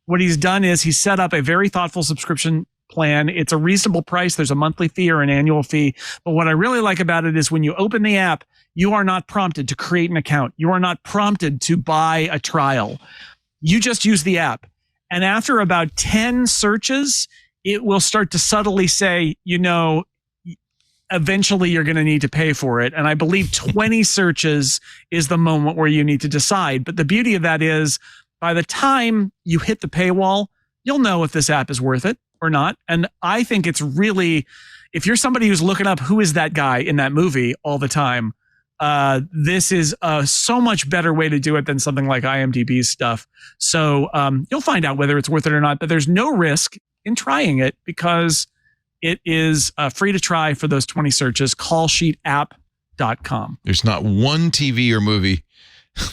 what he's done is he's set up a very thoughtful subscription plan. It's a reasonable price. There's a monthly fee or an annual fee. But what I really like about it is when you open the app, you are not prompted to create an account. You are not prompted to buy a trial. You just use the app. And after about 10 searches, it will start to subtly say, eventually you're going to need to pay for it. And I believe 20 searches is the moment where you need to decide. But the beauty of that is by the time you hit the paywall, you'll know if this app is worth it or not. And I think it's really, if you're somebody who's looking up who is that guy in that movie all the time, this is a so much better way to do it than something like IMDb's stuff. So you'll find out whether it's worth it or not, but there's no risk in trying it because it is free to try for those 20 searches. Callsheetapp.com. There's not one TV or movie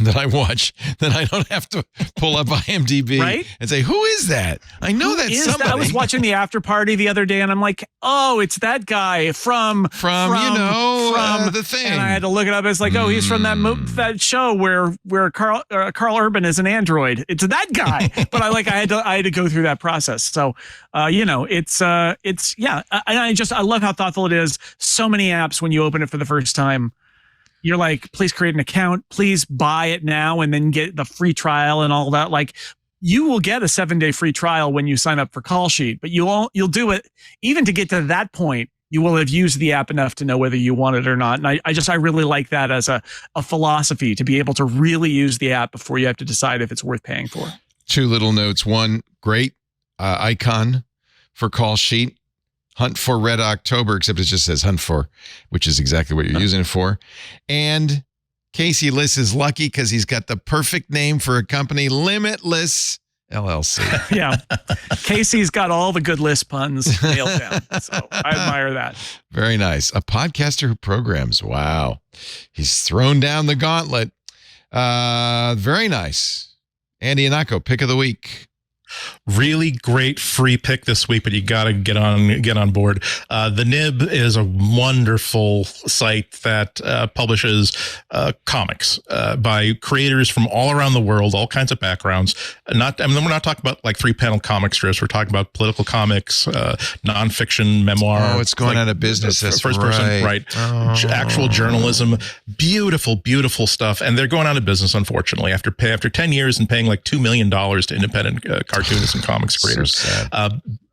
that I watch that I don't have to pull up IMDb and say, who is that? I know that's somebody. I was watching The After Party the other day and I'm like, oh, it's that guy from The Thing. And I had to look it up. It's like, oh, he's from that show where Carl Urban is an android. It's that guy. But I had to go through that process. So, it's I love how thoughtful it is. So many apps when you open it for the first time, you're like, please create an account, please buy it now and then get the free trial and all that. Like, you will get a 7-day free trial when you sign up for Call Sheet, but you'll do it even to get to that point. You will have used the app enough to know whether you want it or not. And I really like that as a philosophy, to be able to really use the app before you have to decide if it's worth paying for. 2 little notes. One, great icon for Call Sheet. Hunt for Red October, except it just says Hunt for, which is exactly what you're using it for. And Casey Liss is lucky because he's got the perfect name for a company, Limitless LLC. Yeah. Casey's got all the good list puns nailed down. So I admire that. Very nice. A podcaster who programs. Wow. He's thrown down the gauntlet. Very nice. Andy Anako, pick of the week. Really great free pick this week, but you got to get on board. The Nib is a wonderful site that publishes comics by creators from all around the world, all kinds of backgrounds. We're not talking about like 3-panel comic strips. We're talking about political comics, nonfiction, memoir. Oh, it's going out of business. That's first person, right? Actual journalism. Beautiful, beautiful stuff. And they're going out of business, unfortunately, after 10 years and paying like $2 million to independent cartoonists and comics creators. So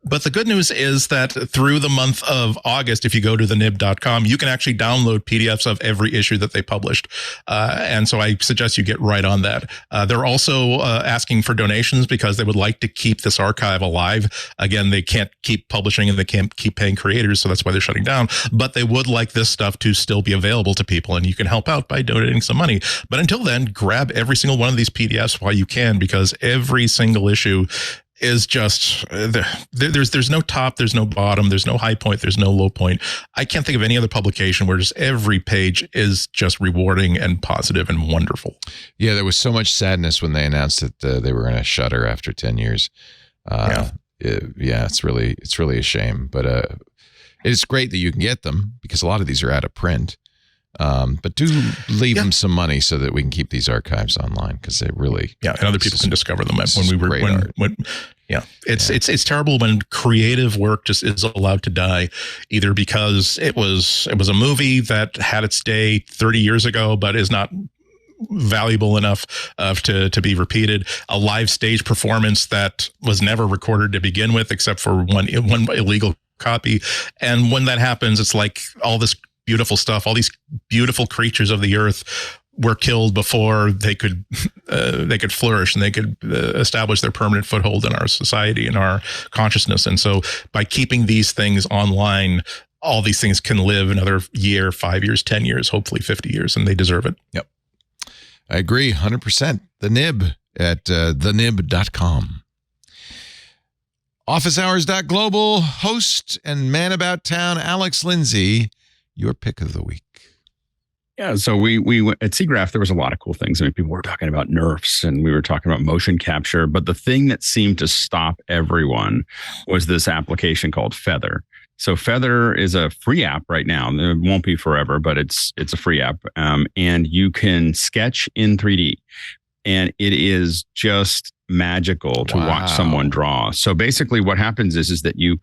but the good news is that through the month of August, if you go to thenib.com, you can actually download PDFs of every issue that they published. And so I suggest you get right on that. They're also asking for donations because they would like to keep this archive alive. Again, they can't keep publishing and they can't keep paying creators, so that's why they're shutting down. But they would like this stuff to still be available to people, and you can help out by donating some money. But until then, grab every single one of these PDFs while you can, because every single issue is just there's no top, there's no bottom, there's no high point, there's no low point. I can't think of any other publication where just every page is just rewarding and positive and wonderful. Yeah, there was so much sadness when they announced that they were going to shutter after 10 years. It's really a shame, but it's great that you can get them because a lot of these are out of print. But do leave them some money so that we can keep these archives online, because they really and other people can discover them. It's terrible when creative work just is allowed to die, either because it was a movie that had its day 30 years ago but is not valuable enough to be repeated, a live stage performance that was never recorded to begin with except for one illegal copy. And when that happens, it's like all this beautiful stuff, all these beautiful creatures of the earth were killed before they could flourish and they could establish their permanent foothold in our society and our consciousness. And so by keeping these things online, all these things can live another year, 5 years, 10 years, hopefully 50 years, and they deserve it. Yep. I agree 100%. The Nib at thenib.com. OfficeHours.global host and man about town, Alex Lindsay, your pick of the week. Yeah, so we went at SIGGRAPH. There was a lot of cool things. I mean, people were talking about nerfs and we were talking about motion capture, but the thing that seemed to stop everyone was this application called Feather. So Feather is a free app right now. It won't be forever, but it's a free app, and you can sketch in 3D, and it is just magical to watch someone draw. So basically, what happens is that you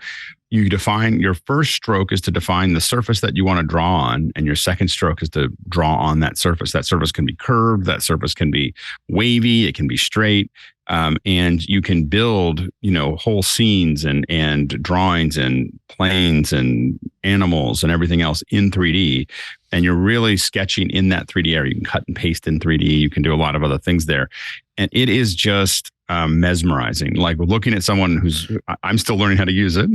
define your first stroke is to define the surface that you want to draw on, and your second stroke is to draw on that surface. That surface can be curved, that surface can be wavy, it can be straight, and you can build, whole scenes and drawings and planes and animals and everything else in 3D. And you're really sketching in that 3D area. You can cut and paste in 3D. You can do a lot of other things there, and it is just mesmerizing. Like looking at someone I'm still learning how to use it,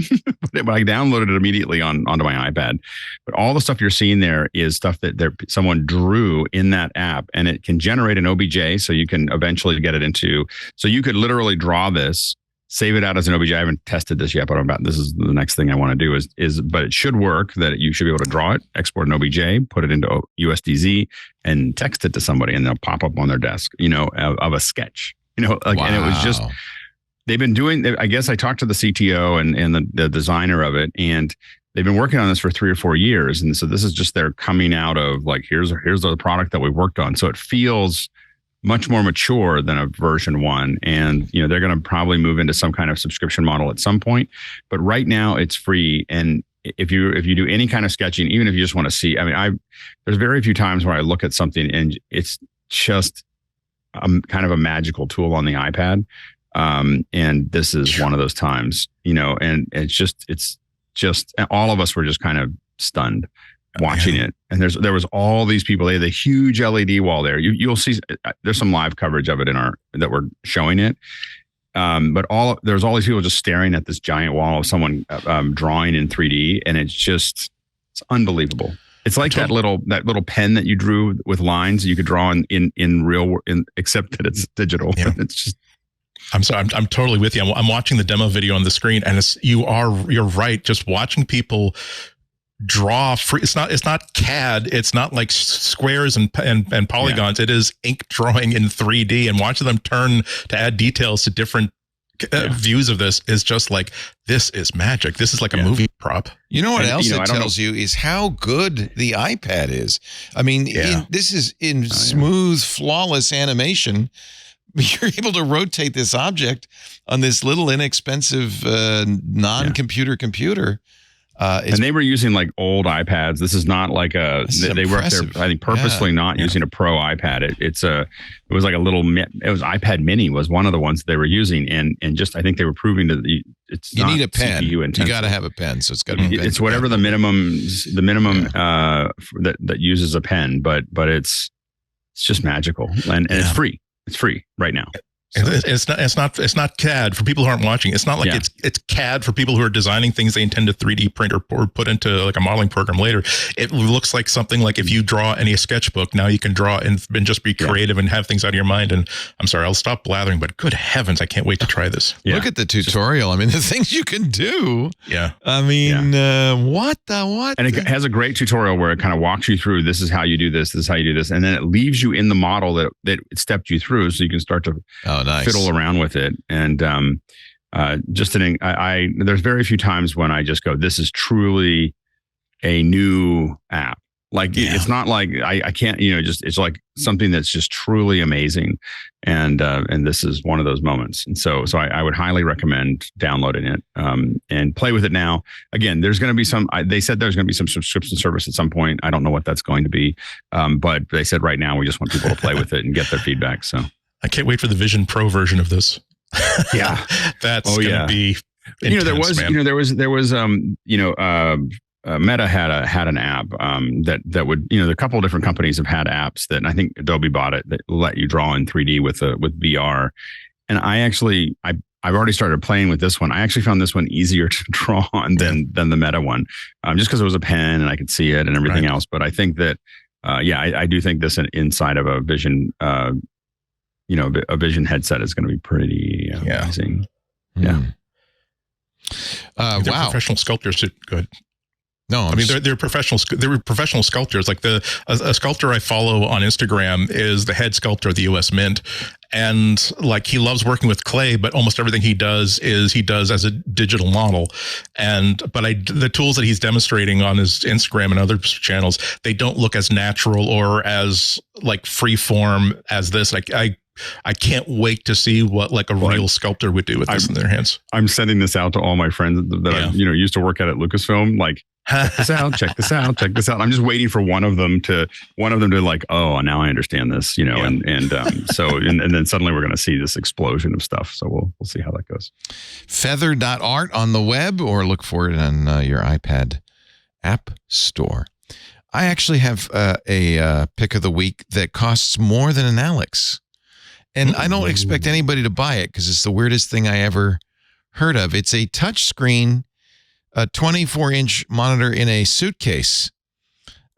but I downloaded it immediately onto my iPad. But all the stuff you're seeing there is stuff that someone drew in that app, and it can generate an OBJ, so you can eventually get it into. So you could literally draw this, save it out as an OBJ. I haven't tested this yet, but this is the next thing I want to do but it should work, that you should be able to draw it, export an OBJ, put it into USDZ, and text it to somebody, and they'll pop up on their desk, of a sketch. And it was just, they've been doing, I guess I talked to the CTO and the designer of it, and they've been working on this for 3 or 4 years. And so this is just their coming out of like, here's the product that we worked on. So it feels much more mature than a version 1. And, they're going to probably move into some kind of subscription model at some point. But right now it's free. And if you do any kind of sketching, even if you just want to see, there's very few times where I look at something and it's just kind of a magical tool on the iPad. And this is one of those times, and it's just all of us were just kind of stunned watching it. And there was all these people. They had a huge LED wall there. You'll see there's some live coverage of it that we're showing it. But there's all these people just staring at this giant wall of someone drawing in 3D, and it's unbelievable. It's like that little pen that you drew with lines you could draw in real, except that it's digital. Yeah. It's just. I'm sorry. I'm totally with you. I'm watching the demo video on the screen, and you're right. Just watching people draw free. It's not CAD. It's not like squares and polygons. Yeah. It is ink drawing in 3D, and watching them turn to add details to different views of this is just like, this is magic. This is like a movie prop. You know what else it tells you is how good the iPad is. I mean, this is in smooth, flawless animation. You're able to rotate this object on this little inexpensive non-computer computer. And they were using like old iPads. This is not like they were up there, I think, purposely not using a Pro iPad. It was like a little, it was iPad Mini was one of the ones they were using. And just, I think they were proving that you need a pen. You got to have a pen. So it's got to be it's whatever the minimum that uses a pen, but it's just magical. And it's free. It's free right now. So. It's not CAD for people who aren't watching. It's not like it's CAD for people who are designing things they intend to 3D print or put into like a modeling program later. It looks like something like if you draw any sketchbook, now you can draw and just be creative and have things out of your mind. And I'm sorry, I'll stop blathering, but good heavens, I can't wait to try this. Look at the tutorial. I mean, the things you can do. Yeah. I mean, what? And it has a great tutorial where it kind of walks you through, this is how you do this, this is how you do this. And then it leaves you in the model that it stepped you through, so you can start to fiddle around with it. And there's very few times when I just go, this is truly a new app. Like it's not like I can't, it's like something that's just truly amazing. And this is one of those moments. And so I would highly recommend downloading it and play with it now. Again, there's going to be they said there's going to be some subscription service at some point. I don't know what that's going to be. But they said right now we just want people to play with it and get their feedback. So I can't wait for the Vision Pro version of this. Yeah, that's going to be intense, there was Meta had an app that would, a couple of different companies have had apps that, I think Adobe bought it, that let you draw in 3D with VR. And I've already started playing with this one. I actually found this one easier to draw on than the Meta one, just because it was a pen and I could see it and everything else. But I think that I do think this inside of a Vision a Vision headset is going to be pretty amazing. Yeah. Wow. Professional sculptors. Go ahead. No, I mean they're professional. They were professional sculptors. Like a sculptor I follow on Instagram is the head sculptor of the U.S. Mint, and like he loves working with clay, but almost everything he does as a digital model. But the tools that he's demonstrating on his Instagram and other channels, they don't look as natural or as like free form as this. Like I can't wait to see what like a real sculptor would do with this in their hands. I'm sending this out to all my friends that I used to work at Lucasfilm. Like, check this out, check this out, check this out. I'm just waiting for one of them to like, oh, now I understand this, and then suddenly we're going to see this explosion of stuff. So we'll see how that goes. Feather.art on the web, or look for it on your iPad app store. I actually have a pick of the week that costs more than an Alex. And I don't expect anybody to buy it because it's the weirdest thing I ever heard of. It's a touchscreen, a 24-inch monitor in a suitcase.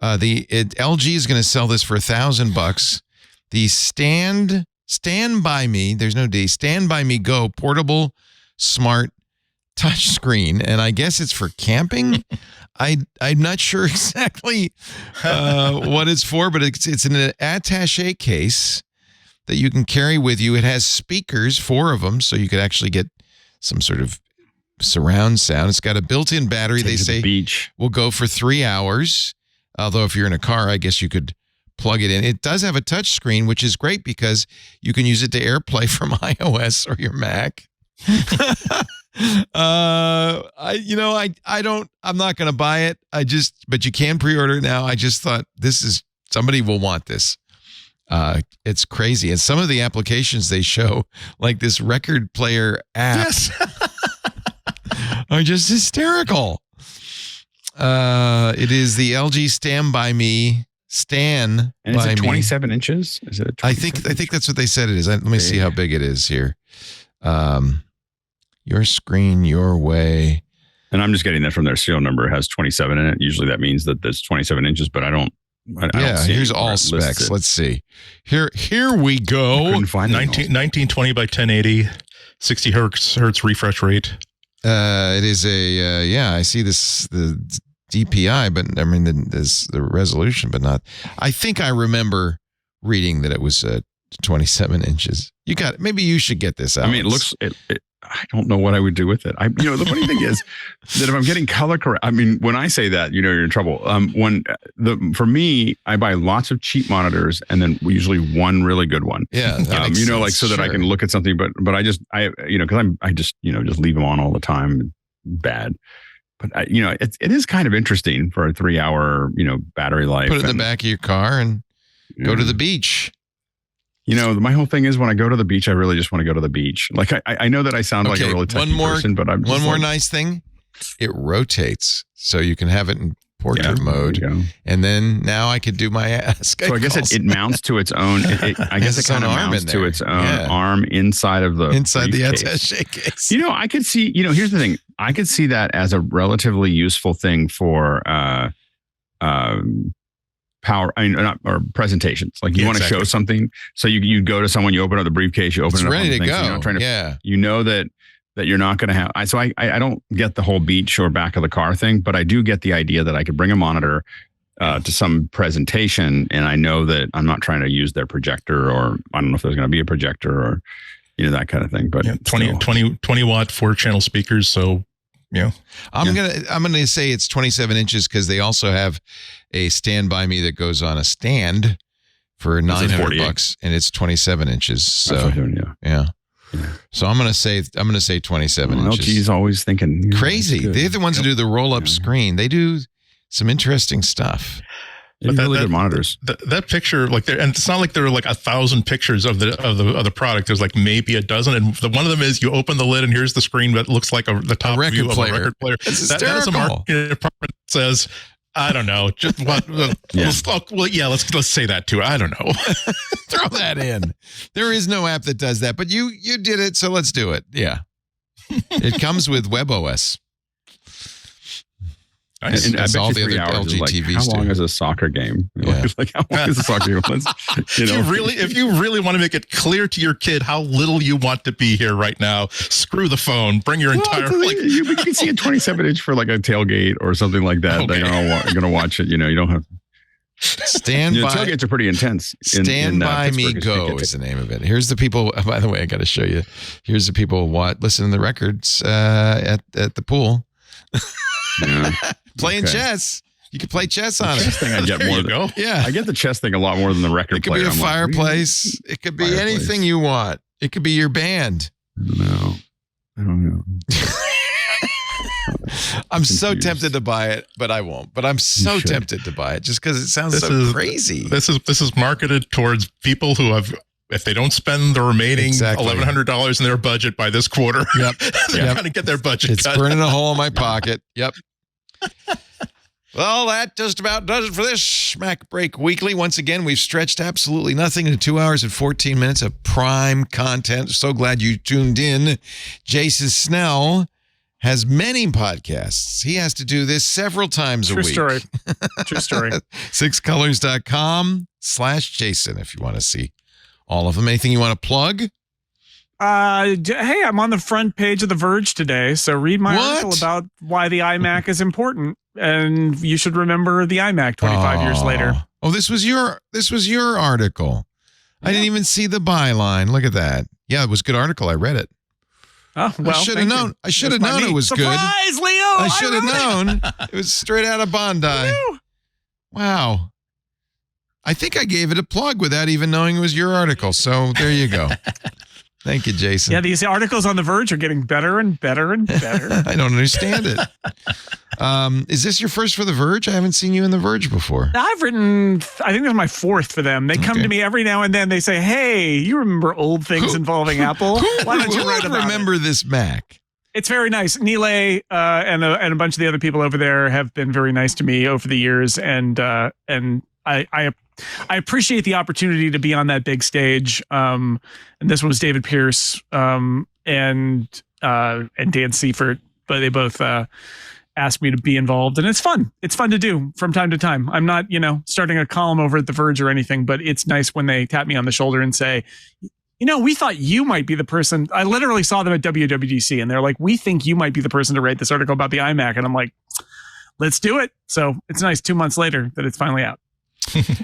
LG is going to sell this for $1,000. The Stand By Me, there's no D, Stand By Me Go portable smart touchscreen, and I guess it's for camping. I'm not sure exactly what it's for, but it's in an attaché case that you can carry with you. It has speakers, 4 of them, so you could actually get some sort of surround sound. It's got a built-in battery. They say will go for 3 hours. Although if you're in a car, I guess you could plug it in. It does have a touch screen, which is great because you can use it to AirPlay from iOS or your Mac. I'm not going to buy it. But you can pre-order it now. I just thought somebody will want this. It's crazy. And some of the applications they show, like this record player app, are just hysterical. It is the LG Stand By Me Stand. And is by it 27 me. inches? Is it? I think that's what they said it is. Let me see how big it is here. Your screen, your way. And I'm just getting that from their serial number. It has 27 in it. Usually that means that there's 27 inches, but I don't. I don't see here's anywhere all it lists specs. it. Let's see. Here we go. Couldn't find it. 1920 by 1080, 60 hertz refresh rate. It is a I see this the DPI, but I mean the resolution, but not. I think I remember reading that it was 27 inches. You got it. Maybe you should get this out. I mean, it looks. I don't know what I would do with it. The funny thing is that if I'm getting color correct, I mean, when I say that, you're in trouble. For me, I buy lots of cheap monitors and then usually one really good one. Yeah, so that I can look at something. But because I just leave them on all the time. Bad. But it is kind of interesting for a 3-hour battery life. Put it in the back of your car and go to the beach. My whole thing is when I go to the beach, I really just want to go to the beach. Like I know that I sound like a really techy person, but I'm just one more nice thing. It rotates, so you can have it in portrait mode, and then now I could do my Skype So I guess it mounts to its own. I guess it kind of mounts to its own arm inside of the attaché case. I could see. Here's the thing. I could see that as a relatively useful thing for power, or presentations. Like you want to show something, so you go to someone, you open up the briefcase, you open it up, ready to go. That you're not going to have. So I don't get the whole beach or back of the car thing, but I do get the idea that I could bring a monitor to some presentation, and I know that I'm not trying to use their projector, or I don't know if there's going to be a projector or that kind of thing. But 20 watt 4-channel speakers. So I'm gonna say it's 27 inches because they also have a Stand By Me that goes on a stand for $900, and it's 27 inches. So yeah. So I'm gonna say 27 inches. LG's always thinking crazy. They're the ones who do the roll up screen. They do some interesting stuff. But really good monitors. That picture, and it's not like there are like 1,000 pictures of the product. There's like maybe a dozen, and one of them is you open the lid and here's the screen that looks like the top view of a record player. It's that is a marketing department that says, I don't know, just what? Let's say that too. I don't know. Throw that in. There is no app that does that, but you did it, so let's do it. Yeah, it comes with WebOS. Nice. And that's all the other LG TVs. How long is a soccer game? How long is a soccer game? If you really want to make it clear to your kid how little you want to be here right now, screw the phone. Bring your entire. You can see a 27 inch for like a tailgate or something like that. Okay. They're going to watch it. You don't have. Tailgates are pretty intense. Stand By Me Go is the name of it. Here's the people. By the way, I got to show you. Here's the people listening to the records at the pool. Yeah. Playing chess. You can play chess on it. Chess thing I get more than. Yeah. I get the chess thing a lot more than the record player. It could be a fireplace. It could be anything you want. It could be your band. I don't know. I'm so tempted to buy it, but I won't. But I'm so tempted to buy it just because it sounds so crazy. This is marketed towards people who have, if they don't spend the remaining $1,100 in their budget by this quarter, they're trying to get their budget cut. It's burning a hole in my pocket. Yep. Well, that just about does it for this MacBreak Weekly. Once again, we've stretched absolutely nothing into 2 hours and 14 minutes of prime content. So glad you tuned in. Jason Snell has many podcasts. He has to do this several times a week. True story. 6colors.com/Jason if you want to see all of them. Anything you want to plug? Hey, I'm on the front page of The Verge today, so read my article about why the iMac is important, and you should remember the iMac 25 years later. Oh, this was your article. Yeah. I didn't even see the byline. Look at that. Yeah, it was a good article. I read it. Oh, well, I should have known. I should have known it was good. Surprise, Leo! I should have known. It was straight out of Bondi. Wow. I think I gave it a plug without even knowing it was your article. So there you go. Thank you, Jason. Yeah, these articles on The Verge are getting better and better and better. I don't understand it. Is this your first for The Verge? I haven't seen you in The Verge before. I've written, I think this is my fourth for them. They come to me every now and then. They say, hey, you remember old things involving Apple? Why don't you write about remember it? this Mac? It's very nice. Nile and a bunch of the other people over there have been very nice to me over the years. And I appreciate the opportunity to be on that big stage. And this one was David Pierce and Dan Seifert, but they both asked me to be involved, and it's fun. It's fun to do from time to time. I'm not, starting a column over at The Verge or anything, but it's nice when they tap me on the shoulder and say, we thought you might be the person. I literally saw them at WWDC, and they're like, we think you might be the person to write this article about the iMac. And I'm like, let's do it. So it's nice 2 months later that it's finally out.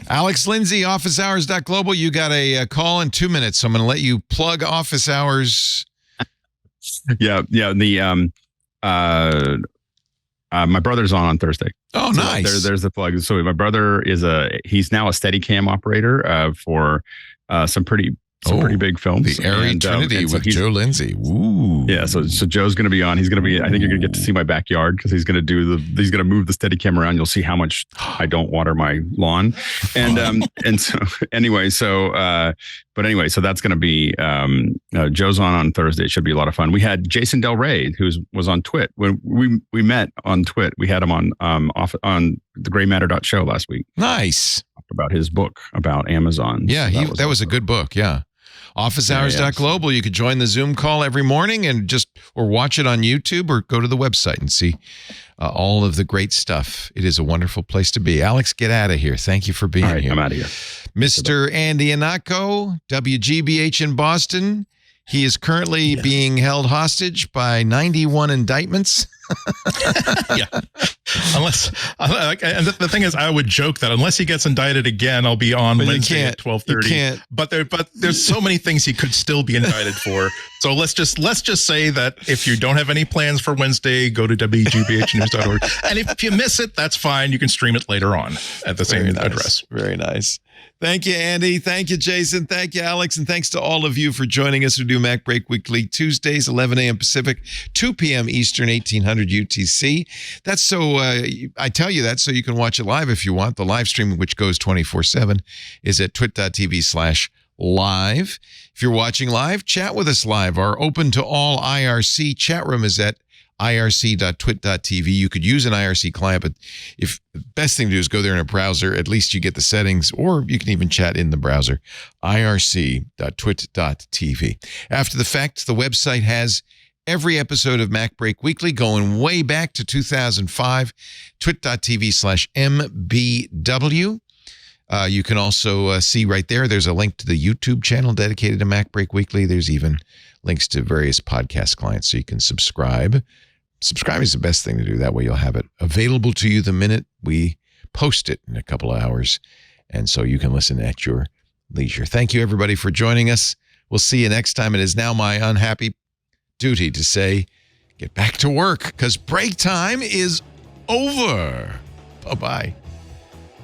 Alex Lindsay, officehours.global. You got a call in 2 minutes, so I'm going to let you plug Office Hours. Yeah. My brother's on Thursday. Oh, so nice. There's the plug. So my brother he's now a Steadicam operator for some pretty big films. The Airy Trinity with Joe Lindsay. Ooh. Yeah. So Joe's going to be on. He's going to be. I think you're going to get to see my backyard because he's going to move the Steadicam around. You'll see how much I don't water my lawn. And so anyway, so that's going to be Joe's on Thursday. It should be a lot of fun. We had Jason Del Rey, who was on TWiT. When we met on TWiT, we had him on the graymatter.show last week. Nice. Talked about his book about Amazon. Yeah, so that was a good book. Yeah. Officehours.global. You could join the Zoom call every morning or watch it on YouTube or go to the website and see all of the great stuff. It is a wonderful place to be. Alex, get out of here. Thank you for being here. I'm out of here. Mr. Andy Anako, WGBH in Boston. He is currently being held hostage by 91 indictments. Yeah. And the thing is, I would joke that unless he gets indicted again, I'll be on Wednesday at 12:30. But there's so many things he could still be indicted for. So let's just say that if you don't have any plans for Wednesday, go to WGBHnews.org. And if you miss it, that's fine. You can stream it later on at the same address. Very nice. Thank you, Andy. Thank you, Jason. Thank you, Alex. And thanks to all of you for joining us. We do MacBreak Weekly Tuesdays, 11 a.m. Pacific, 2 p.m. Eastern, 1800 UTC. That's so, I tell you that so you can watch it live if you want. The live stream, which goes 24/7, is at twit.tv/live. If you're watching live, chat with us live. Our open to all IRC chat room is at irc.twit.tv. You could use an IRC client, but the best thing to do is go there in a browser. At least you get the settings, or you can even chat in the browser. irc.twit.tv. After the fact, the website has every episode of MacBreak Weekly going way back to 2005, twit.tv/mbw. You can also see right there's a link to the YouTube channel dedicated to MacBreak Weekly. There's even links to various podcast clients so you can subscribe. Subscribing is the best thing to do. That way you'll have it available to you the minute we post it in a couple of hours. And so you can listen at your leisure. Thank you, everybody, for joining us. We'll see you next time. It is now my unhappy duty to say, get back to work because break time is over. Bye-bye.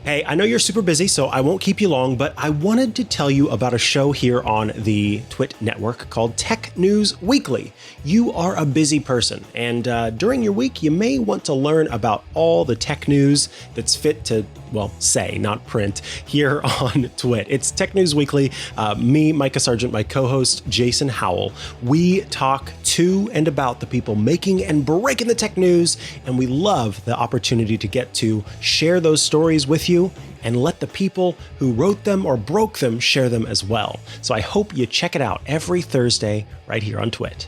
Hey, I know you're super busy, so I won't keep you long, but I wanted to tell you about a show here on the TWiT network called Tech News Weekly. You are a busy person, and during your week, you may want to learn about all the tech news that's fit to, say, not print, here on TWiT. It's Tech News Weekly. Me, Micah Sargent, my co-host, Jason Howell. We talk to and about the people making and breaking the tech news, and we love the opportunity to get to share those stories with you and let the people who wrote them or broke them share them as well. So I hope you check it out every Thursday right here on TWiT.